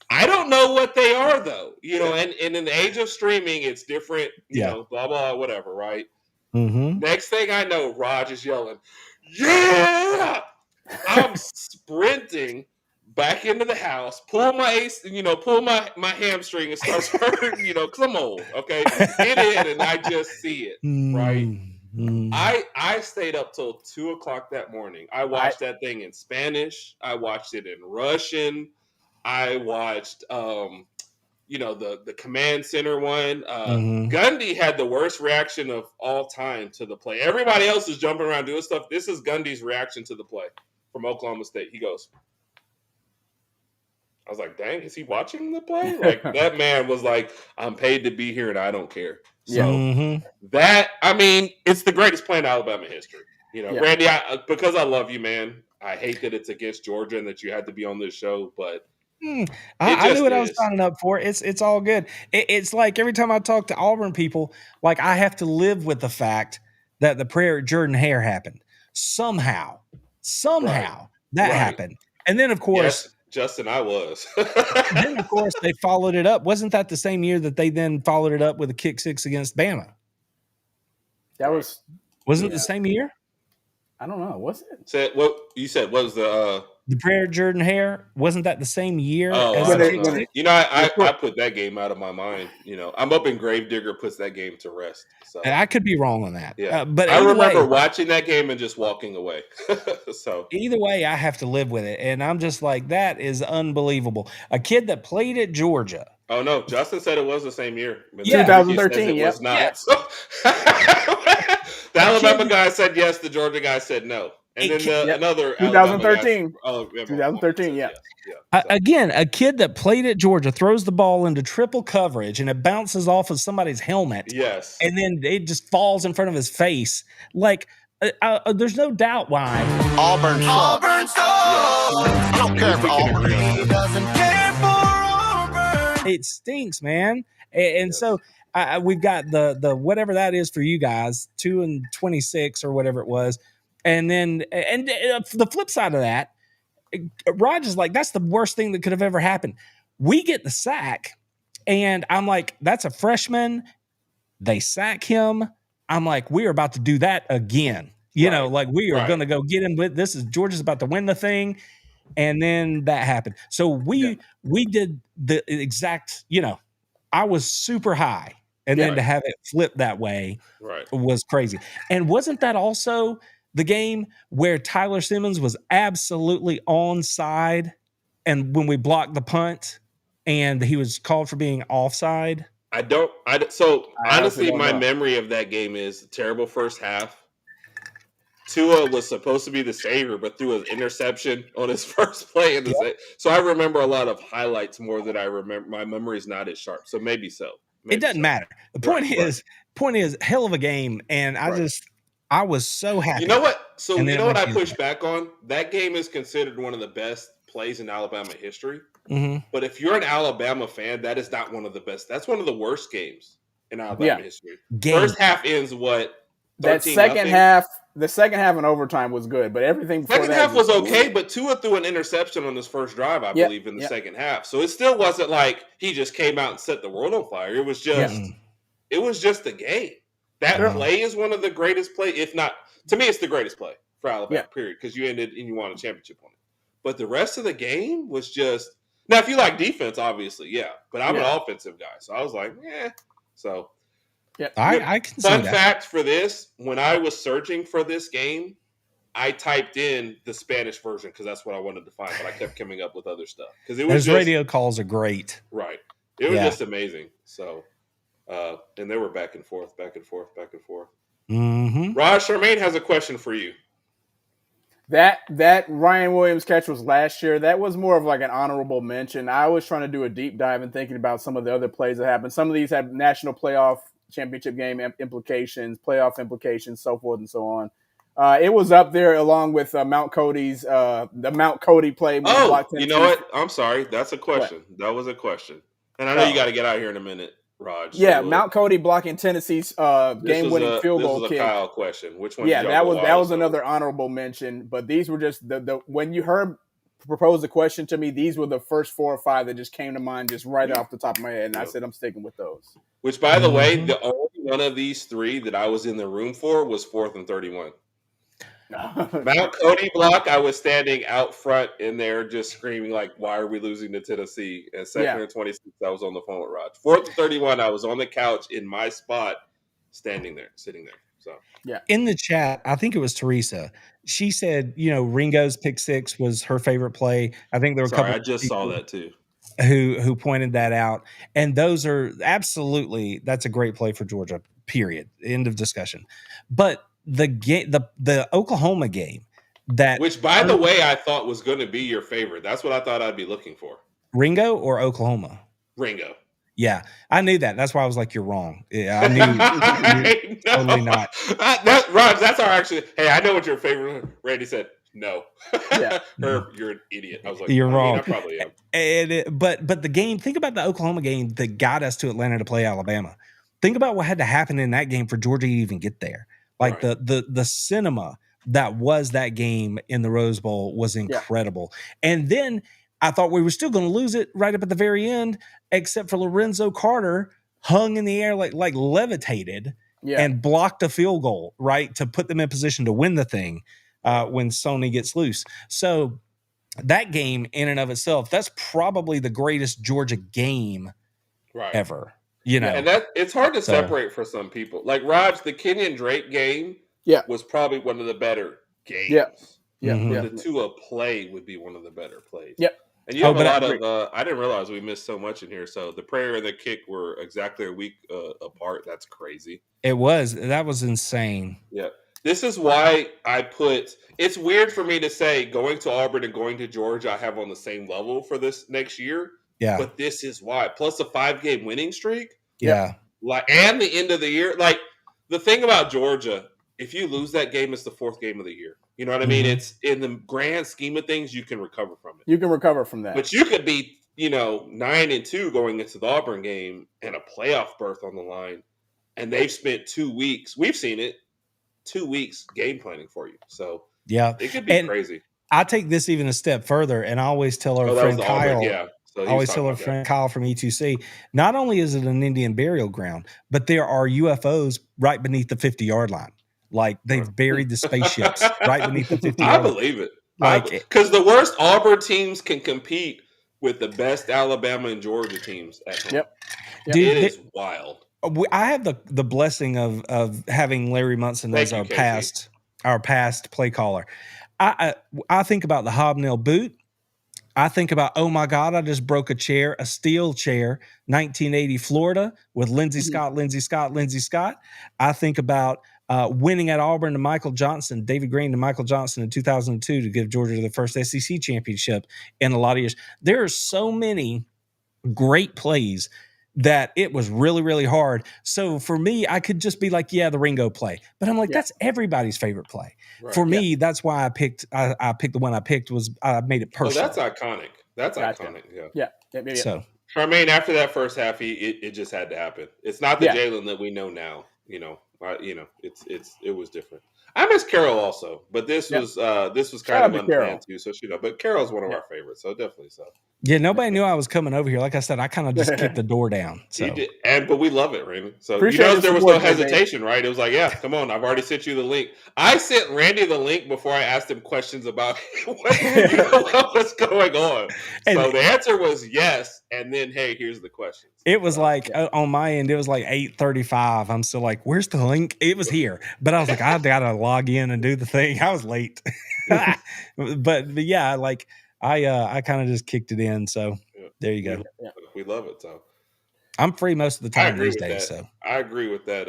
Speaker 1: I don't know what they are, though. And in the age of streaming, it's different, blah, blah, whatever, right? Next thing I know, Raj is yelling, yeah! I'm sprinting back into the house, pull my hamstring and starts hurting, because I'm old, okay? Get in, and I just see it, right? I stayed up till 2:00 that morning. I watched that thing in Spanish. I watched it in Russian. I watched, the command center one. Gundy had the worst reaction of all time to the play. Everybody else is jumping around doing stuff. This is Gundy's reaction to the play from Oklahoma State. He goes, I was like, dang, is he watching the play? Like, that man was like, I'm paid to be here and I don't care. So it's the greatest play in Alabama history. Randy, because I love you, man, I hate that it's against Georgia and that you had to be on this show, but
Speaker 3: I knew what I was signing up for. It's all good. It's like every time I talk to Auburn people, like I have to live with the fact that the prayer at Jordan Hare happened. Somehow that happened. And then, of course,
Speaker 1: Justin, I was.
Speaker 3: Then, of course, they followed it up. Wasn't that the same year that they then followed it up with a kick six against Bama?
Speaker 2: That wasn't
Speaker 3: it the same year?
Speaker 2: I don't know. Was it?
Speaker 1: Said what you said? What was the
Speaker 3: Prayer Jordan Hare? Wasn't that the same year?
Speaker 1: Oh,
Speaker 3: as
Speaker 1: I
Speaker 3: the
Speaker 1: don't
Speaker 3: Kick
Speaker 1: know.
Speaker 3: Six?
Speaker 1: You know, I put that game out of my mind. You know, I'm hoping Gravedigger puts that game to rest. So
Speaker 3: I could be wrong on that.
Speaker 1: yeah,
Speaker 3: But
Speaker 1: I remember
Speaker 3: way,
Speaker 1: watching that game and just walking away. So
Speaker 3: either way, I have to live with it, and I'm just like, that is unbelievable. A kid that played at Georgia.
Speaker 1: Oh no, Justin said it was the same year.
Speaker 2: Yeah, 2013.
Speaker 1: It was not.
Speaker 3: Yeah.
Speaker 1: So, the Alabama guy said yes. The Georgia guy said no. And then another
Speaker 2: 2013.
Speaker 1: Guy,
Speaker 2: 2013. Yeah.
Speaker 1: So.
Speaker 3: Again, a kid that played at Georgia throws the ball into triple coverage and it bounces off of somebody's helmet.
Speaker 1: Yes.
Speaker 3: And then it just falls in front of his face. Like, there's no doubt why.
Speaker 5: Auburn sucks. I don't care for Auburn. He doesn't care for Auburn.
Speaker 3: It stinks, man. And so we've got the whatever that is for you guys, 2-26 or whatever it was. And then the flip side of that, Raj is like, that's the worst thing that could have ever happened. We get the sack, and I'm like, that's a freshman. They sack him. I'm like, we are about to do that again. You know, like we are going to go get him. This is Georgia's about to win the thing. And then that happened. So we did the exact, you know, I was super high. And then to have it flip that way was crazy. And wasn't that also the game where Tyler Simmons was absolutely onside, and when we blocked the punt and he was called for being offside?
Speaker 1: Honestly, my memory of that game is terrible first half. Tua was supposed to be the savior, but threw an interception on his first play. So I remember a lot of highlights more than I remember. My memory is not as sharp. So maybe so.
Speaker 3: It doesn't matter. The point is hell of a game. And I was so happy.
Speaker 1: You know what? So you know what I push back on? That game is considered one of the best plays in Alabama history. Mm-hmm. But if you're an Alabama fan, that is not one of the best. That's one of the worst games in Alabama history. First half ends what?
Speaker 2: That second half, the second half and overtime was good, but everything before
Speaker 1: second half was okay. But Tua threw an interception on his first drive, I believe, in the second half. So it still wasn't like he just came out and set the world on fire. It was just a game. That play is one of the greatest play, if not, to me, it's the greatest play for Alabama, period, because you ended and you won a championship on it. But the rest of the game was just, now if you like defense, obviously, but I'm an offensive guy, so I was like, So,
Speaker 3: I can see
Speaker 1: fun
Speaker 3: that.
Speaker 1: fact for this, when I was searching for this game, I typed in the Spanish version because that's what I wanted to find, but I kept coming up with other stuff. Because it was
Speaker 3: those radio calls are great.
Speaker 1: Right. It was just amazing. So, and they were back and forth.
Speaker 3: Mm-hmm.
Speaker 1: Raj Charmaine has a question for you.
Speaker 2: That Ryan Williams catch was last year. That was more of like an honorable mention. I was trying to do a deep dive and thinking about some of the other plays that happened. Some of these have national playoff championship game implications, playoff implications, so forth and so on. It was up there along with Mount Cody's the Mount Cody play.
Speaker 1: Oh, you know what? I'm sorry. That's a question. What? That was a question. And I know you got to get out here in a minute, Raj.
Speaker 2: Yeah, so Mount Cody blocking Tennessee's game-winning field goal kick.
Speaker 1: This was a Kyle question. Which one?
Speaker 2: Yeah, that was another honorable mention. But these were just the when you heard propose the question to me, these were the first 4 or 5 that just came to mind just right off the top of my head, and I said I'm sticking with those.
Speaker 1: Which, by the way, the only one of these 3 that I was in the room for was 4th and 31. Mount Cody block, I was standing out front in there just screaming like, why are we losing to Tennessee? And 2nd and 26, I was on the phone with Raj. 4th and 31, I was on the couch in my spot, sitting there. So
Speaker 3: in the chat, I think it was Teresa. She said, Ringo's pick 6 was her favorite play. I think there were a couple.
Speaker 1: I just saw that too.
Speaker 3: Who pointed that out. And those are absolutely, that's a great play for Georgia, period. End of discussion. But the game, the Oklahoma game,
Speaker 1: which by the way, I thought was going to be your favorite. That's what I thought I'd be looking for.
Speaker 3: Ringo or Oklahoma?
Speaker 1: Ringo.
Speaker 3: Yeah, I knew that. That's why I was like, "You're wrong." Yeah, I knew. Totally not.
Speaker 1: Raj, that's our actually. Hey, I know what your favorite. Randy said no. Herb, you're an idiot. I was like,
Speaker 3: you're wrong.
Speaker 1: I probably am.
Speaker 3: But the game. Think about the Oklahoma game that got us to Atlanta to play Alabama. Think about what had to happen in that game for Georgia to even get there. Like the cinema that was that game in the Rose Bowl was incredible. And then I thought we were still going to lose it right up at the very end, except for Lorenzo Carter hung in the air like levitated and blocked a field goal, right, to put them in position to win the thing. when Sony gets loose. So that game in and of itself, that's probably the greatest Georgia game ever. You know,
Speaker 1: and that it's hard to separate for some people. Like Raj, the Kenyon Drake game was probably one of the better games. The Tua play would be one of the better plays. And you have a lot of I didn't realize we missed so much in here. So the prayer and the kick were exactly a week apart. That's crazy.
Speaker 3: That was insane.
Speaker 1: Yeah. This is why it's weird for me to say going to Auburn and going to Georgia I have on the same level for this next year.
Speaker 3: Yeah.
Speaker 1: But this is why. Plus a 5-game winning streak.
Speaker 3: Yeah.
Speaker 1: And the end of the year. Like the thing about Georgia, if you lose that game, it's the 4th game of the year. You know what I mean? It's in the grand scheme of things, you can recover from it.
Speaker 2: You can recover from that.
Speaker 1: But you could be, 9-2 going into the Auburn game and a playoff berth on the line. And they've spent 2 weeks. We've seen it. 2 weeks game planning for you. So it could be crazy.
Speaker 3: I take this even a step further, and I always tell our friend Kyle. So I always tell our friend Kyle from E2C, not only is it an Indian burial ground, but there are UFOs right beneath the 50-yard line. Like they've buried the spaceships right beneath the 50-yard line.
Speaker 1: I believe it. Because the worst Auburn teams can compete with the best Alabama and Georgia teams at home.
Speaker 3: Dude,
Speaker 1: it is wild.
Speaker 3: I have the blessing of having Larry Munson as our past play caller. I think about the hobnail boot. I think about, oh my God, I just broke a steel chair, 1980 Florida with Lindsey Scott. I think about winning at Auburn to Michael Johnson, David Green to Michael Johnson in 2002 to give Georgia the first SEC championship in a lot of years. There are so many great plays that it was really, really hard. So for me, I could just be like, the Ringo play. But I'm like, that's everybody's favorite play. Right. For me, that's why I picked the one I picked was I made it personal.
Speaker 1: That's iconic. That's iconic. Yeah.
Speaker 3: So
Speaker 1: Charmaine, after that first half, it just had to happen. It's not the Jalen that we know now. It was different. I miss Carol also, but this was kind of unplanned too. So but Carol's one of our favorites, so definitely so.
Speaker 3: Yeah, nobody knew I was coming over here. Like I said, I kind of just kicked the door down. So
Speaker 1: but we love it, Randy. So there was no hesitation, right? It was like, come on, I've already sent you the link. I sent Randy the link before I asked him questions about what was going on. So the answer was yes, and then hey, here's the questions.
Speaker 3: It was on my end, it was like 8:35. I'm still like, where's the link? It was here, but I was like, I gotta log in and do the thing. I was late, but yeah, like. I kind of just kicked it in, so there you go.
Speaker 1: Yeah. We love it. So
Speaker 3: I'm free most of the time these days. So
Speaker 1: I agree with that,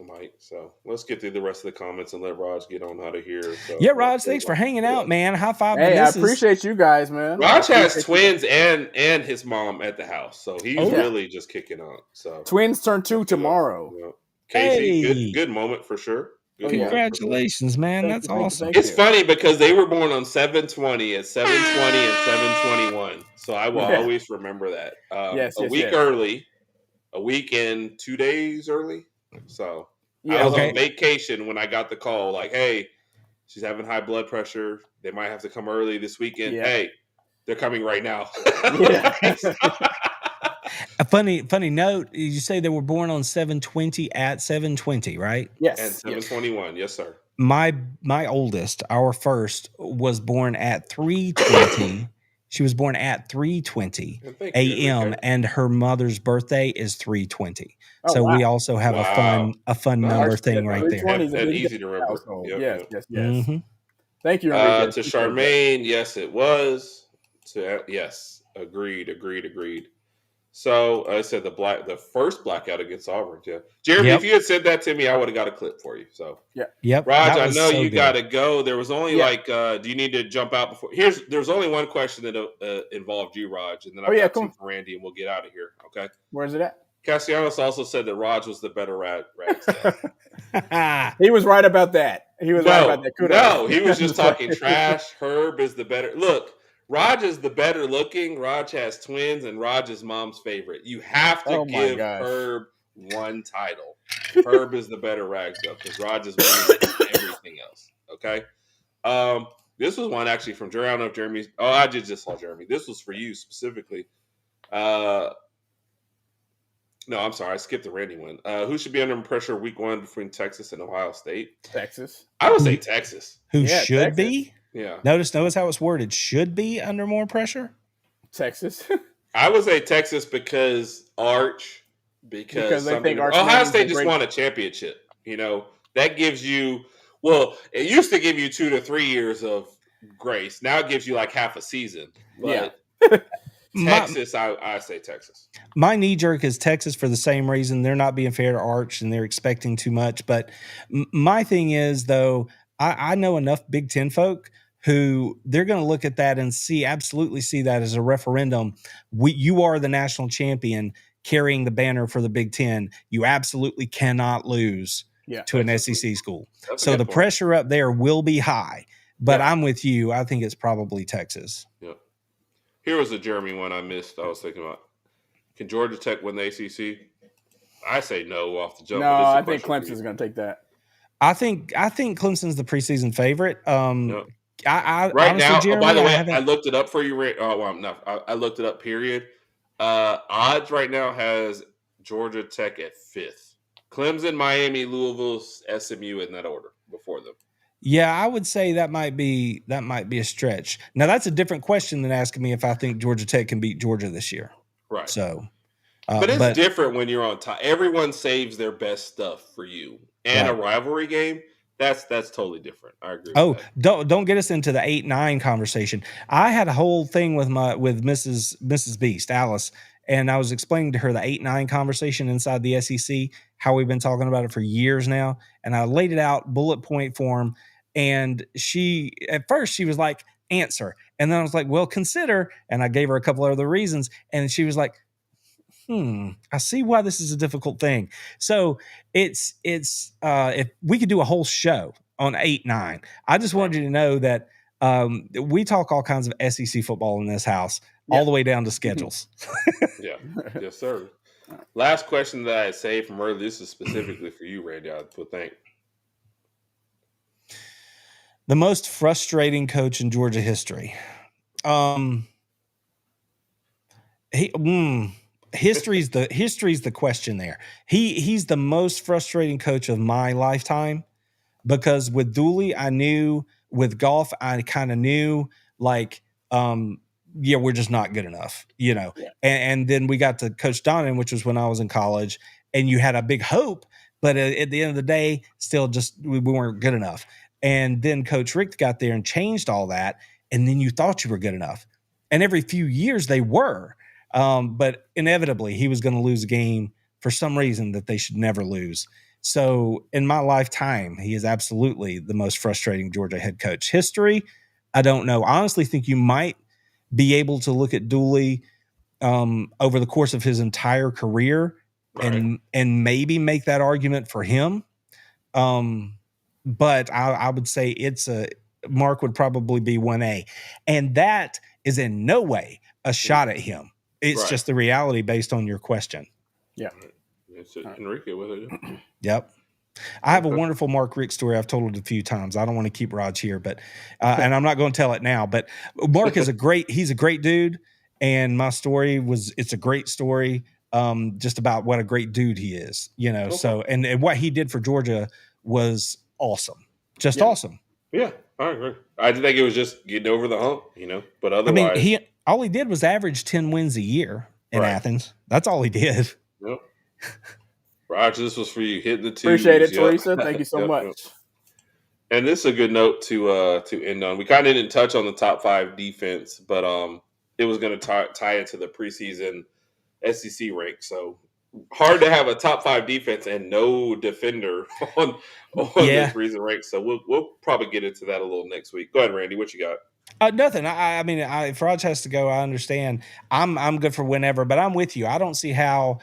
Speaker 1: Mike. So let's get through the rest of the comments and let Raj get on out of here. So,
Speaker 3: Raj, thanks for hanging out, man. High five.
Speaker 2: Hey, I appreciate you guys, man.
Speaker 1: Raj has twins and his mom at the house, so he's really just kicking on. So
Speaker 2: twins turn 2 tomorrow.
Speaker 1: Casey, good moment for sure.
Speaker 3: Congratulations, man. That's awesome.
Speaker 1: It's funny because they were born on 7/20 at 7/20 and 7/21. So I will always remember that. A week early, a week and 2 days early. So I was on vacation when I got the call like, hey, she's having high blood pressure. They might have to come early this weekend. Yeah. Hey, they're coming right now.
Speaker 3: A funny note, you say they were born on 7/20 at 7/20, right?
Speaker 2: Yes.
Speaker 1: And 7/21, yes, sir.
Speaker 3: My oldest, our first, was born at 3:20. She was born at 3:20 a.m. and her mother's birthday is 3:20. We also have a fun number thing right there.
Speaker 1: That's easy to remember.
Speaker 2: Yes.
Speaker 3: Mm-hmm.
Speaker 2: Thank you.
Speaker 1: To Charmaine, yes, it was. Yes, agreed. So I said the first blackout against Auburn. Yeah, Jeremy, if you had said that to me, I would have got a clip for you. So
Speaker 3: Yep.
Speaker 1: Raj, I know you got to go. There was only do you need to jump out before? There's only one question that involved you, Raj, and then I've got two for Randy, and we'll get out of here. Okay.
Speaker 2: Where's it at?
Speaker 1: Castellanos also said that Raj was the better rag.
Speaker 2: He was right about that. He was right about that.
Speaker 1: No, he was just talking trash. Herb is the better. Look. Raj is the better looking. Raj has twins, and Raj is mom's favorite. You have to give Herb one title. Herb is the better rags though, because Raj is winning everything else. Okay. This was one actually from Jeremy. I don't know if Jeremy's. Oh, I just saw Jeremy. This was for you specifically. No, I'm sorry. I skipped the Randy one. Who should be under pressure week 1 between Texas and Ohio State?
Speaker 2: Texas.
Speaker 1: I would say Texas.
Speaker 3: Who should
Speaker 2: Texas.
Speaker 3: be?
Speaker 1: Yeah.
Speaker 3: Notice how it's worded. Should be under more pressure?
Speaker 2: Texas.
Speaker 1: I would say Texas because Arch. Because they think Ohio State just won a championship. That gives you. Well, it used to give you 2 to 3 years of grace. Now it gives you like half a season. But Texas, I say Texas.
Speaker 3: My knee jerk is Texas for the same reason. They're not being fair to Arch and they're expecting too much. But my thing is, though, I know enough Big Ten folk who they're going to look at that and absolutely see that as a referendum. You are the national champion carrying the banner for the Big Ten. You absolutely cannot lose to an SEC school. So the pressure up there will be high. But I'm with you. I think it's probably Texas.
Speaker 1: Yeah. Here was a Jeremy one I missed. I was thinking about. Can Georgia Tech win the ACC? I say no off the jump.
Speaker 2: No, I think Clemson's going to take that.
Speaker 3: I think Clemson's the preseason favorite. I
Speaker 1: right
Speaker 3: honestly,
Speaker 1: now.
Speaker 3: Jeremy,
Speaker 1: by the way, I looked it up for you. I looked it up. Period. Odds right now has Georgia Tech at 5th. Clemson, Miami, Louisville, SMU in that order before them.
Speaker 3: Yeah, I would say that might be a stretch. Now that's a different question than asking me if I think Georgia Tech can beat Georgia this year.
Speaker 1: Right.
Speaker 3: So,
Speaker 1: but it's different when you're on top. Everyone saves their best stuff for you, and a rivalry game. That's totally different. I agree. With that.
Speaker 3: Don't get us into the 8-9 conversation. I had a whole thing with Mrs. Beast, Alice, and I was explaining to her the 8-9 conversation inside the SEC, how we've been talking about it for years now, and I laid it out bullet point form. And at first she was like, answer. And then I was like, well, consider. And I gave her a couple of other reasons. And she was like, I see why this is a difficult thing. So it's if we could do a whole show on 8-9, I just wanted you to know that we talk all kinds of SEC football in this house, all the way down to schedules.
Speaker 1: Yeah. Yes, sir. Last question that I saved from earlier. This is specifically for you, Randy, I would think.
Speaker 3: The most frustrating coach in Georgia history. History's the question there. He's the most frustrating coach of my lifetime because with Dooley, I knew, with Goff, I kind of knew like, we're just not good enough, And then we got to Coach Donnan, which was when I was in college, and you had a big hope, but at the end of the day, still just we weren't good enough. And then Coach Richt got there and changed all that. And then you thought you were good enough. And every few years they were. But inevitably he was going to lose a game for some reason that they should never lose. So in my lifetime, he is absolutely the most frustrating Georgia head coach. History, I don't know. I honestly think you might be able to look at Dooley over the course of his entire career and maybe make that argument for him. But I would say Mark would probably be 1A. And that is in no way a shot at him. It's just the reality based on your question.
Speaker 2: Yeah.
Speaker 1: It's Enrique with it.
Speaker 3: Yep. I have a wonderful Mark Richt story. I've told it a few times. I don't want to keep Raj here, but and I'm not going to tell it now. But Mark is he's a great dude. And my story it's a great story just about what a great dude he is, Okay. So, and what he did for Georgia was awesome. Just awesome.
Speaker 1: Yeah, I agree. I think it was just getting over the hump, but otherwise.
Speaker 3: I mean, all he did was average 10 wins a year in Athens. That's all he did.
Speaker 1: Yep. Roger, this was for you. Hitting the twos.
Speaker 2: Appreciate it, Teresa. Thank you so much. Yep.
Speaker 1: And this is a good note to end on. We kind of didn't touch on the top 5 defense, but it was going to tie into the preseason SEC rank. So hard to have a top 5 defense and no defender on this preseason rank. So we'll probably get into that a little next week. Go ahead, Randy. What you got?
Speaker 3: Nothing. I mean, if Raj has to go, I understand. I'm good for whenever, but I'm with you. I don't see how.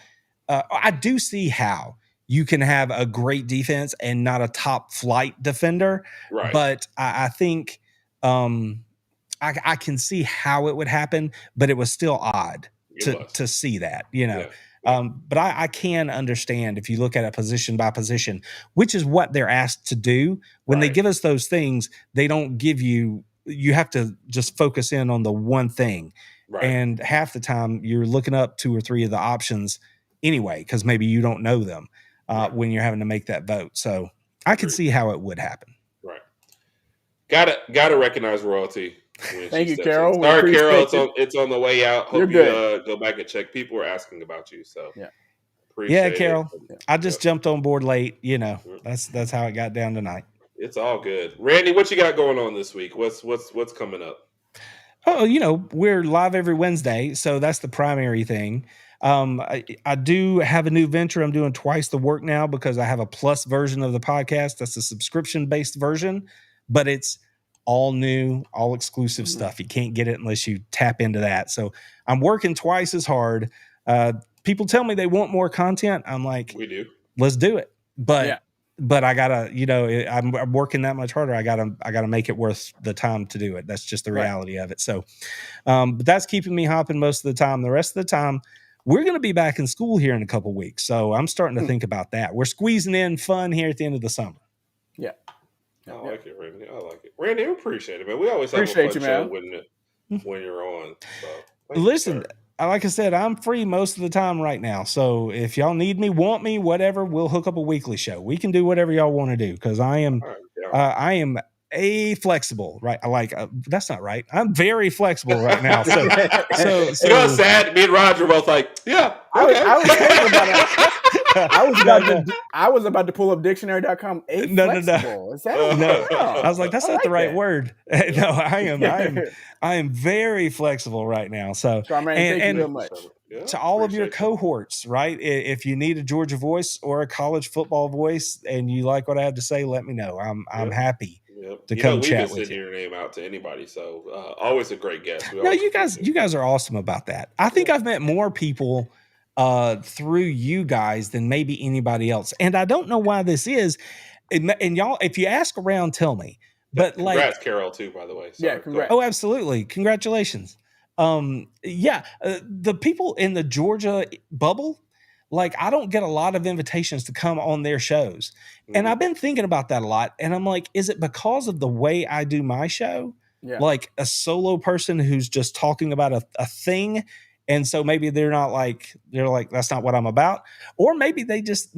Speaker 3: I do see how you can have a great defense and not a top flight defender.
Speaker 1: Right.
Speaker 3: But I think I can see how it would happen, but it was still odd to see that, Yeah. But I can understand if you look at it position by position, which is what they're asked to do. When they give us those things, they don't give you have to just focus in on the one thing. Right. And half the time you're looking up 2 or 3 of the options anyway, because maybe you don't know them when you're having to make that vote. So I can see how it would happen.
Speaker 1: Right. Gotta recognize royalty.
Speaker 2: Thank you, Carol.
Speaker 1: Sorry, Carol. It's on the way out. Hope you go back and check. People were asking about you. So
Speaker 3: yeah, Carol. I just jumped on board late. You know, that's how it got down tonight.
Speaker 1: It's all good. Randy, what you got going on this week? What's coming up?
Speaker 3: Oh, you know, we're live every Wednesday, so that's the primary thing. I do have a new venture. I'm doing twice the work now because I have a plus version of the podcast. That's a subscription-based version, but it's all new, all exclusive stuff. You can't get it unless you tap into that. So I'm working twice as hard. People tell me they want more content. I'm like,
Speaker 1: we do.
Speaker 3: Let's do it. But I gotta, you know, I'm working that much harder. I gotta make it worth the time to do it. That's just the reality of it. So, but that's keeping me hopping most of the time. The rest of the time, we're going to be back in school here in a couple of weeks. So I'm starting to think about that. We're squeezing in fun here at the end of the summer.
Speaker 2: Yeah.
Speaker 1: I like it, Randy. I like it. Randy, I appreciate it, man. We always have a fun show when you're on. So,
Speaker 3: listen, like I said, I'm free most of the time right now. So if y'all need me, want me, whatever, we'll hook up a weekly show. We can do whatever y'all want to do because I am flexible, right? That's not right. I'm very flexible right now. So
Speaker 1: you know what's sad? Me and Roger were both like, yeah. Okay.
Speaker 2: I was about to pull up dictionary.com.
Speaker 3: No.
Speaker 2: Is that
Speaker 3: no? I was like, that's not the right word. No, I am very flexible right now. So
Speaker 2: thank you very much.
Speaker 3: To all of your cohorts, right? If you need a Georgia voice or a college football voice and you like what I have to say, let me know. I'm happy to come chat with you.
Speaker 1: Send your name out to anybody. So always a great guest.
Speaker 3: No, you guys are awesome about that. I think I've met more people through you guys than maybe anybody else. And I don't know why this is. And y'all, if you ask around, tell me. But
Speaker 1: congrats, Carol, too, by the way.
Speaker 2: Sorry, congrats.
Speaker 3: Oh, absolutely. Congratulations. The people in the Georgia bubble, I don't get a lot of invitations to come on their shows. Mm-hmm. And I've been thinking about that a lot. And I'm like, is it because of the way I do my show? Yeah. Like a solo person who's just talking about a thing. And so maybe they're like, that's not what I'm about. Or maybe they're just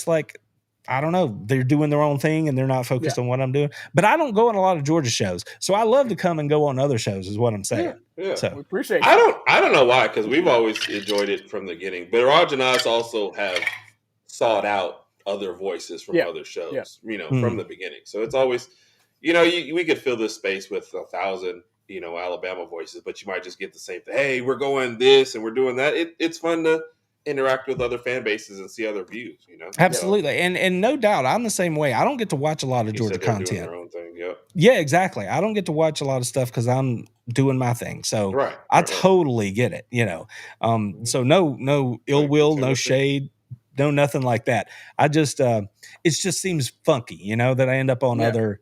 Speaker 3: like, I don't know. They're doing their own thing and they're not focused on what I'm doing. But I don't go on a lot of Georgia shows. So I love to come and go on other shows is what I'm saying.
Speaker 1: Yeah.
Speaker 3: So
Speaker 2: we appreciate it.
Speaker 1: I don't know why, because we've always enjoyed it from the beginning. But Raj and us also have sought out other voices from other shows, from the beginning. So it's always, we could fill this space with 1,000, Alabama voices, but you might just get the same thing. Hey, we're going this and we're doing that. It's fun to interact with other fan bases and see other views,
Speaker 3: Absolutely. And no doubt I'm the same way. I don't get to watch a lot of Georgia content.
Speaker 1: Doing their own thing.
Speaker 3: Yeah, exactly. I don't get to watch a lot of stuff because I'm doing my thing. So I totally get it, So no ill will, no shade, no nothing like that. I just it just seems funky, that I end up on other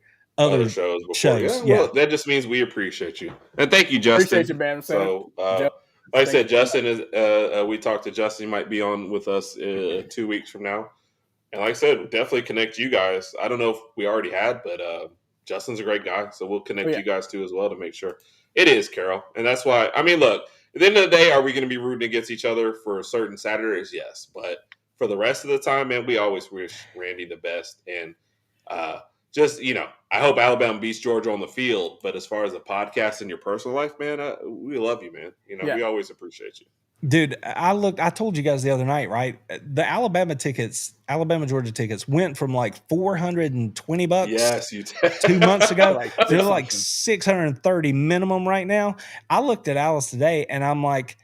Speaker 3: shows.
Speaker 1: Yeah. Well, that just means we appreciate you. And thank you, Justin.
Speaker 2: Appreciate you, man.
Speaker 1: So like I said, Justin is. We talked to Justin. He might be on with us 2 weeks from now. And like I said, definitely connect you guys. I don't know if we already had, but Justin's a great guy, so we'll connect you guys too as well to make sure. It is, Carol, and that's why. I mean, look. At the end of the day, are we going to be rooting against each other for certain Saturdays? Yes, but for the rest of the time, man, we always wish Randy the best. And I hope Alabama beats Georgia on the field. But as far as the podcast and your personal life, man, we love you, man. We always appreciate you.
Speaker 3: Dude, I told you guys the other night, right? The Alabama Georgia tickets went from like $420.
Speaker 1: Yes, you did.
Speaker 3: 2 months ago. They're like $630 minimum right now. I looked at Alice today and I'm like,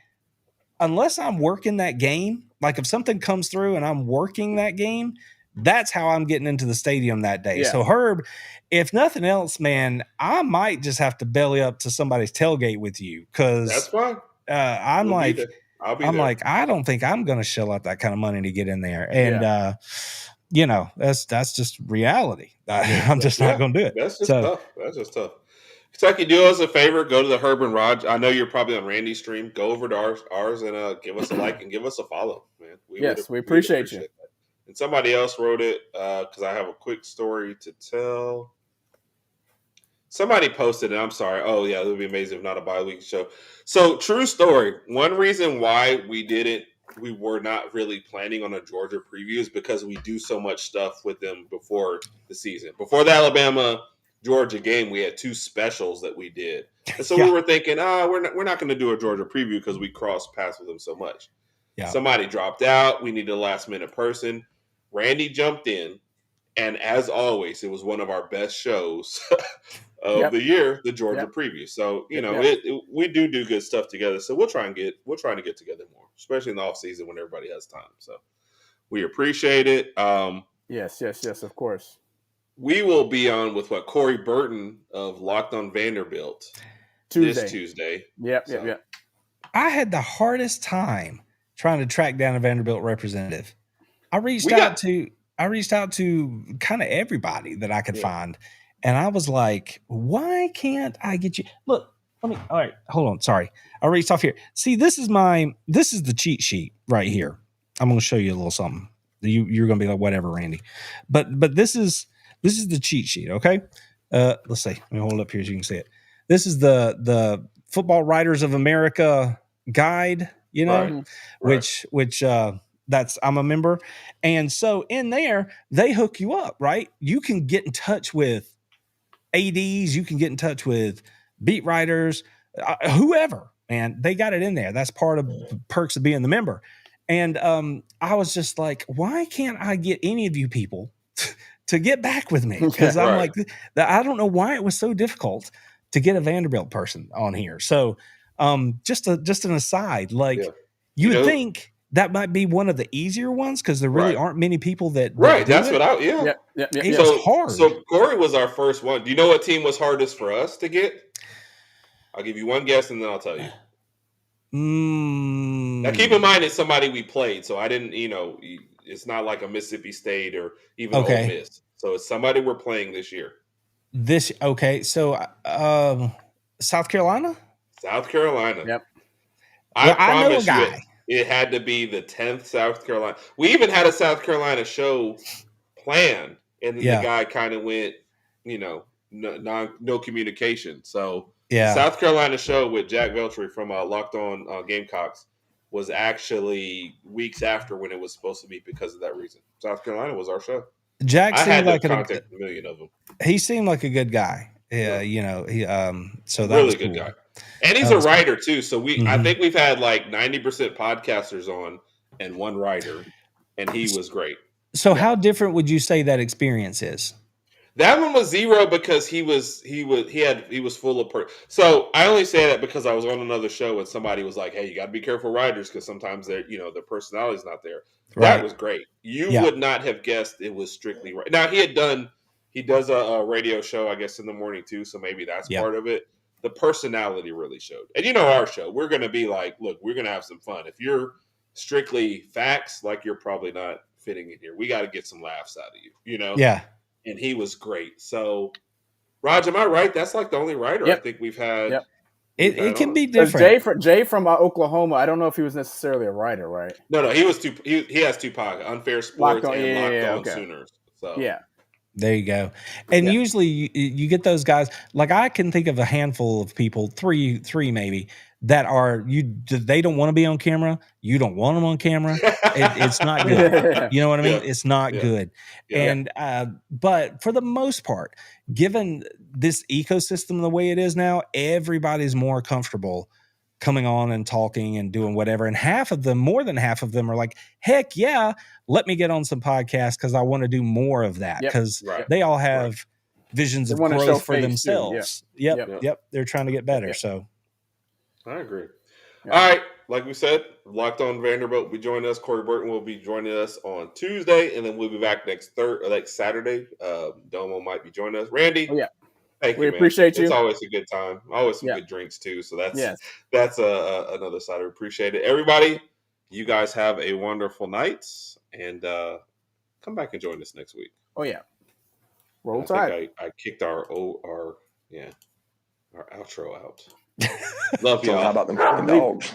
Speaker 3: unless I'm working that game, like if something comes through and I'm working that game, that's how I'm getting into the stadium that day. Yeah. So Herb, if nothing else, man, I might just have to belly up to somebody's tailgate with you because
Speaker 1: that's fine.
Speaker 3: I'm like, I don't think I'm going to shell out that kind of money to get in there. And, that's just reality. I'm just not going to do it.
Speaker 1: That's just tough. That's just tough. Kentucky, do us a favor. Go to the Herb N Rodg. I know you're probably on Randy's stream. Go over to ours and give us a like and give us a follow, man.
Speaker 2: We appreciate you.
Speaker 1: That. And somebody else wrote it because I have a quick story to tell. Somebody posted, and I'm sorry. Oh, yeah, it would be amazing if not a bi-week show. So, true story. One reason why we were not really planning on a Georgia preview is because we do so much stuff with them before the season. Before the Alabama-Georgia game, we had 2 specials that we did. And so we were thinking, we're not going to do a Georgia preview because we cross paths with them so much. Yeah. Somebody dropped out. We needed a last-minute person. Randy jumped in. And as always, it was one of our best shows of the year, the Georgia preview. So, we do good stuff together. So we're trying to get together more, especially in the off season when everybody has time. So we appreciate it.
Speaker 2: Yes, of course.
Speaker 1: We will be on with Corey Burton of Locked on Vanderbilt this Tuesday.
Speaker 2: Yep.
Speaker 3: I had the hardest time trying to track down a Vanderbilt representative. I reached out to kind of everybody that I could find. And I was like, why can't I get you? Look, all right, hold on. Sorry. I reached off here. See, this is the cheat sheet right here. I'm going to show you a little something. You're going to be like, whatever, Randy. But this is the cheat sheet. Okay. Let's see. Let me hold it up here so you can see it. This is the Football Writers of America guide, which I'm a member. And so in there, they hook you up, right? You can get in touch with ADs. You can get in touch with beat writers, whoever, man. They got it in there. That's part of the perks of being the member. And I was just like, why can't I get any of you people to get back with me? Because I'm like, I don't know why it was so difficult to get a Vanderbilt person on here. So just an aside, you would think that might be one of the easier ones because there really aren't many people that
Speaker 1: that's what
Speaker 3: It was hard.
Speaker 1: So Corey was our first one. Do you know what team was hardest for us to get? I'll give you one guess and then I'll tell you. Now keep in mind it's somebody we played, so I didn't, it's not like a Mississippi State or even Ole Miss. So it's somebody we're playing this year.
Speaker 3: So South Carolina?
Speaker 1: South Carolina.
Speaker 2: Yep.
Speaker 1: I know a guy. It had to be the 10th South Carolina. We even had a South Carolina show planned, and then the guy kind of went, no communication. So South Carolina show with Jack Veltri from Locked On Gamecocks was actually weeks after when it was supposed to be because of that reason. South Carolina was our show.
Speaker 3: Jack seemed like
Speaker 1: a million of them.
Speaker 3: He seemed like a good guy. Yeah, he so that
Speaker 1: really
Speaker 3: was
Speaker 1: good
Speaker 3: cool.
Speaker 1: guy. And he's a writer too. So I think we've had like 90% podcasters on and one writer, and he was great.
Speaker 3: So how different would you say that experience is?
Speaker 1: That one was 0 because he was full of So I only say that because I was on another show and somebody was like, "Hey, you got to be careful writers because sometimes their their personality's not there." Right. That was great. You would not have guessed it was strictly right. Now he does a radio show, I guess, in the morning too, so maybe that's part of it. The personality really showed. And our show, we're going to be like, look, we're going to have some fun. If you're strictly facts, you're probably not fitting in here. We got to get some laughs out of you,
Speaker 3: Yeah.
Speaker 1: And he was great. So, Raj, am I right? That's like the only writer I think we've had.
Speaker 2: Yep.
Speaker 3: It can be different.
Speaker 2: Jay from Oklahoma, I don't know if he was necessarily a writer, right?
Speaker 1: No, he was he has 2 podcasts, Unfair Sports and Locked On Sooners. So
Speaker 3: yeah. There you go. And usually you get those guys, like I can think of a handful of people, three maybe, that they don't want to be on camera. You don't want them on camera. It's not good. You know what I mean? Yeah. It's not good. Yeah. And, but for the most part, given this ecosystem the way it is now, everybody's more comfortable coming on and talking and doing whatever. And more than half of them are like, heck yeah, let me get on some podcasts because I want to do more of that. Because they all have visions of growth for themselves. Yep. They're trying to get better. So
Speaker 1: I agree. Yeah. All right. Like we said, Locked On Vanderbilt will be joining us. Corey Burton will be joining us on Tuesday, and then we'll be back next Saturday. Domo might be joining us. Randy.
Speaker 2: Oh, yeah.
Speaker 1: Thank you,
Speaker 2: we
Speaker 1: man.
Speaker 2: appreciate you.
Speaker 1: It's always a good time. Always some good drinks too. So that's another side. I appreciate it. Everybody, you guys have a wonderful night, and come back and join us next week.
Speaker 2: Oh yeah. Roll Tide.
Speaker 1: I kicked our outro out. Love y'all.
Speaker 4: So how about them fucking dogs?